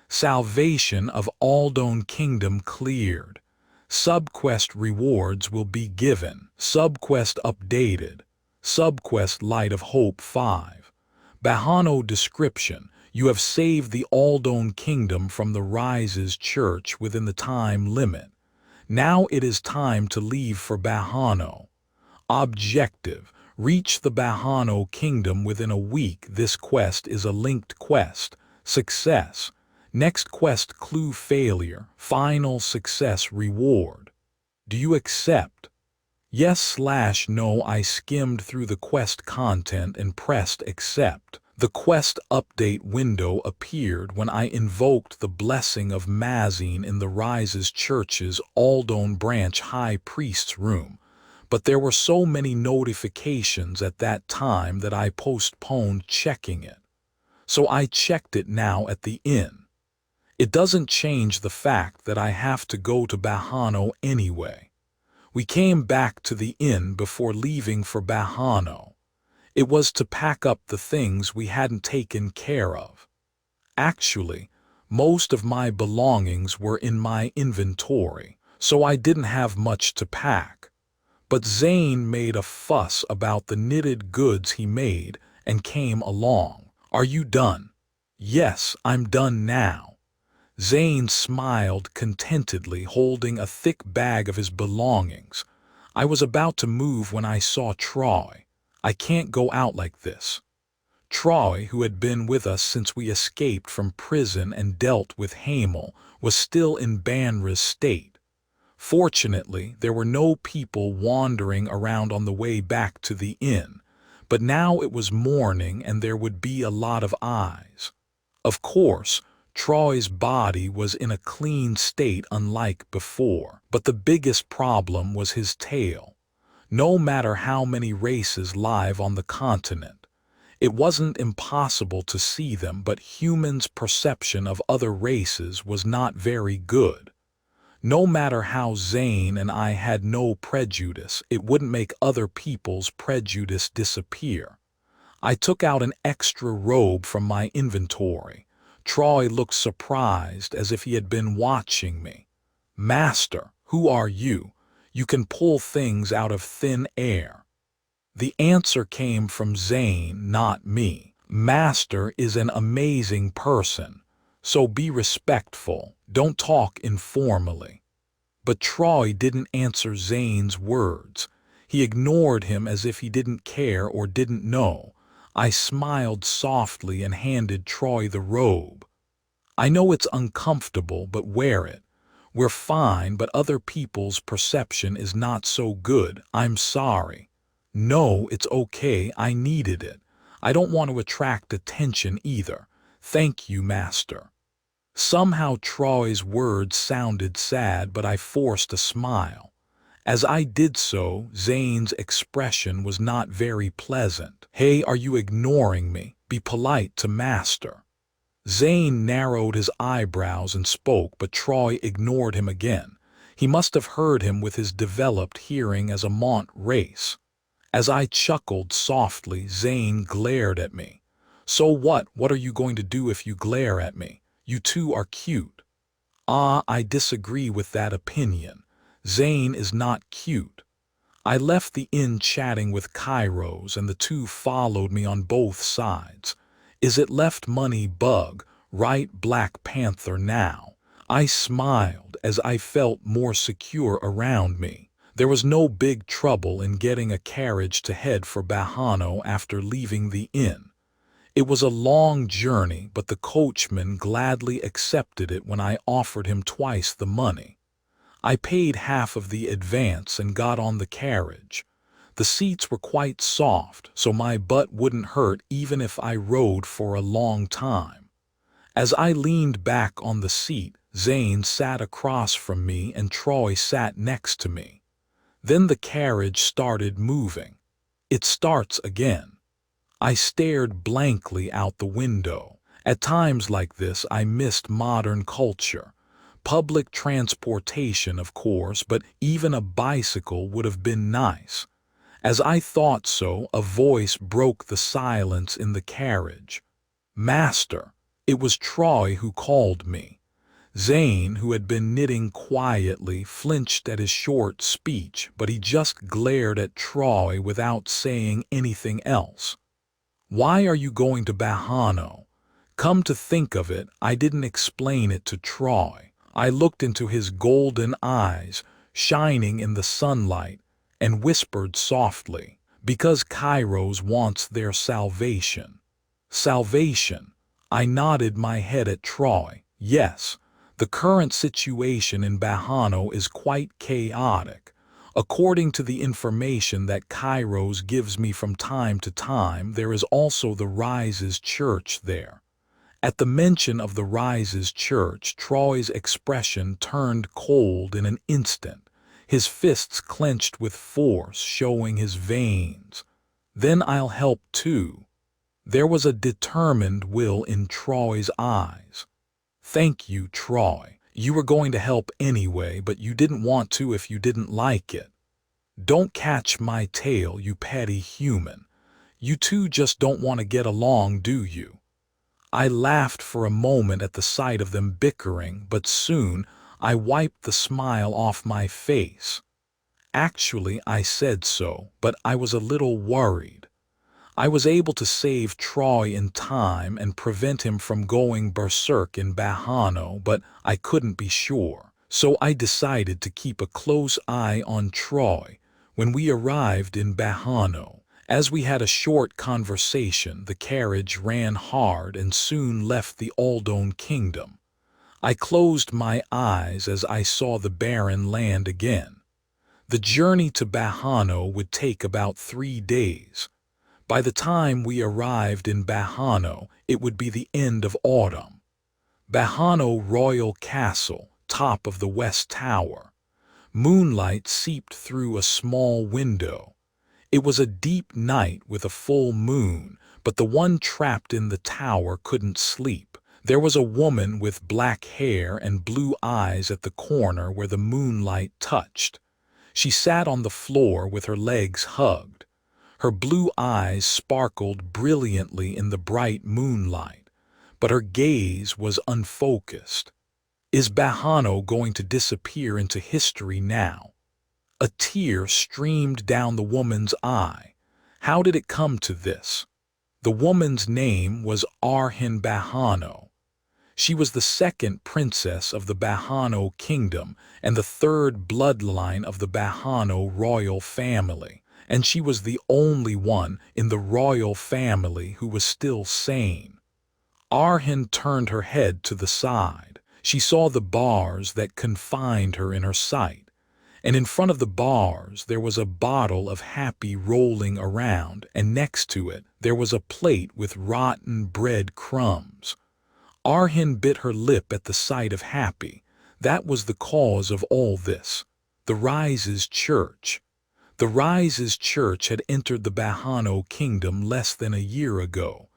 Salvation of Aldone Kingdom cleared. Subquest rewards will be given. Subquest updated. Subquest Light of Hope 5. Bahano description. You have saved the Aldone Kingdom from the Rises Church within the time limit. Now it is time to leave for Bahano. Objective. Reach the Bahano Kingdom within a week. This quest is a linked quest. Success. Next quest clue failure. Final success reward. Do you accept? Yes/no. I skimmed through the quest content and pressed accept. The quest update window appeared when I invoked the blessing of Mazine in the Rises Church's Aldone Branch High Priest's room, but there were so many notifications at that time that I postponed checking it. So I checked it now at the inn. It doesn't change the fact that I have to go to Bahano anyway. We came back to the inn before leaving for Bahano. It was to pack up the things we hadn't taken care of. Actually, most of my belongings were in my inventory, so I didn't have much to pack. But Zane made a fuss about the knitted goods he made and came along. "Are you done?" "Yes, I'm done now." Zane smiled contentedly, holding a thick bag of his belongings. I was about to move when I saw Troy. "I can't go out like this." Troy, who had been with us since we escaped from prison and dealt with Hamel, was still in Banra's state. Fortunately, there were no people wandering around on the way back to the inn, but now it was morning and there would be a lot of eyes. Of course, Troy's body was in a clean state unlike before, but the biggest problem was his tail. No matter how many races live on the continent, it wasn't impossible to see them, but humans' perception of other races was not very good. No matter how Zane and I had no prejudice, it wouldn't make other people's prejudice disappear. I took out an extra robe from my inventory. Troy looked surprised, as if he had been watching me. "Master, who are you? You can pull things out of thin air." The answer came from Zane, not me. "Master is an amazing person, so be respectful, don't talk informally." But Troy didn't answer Zane's words. He ignored him as if he didn't care or didn't know. I smiled softly and handed Troy the robe. "I know it's uncomfortable, but wear it. We're fine, but other people's perception is not so good. I'm sorry." "No, it's okay. I needed it. I don't want to attract attention either. Thank you, Master." Somehow Troy's words sounded sad, but I forced a smile. As I did so, Zane's expression was not very pleasant. "Hey, are you ignoring me? Be polite to Master." Zane narrowed his eyebrows and spoke, but Troy ignored him again. He must have heard him with his developed hearing as a mont race. As I chuckled softly, Zane glared at me. So what? What are you going to do if you glare at me? You two are cute. Ah, I disagree with that opinion. Zane is not cute. I left the inn chatting with Kairos, and the two followed me on both sides. Is it left money bug, right Black Panther now? I smiled as I felt more secure around me. There was no big trouble in getting a carriage to head for Bahano after leaving the inn. It was a long journey, but the coachman gladly accepted it when I offered him twice the money. I paid half of the advance and got on the carriage. The seats were quite soft, so my butt wouldn't hurt even if I rode for a long time. As I leaned back on the seat, Zane sat across from me and Troy sat next to me. Then the carriage started moving. It starts again. I stared blankly out the window. At times like this, I missed modern culture. Public transportation, of course, but even a bicycle would have been nice. As I thought so, a voice broke the silence in the carriage. "Master." It was Troy who called me. Zane, who had been knitting quietly, flinched at his short speech, but he just glared at Troy without saying anything else. "Why are you going to Bahano?" Come to think of it, I didn't explain it to Troy. I looked into his golden eyes, shining in the sunlight, and whispered softly, "Because Kairos wants their salvation." Salvation? I nodded my head at Troy. Yes, the current situation in Bahano is quite chaotic. According to the information that Kairos gives me from time to time, there is also the Rises Church there. At the mention of the Rises Church, Troy's expression turned cold in an instant, his fists clenched with force, showing his veins. "Then I'll help too." There was a determined will in Troy's eyes. "Thank you, Troy. You were going to help anyway, but you didn't want to if you didn't like it." "Don't catch my tail, you petty human. You two just don't want to get along, do you?" I laughed for a moment at the sight of them bickering, but soon I wiped the smile off my face. Actually, I said so, but I was a little worried. I was able to save Troy in time and prevent him from going berserk in Bahano, but I couldn't be sure. So I decided to keep a close eye on Troy when we arrived in Bahano. As we had a short conversation, the carriage ran hard and soon left the Aldone kingdom. I closed my eyes as I saw the barren land again. The journey to Bahano would take about 3 days. By the time we arrived in Bahano, it would be the end of autumn. Bahano Royal Castle, top of the West Tower. Moonlight seeped through a small window. It was a deep night with a full moon, but the one trapped in the tower couldn't sleep. There was a woman with black hair and blue eyes at the corner where the moonlight touched. She sat on the floor with her legs hugged. Her blue eyes sparkled brilliantly in the bright moonlight, but her gaze was unfocused. Is Bahano going to disappear into history now? A tear streamed down the woman's eye. How did it come to this? The woman's name was Arhin Bahano. She was the second princess of the Bahano kingdom and the third bloodline of the Bahano royal family, and she was the only one in the royal family who was still sane. Arhin turned her head to the side. She saw the bars that confined her in her sight. And in front of the bars there was a bottle of Happy rolling around, and next to it there was a plate with rotten bread crumbs. Arhin bit her lip at the sight of Happy. That was the cause of all this. The Rises Church. The Rises Church had entered the Bahano kingdom less than a year ago.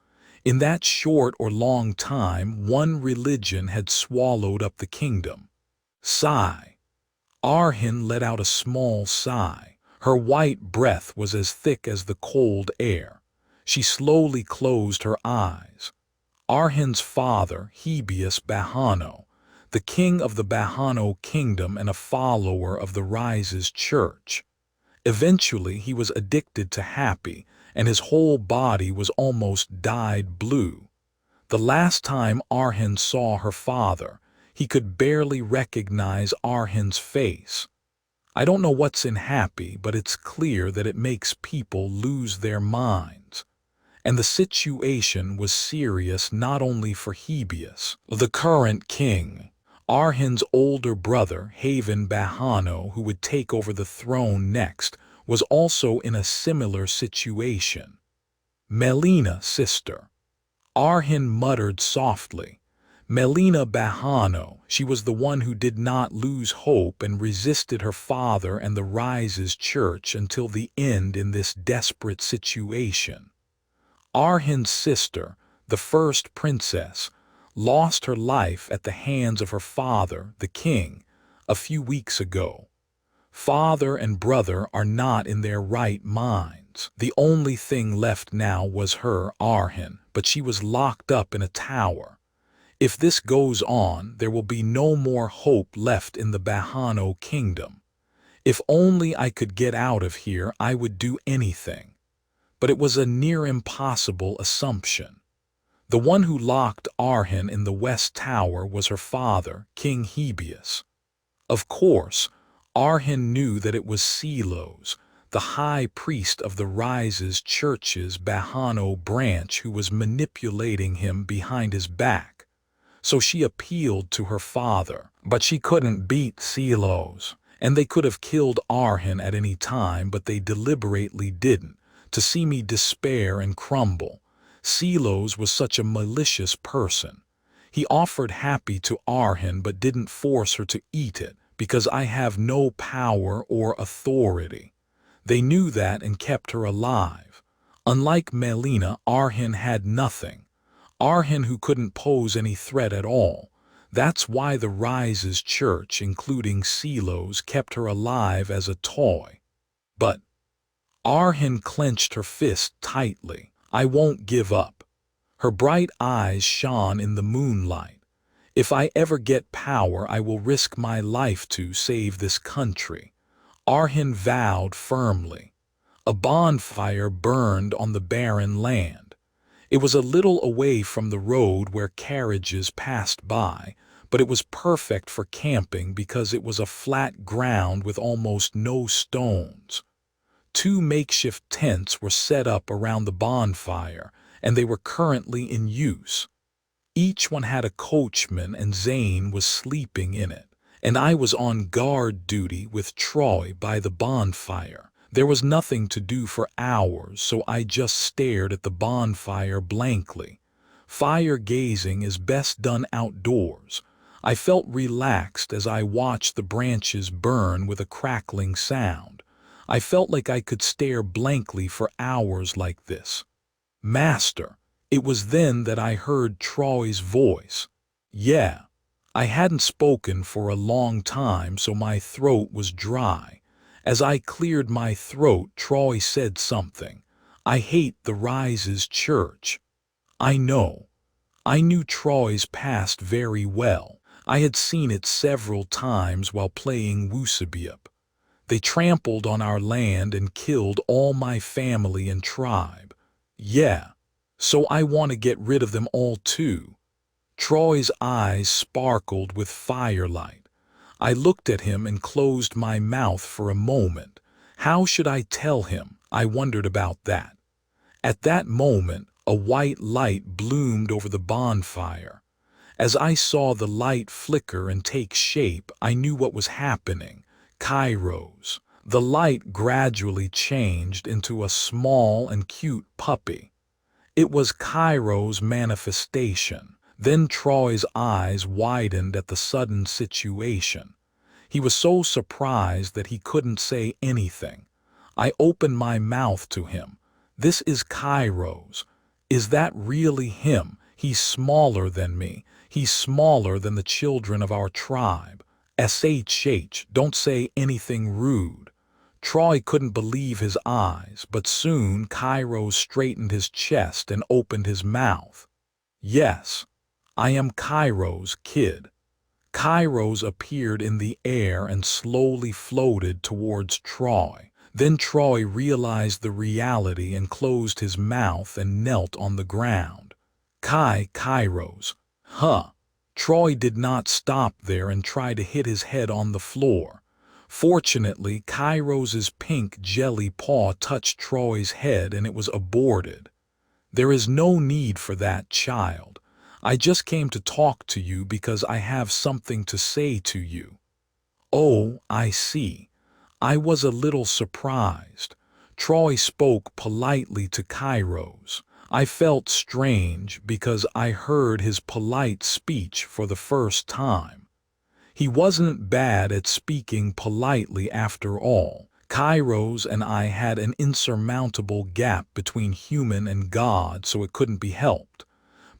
In that short or long time, one religion had swallowed up the kingdom. Sigh. Arhin let out a small sigh. Her white breath was as thick as the cold air. She slowly closed her eyes. Arhin's father, Hebius Bahano, the king of the Bahano kingdom and a follower of the Rise's church. Eventually he was addicted to happy, and his whole body was almost dyed blue. The last time Arhin saw her father, he could barely recognize Arhin's face. I don't know what's in happy, but it's clear that it makes people lose their minds. And the situation was serious not only for Hebius, the current king. Arhin's older brother, Haven Bahano, who would take over the throne next, was also in a similar situation. Melina, sister. Arhin muttered softly. Melina Bahano, she was the one who did not lose hope and resisted her father and the Rise's church until the end in this desperate situation. Arhin's sister, the first princess, lost her life at the hands of her father, the king, a few weeks ago. Father and brother are not in their right minds. The only thing left now was her, Arhin, but she was locked up in a tower. If this goes on, there will be no more hope left in the Bahano kingdom. If only I could get out of here, I would do anything. But it was a near impossible assumption. The one who locked Arhin in the West Tower was her father, King Hebius. Of course, Arhin knew that it was Silos, the high priest of the Rise's church's Bahano branch, who was manipulating him behind his back. So she appealed to her father, but she couldn't beat Silos, and they could have killed Arhin at any time, but they deliberately didn't, to see me despair and crumble. Silos was such a malicious person. He offered happy to Arhin but didn't force her to eat it, because I have no power or authority. They knew that and kept her alive. Unlike Melina, Arhin had nothing. Arhin, who couldn't pose any threat at all. That's why the Rise's church, including Silos, kept her alive as a toy. But Arhin clenched her fist tightly. I won't give up. Her bright eyes shone in the moonlight. If I ever get power, I will risk my life to save this country. Arhin vowed firmly. A bonfire burned on the barren land. It was a little away from the road where carriages passed by, but it was perfect for camping because it was a flat ground with almost no stones. 2 makeshift tents were set up around the bonfire, and they were currently in use. Each one had a coachman, and Zane was sleeping in it, and I was on guard duty with Troy by the bonfire. There was nothing to do for hours, so I just stared at the bonfire blankly. Fire gazing is best done outdoors. I felt relaxed as I watched the branches burn with a crackling sound. I felt like I could stare blankly for hours like this. Master. It was then that I heard Troy's voice. Yeah. I hadn't spoken for a long time, so my throat was dry. As I cleared my throat, Troy said something. I hate the Rise's church. I know. I knew Troy's past very well. I had seen it several times while playing Wusabiep. They trampled on our land and killed all my family and tribe. Yeah. So I want to get rid of them all too. Troy's eyes sparkled with firelight. I looked at him and closed my mouth for a moment. How should I tell him? I wondered about that. At that moment, a white light bloomed over the bonfire. As I saw the light flicker and take shape, I knew what was happening. Kairos. The light gradually changed into a small and cute puppy. It was Kairos' manifestation. Then Troy's eyes widened at the sudden situation. He was so surprised that he couldn't say anything. I opened my mouth to him. This is Kairos. Is that really him? He's smaller than me. He's smaller than the children of our tribe. SHH, don't say anything rude. Troy couldn't believe his eyes, but soon Kairos straightened his chest and opened his mouth. Yes, I am Kairos, kid. Kairos appeared in the air and slowly floated towards Troy. Then Troy realized the reality and closed his mouth and knelt on the ground. Kairos. Huh. Troy did not stop there and try to hit his head on the floor. Fortunately, Kairos's pink jelly paw touched Troy's head and it was aborted. There is no need for that, child. I just came to talk to you because I have something to say to you. Oh, I see. I was a little surprised. Troy spoke politely to Kairos. I felt strange because I heard his polite speech for the first time. He wasn't bad at speaking politely after all. Kairos and I had an insurmountable gap between human and God, so it couldn't be helped.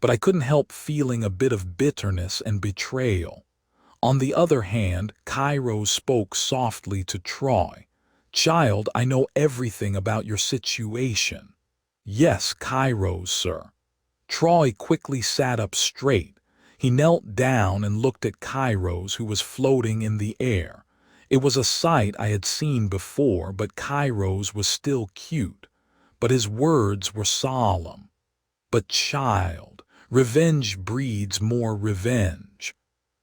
But I couldn't help feeling a bit of bitterness and betrayal. On the other hand, Kairos spoke softly to Troy. Child, I know everything about your situation. Yes, Kairos, sir. Troy quickly sat up straight. He knelt down and looked at Kairos, who was floating in the air. It was a sight I had seen before, but Kairos was still cute. But his words were solemn. But child, revenge breeds more revenge.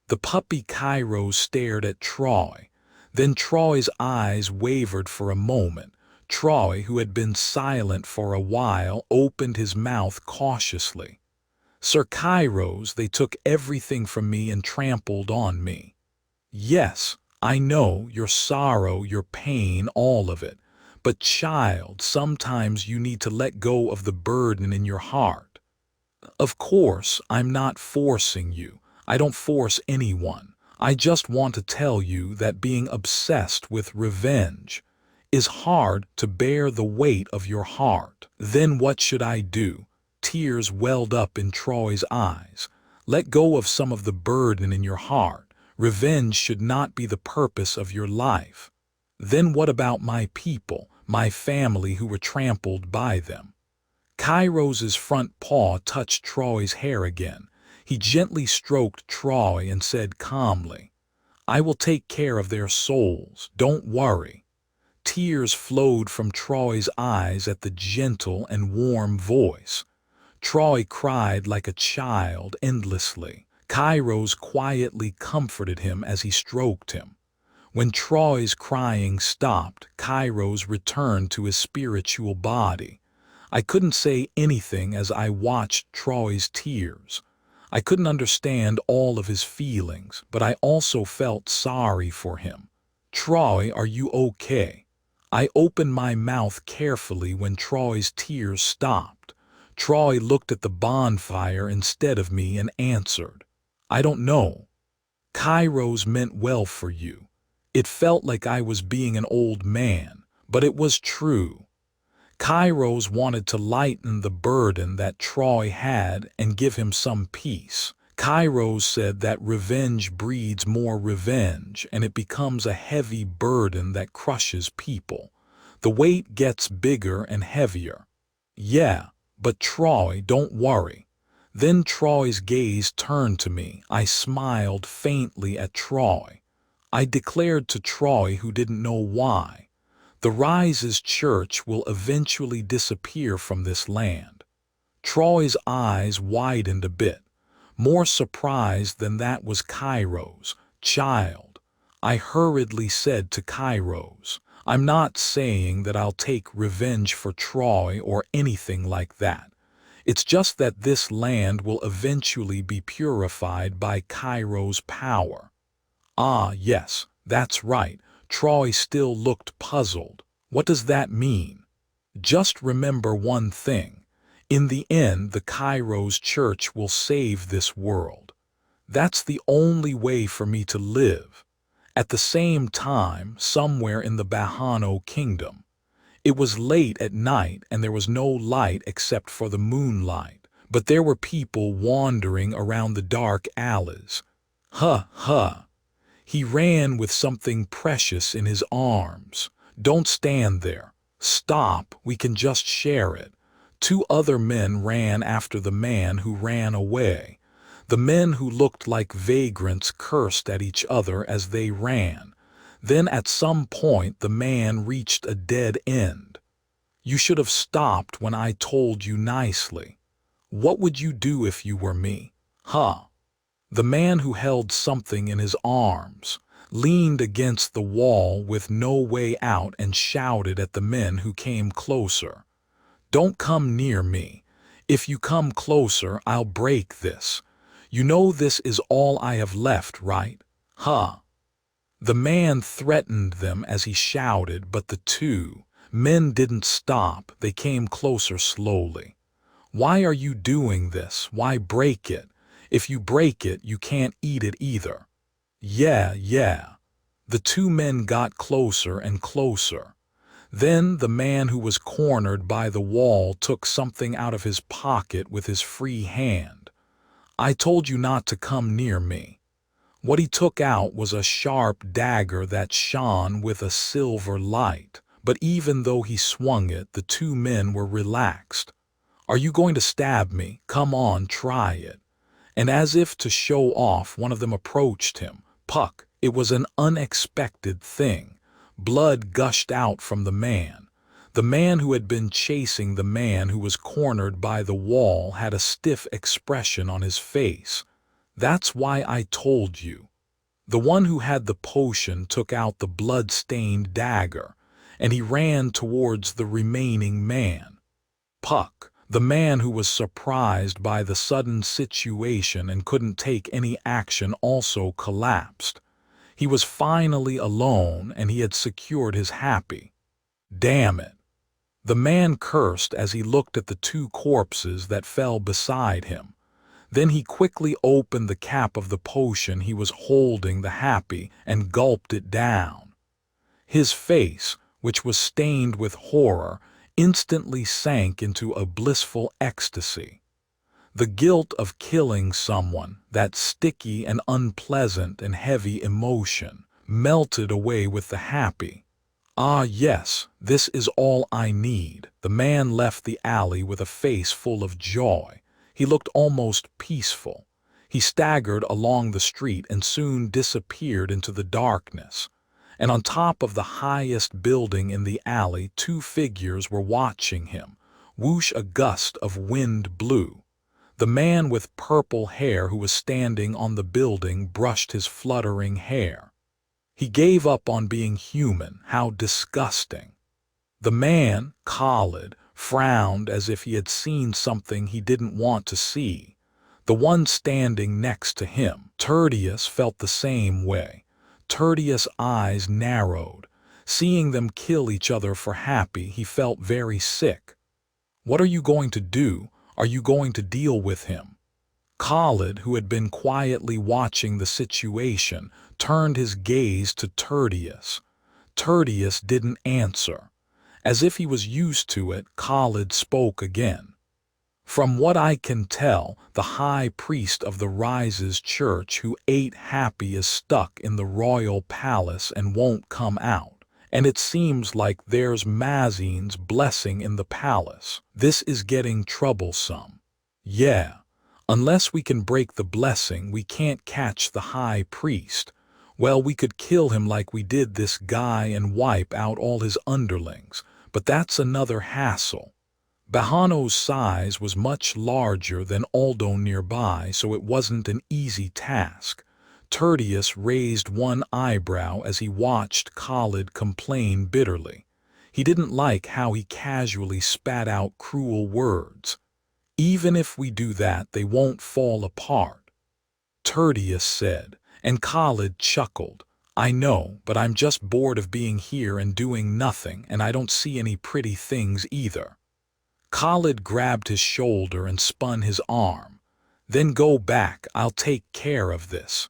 The puppy Kairos stared at Troy. Then Troy's eyes wavered for a moment. Troy, who had been silent for a while, opened his mouth cautiously. Sir Kairos, they took everything from me and trampled on me. Yes, I know, your sorrow, your pain, all of it. But child, sometimes you need to let go of the burden in your heart. Of course, I'm not forcing you. I don't force anyone. I just want to tell you that being obsessed with revenge is hard to bear the weight of your heart. Then what should I do? Tears welled up in Troy's eyes. Let go of some of the burden in your heart. Revenge should not be the purpose of your life. Then what about my people, my family who were trampled by them? Kairos's front paw touched Troy's hair again. He gently stroked Troy and said calmly, I will take care of their souls, don't worry. Tears flowed from Troy's eyes at the gentle and warm voice. Troy cried like a child endlessly. Kairos quietly comforted him as he stroked him. When Troy's crying stopped, Kairos returned to his spiritual body. I couldn't say anything as I watched Troy's tears. I couldn't understand all of his feelings, but I also felt sorry for him. Troy, are you okay? I opened my mouth carefully when Troy's tears stopped. Troy looked at the bonfire instead of me and answered, I don't know. Kairos meant well for you. It felt like I was being an old man, but it was true. Kairos wanted to lighten the burden that Troy had and give him some peace. Kairos said that revenge breeds more revenge and it becomes a heavy burden that crushes people. The weight gets bigger and heavier. Yeah, but Troy, don't worry. Then Troy's gaze turned to me. I smiled faintly at Troy. I declared to Troy, who didn't know why, the Rise's church will eventually disappear from this land. Troy's eyes widened a bit. More surprised than that was Kairos. Child, I hurriedly said to Kairos, I'm not saying that I'll take revenge for Troy or anything like that. It's just that this land will eventually be purified by Kairos' power. Ah, yes, that's right. Troy still looked puzzled. What does that mean? Just remember one thing. In the end, the Kairos church will save this world. That's the only way for me to live. At the same time, somewhere in the Bahano kingdom, It was late at night and there was no light except for the moonlight, but there were people wandering around the dark alleys. Huh, huh. He ran with something precious in his arms. Don't stand there. Stop, we can just share it. Two other men ran after the man who ran away. The men who looked like vagrants cursed at each other as they ran. Then at some point the man reached a dead end. You should have stopped when I told you nicely. What would you do if you were me? Huh? The man who held something in his arms leaned against the wall with no way out and shouted at the men who came closer. Don't come near me. If you come closer, I'll break this. You know this is all I have left, right? Huh? The man threatened them as he shouted, but the two men didn't stop. They came closer slowly. Why are you doing this? Why break it? If you break it, you can't eat it either. Yeah. The two men got closer and closer. Then the man who was cornered by the wall took something out of his pocket with his free hand. I told you not to come near me. What he took out was a sharp dagger that shone with a silver light, but even though he swung it, the two men were relaxed. Are you going to stab me? Come on, try it. And as if to show off, one of them approached him. Puck, it was an unexpected thing. Blood gushed out from the man. The man who had been chasing the man who was cornered by the wall had a stiff expression on his face. That's why I told you. The one who had the potion took out the blood-stained dagger, and he ran towards the remaining man. Puck, the man who was surprised by the sudden situation and couldn't take any action, also collapsed. He was finally alone and he had secured his happy. Damn it. The man cursed as he looked at the two corpses that fell beside him. Then he quickly opened the cap of the potion he was holding the happy and gulped it down. His face, which was stained with horror, instantly sank into a blissful ecstasy. The guilt of killing someone, that sticky and unpleasant and heavy emotion, melted away with the happy. Ah yes, this is all I need. The man left the alley with a face full of joy. He looked almost peaceful. He staggered along the street and soon disappeared into the darkness. And on top of the highest building in the alley, two figures were watching him. Whoosh, a gust of wind blew. The man with purple hair who was standing on the building brushed his fluttering hair. He gave up on being human. How disgusting. The man, Khalid, frowned as if he had seen something he didn't want to see. The one standing next to him, Tertius, felt the same way. Tertius' eyes narrowed. Seeing them kill each other for happy, he felt very sick. What are you going to do? Are you going to deal with him? Khalid, who had been quietly watching the situation, turned his gaze to Tertius. Tertius didn't answer. As if he was used to it, Khalid spoke again. From what I can tell, the high priest of the Rises Church who ate happy is stuck in the royal palace and won't come out. And it seems like there's Mazine's blessing in the palace. This is getting troublesome. Yeah, unless we can break the blessing, we can't catch the high priest. Well, we could kill him like we did this guy and wipe out all his underlings, but that's another hassle. Bahano's size was much larger than Aldo nearby, so it wasn't an easy task. Tertius raised one eyebrow as he watched Khalid complain bitterly. He didn't like how he casually spat out cruel words. Even if we do that, they won't fall apart, Tertius said, and Khalid chuckled. I know, but I'm just bored of being here and doing nothing, and I don't see any pretty things either. Khalid grabbed his shoulder and spun his arm. Then go back, I'll take care of this.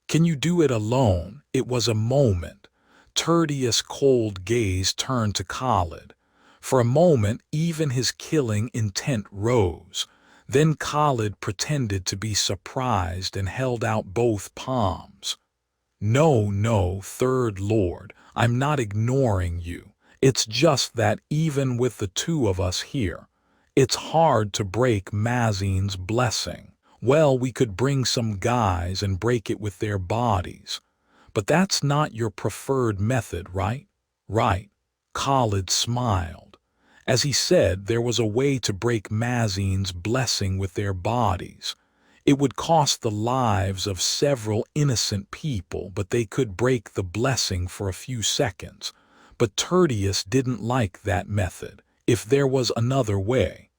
Can you do it alone? It was a moment. Tertius' cold gaze turned to Khalid. For a moment, even his killing intent rose. Then Khalid pretended to be surprised and held out both palms. No, no, Third Lord, I'm not ignoring you. It's just that even with the two of us here, it's hard to break Mazine's blessing. Well, we could bring some guys and break it with their bodies. But that's not your preferred method, right? Right. Khalid smiled. As he said, there was a way to break Mazine's blessing with their bodies. It would cost the lives of several innocent people, but they could break the blessing for a few seconds. But Tertius didn't like that method. If there was another way.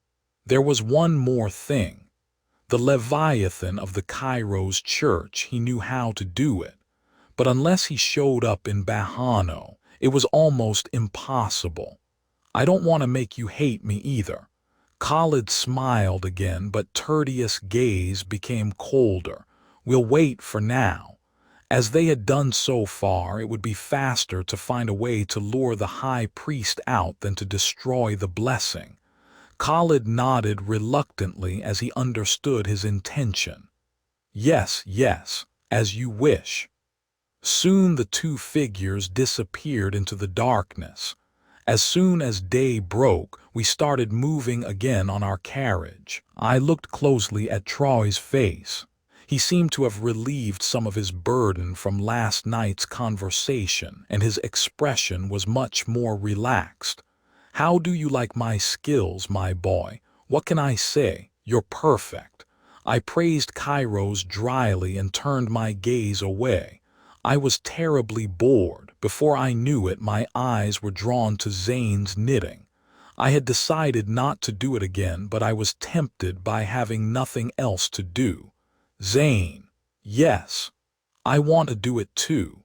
There was one more thing. The Leviathan of the Kairos church, he knew how to do it. But unless he showed up in Bahano, it was almost impossible. I don't want to make you hate me either. Khalid smiled again, but Tertius' gaze became colder. We'll wait for now. As they had done so far, it would be faster to find a way to lure the high priest out than to destroy the blessing. Khalid nodded reluctantly as he understood his intention. Yes, yes, as you wish. Soon the two figures disappeared into the darkness. As soon as day broke, we started moving again on our carriage. I looked closely at Troy's face. He seemed to have relieved some of his burden from last night's conversation, and his expression was much more relaxed. How do you like my skills, my boy? What can I say? You're perfect. I praised Kairos dryly and turned my gaze away. I was terribly bored. Before I knew it, my eyes were drawn to Zane's knitting. I had decided not to do it again, but I was tempted by having nothing else to do. Zane. Yes. I want to do it too.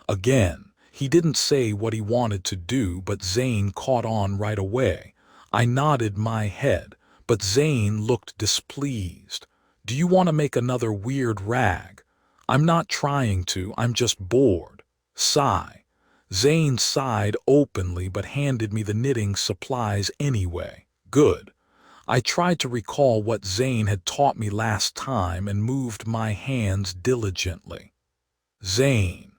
Again, he didn't say what he wanted to do, but Zane caught on right away. I nodded my head, but Zane looked displeased. Do you want to make another weird rag? I'm not trying to, I'm just bored. Sigh. Zane sighed openly but handed me the knitting supplies anyway. Good. I tried to recall what Zane had taught me last time and moved my hands diligently. Zane.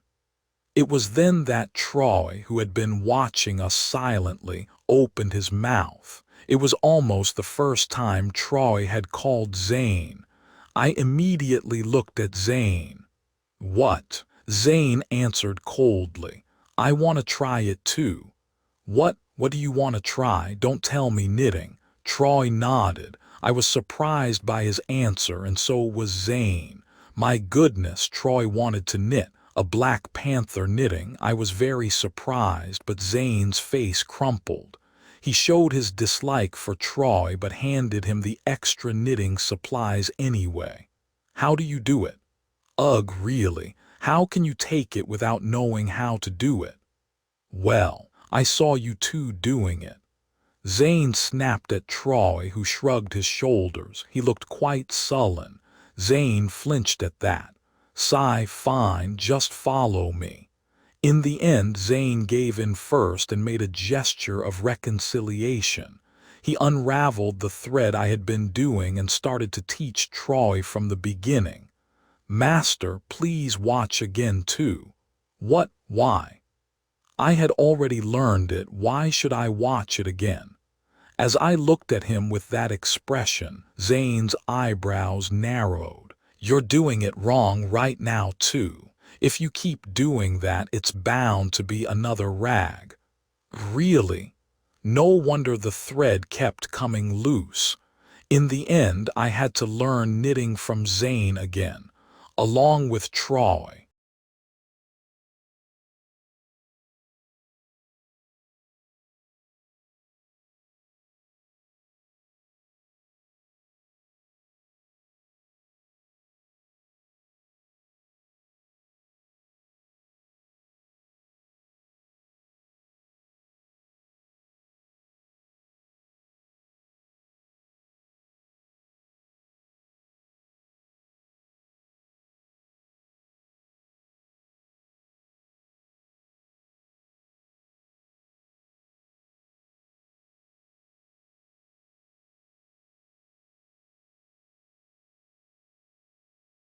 It was then that Troy, who had been watching us silently, opened his mouth. It was almost the first time Troy had called Zane. I immediately looked at Zane. What? Zane answered coldly. I want to try it too. What do you want to try? Don't tell me knitting. Troy nodded. I was surprised by his answer, and so was Zane. My goodness, Troy wanted to knit. A Black Panther knitting. I was very surprised, but Zane's face crumpled. He showed his dislike for Troy but handed him the extra knitting supplies anyway. How do you do it? Ugh, really, how can you take it without knowing how to do it? Well, I saw you two doing it. Zane snapped at Troy, who shrugged his shoulders. He looked quite sullen. Zane flinched at that. Sigh, fine, just follow me. In the end, Zane gave in first and made a gesture of reconciliation. He unraveled the thread I had been doing and started to teach Troy from the beginning. Master, please watch again too. What? Why? I had already learned it. Why should I watch it again? As I looked at him with that expression, Zane's eyebrows narrowed. You're doing it wrong right now too. If you keep doing that, it's bound to be another rag. Really? No wonder the thread kept coming loose. In the end, I had to learn knitting from Zane again, along with Troy.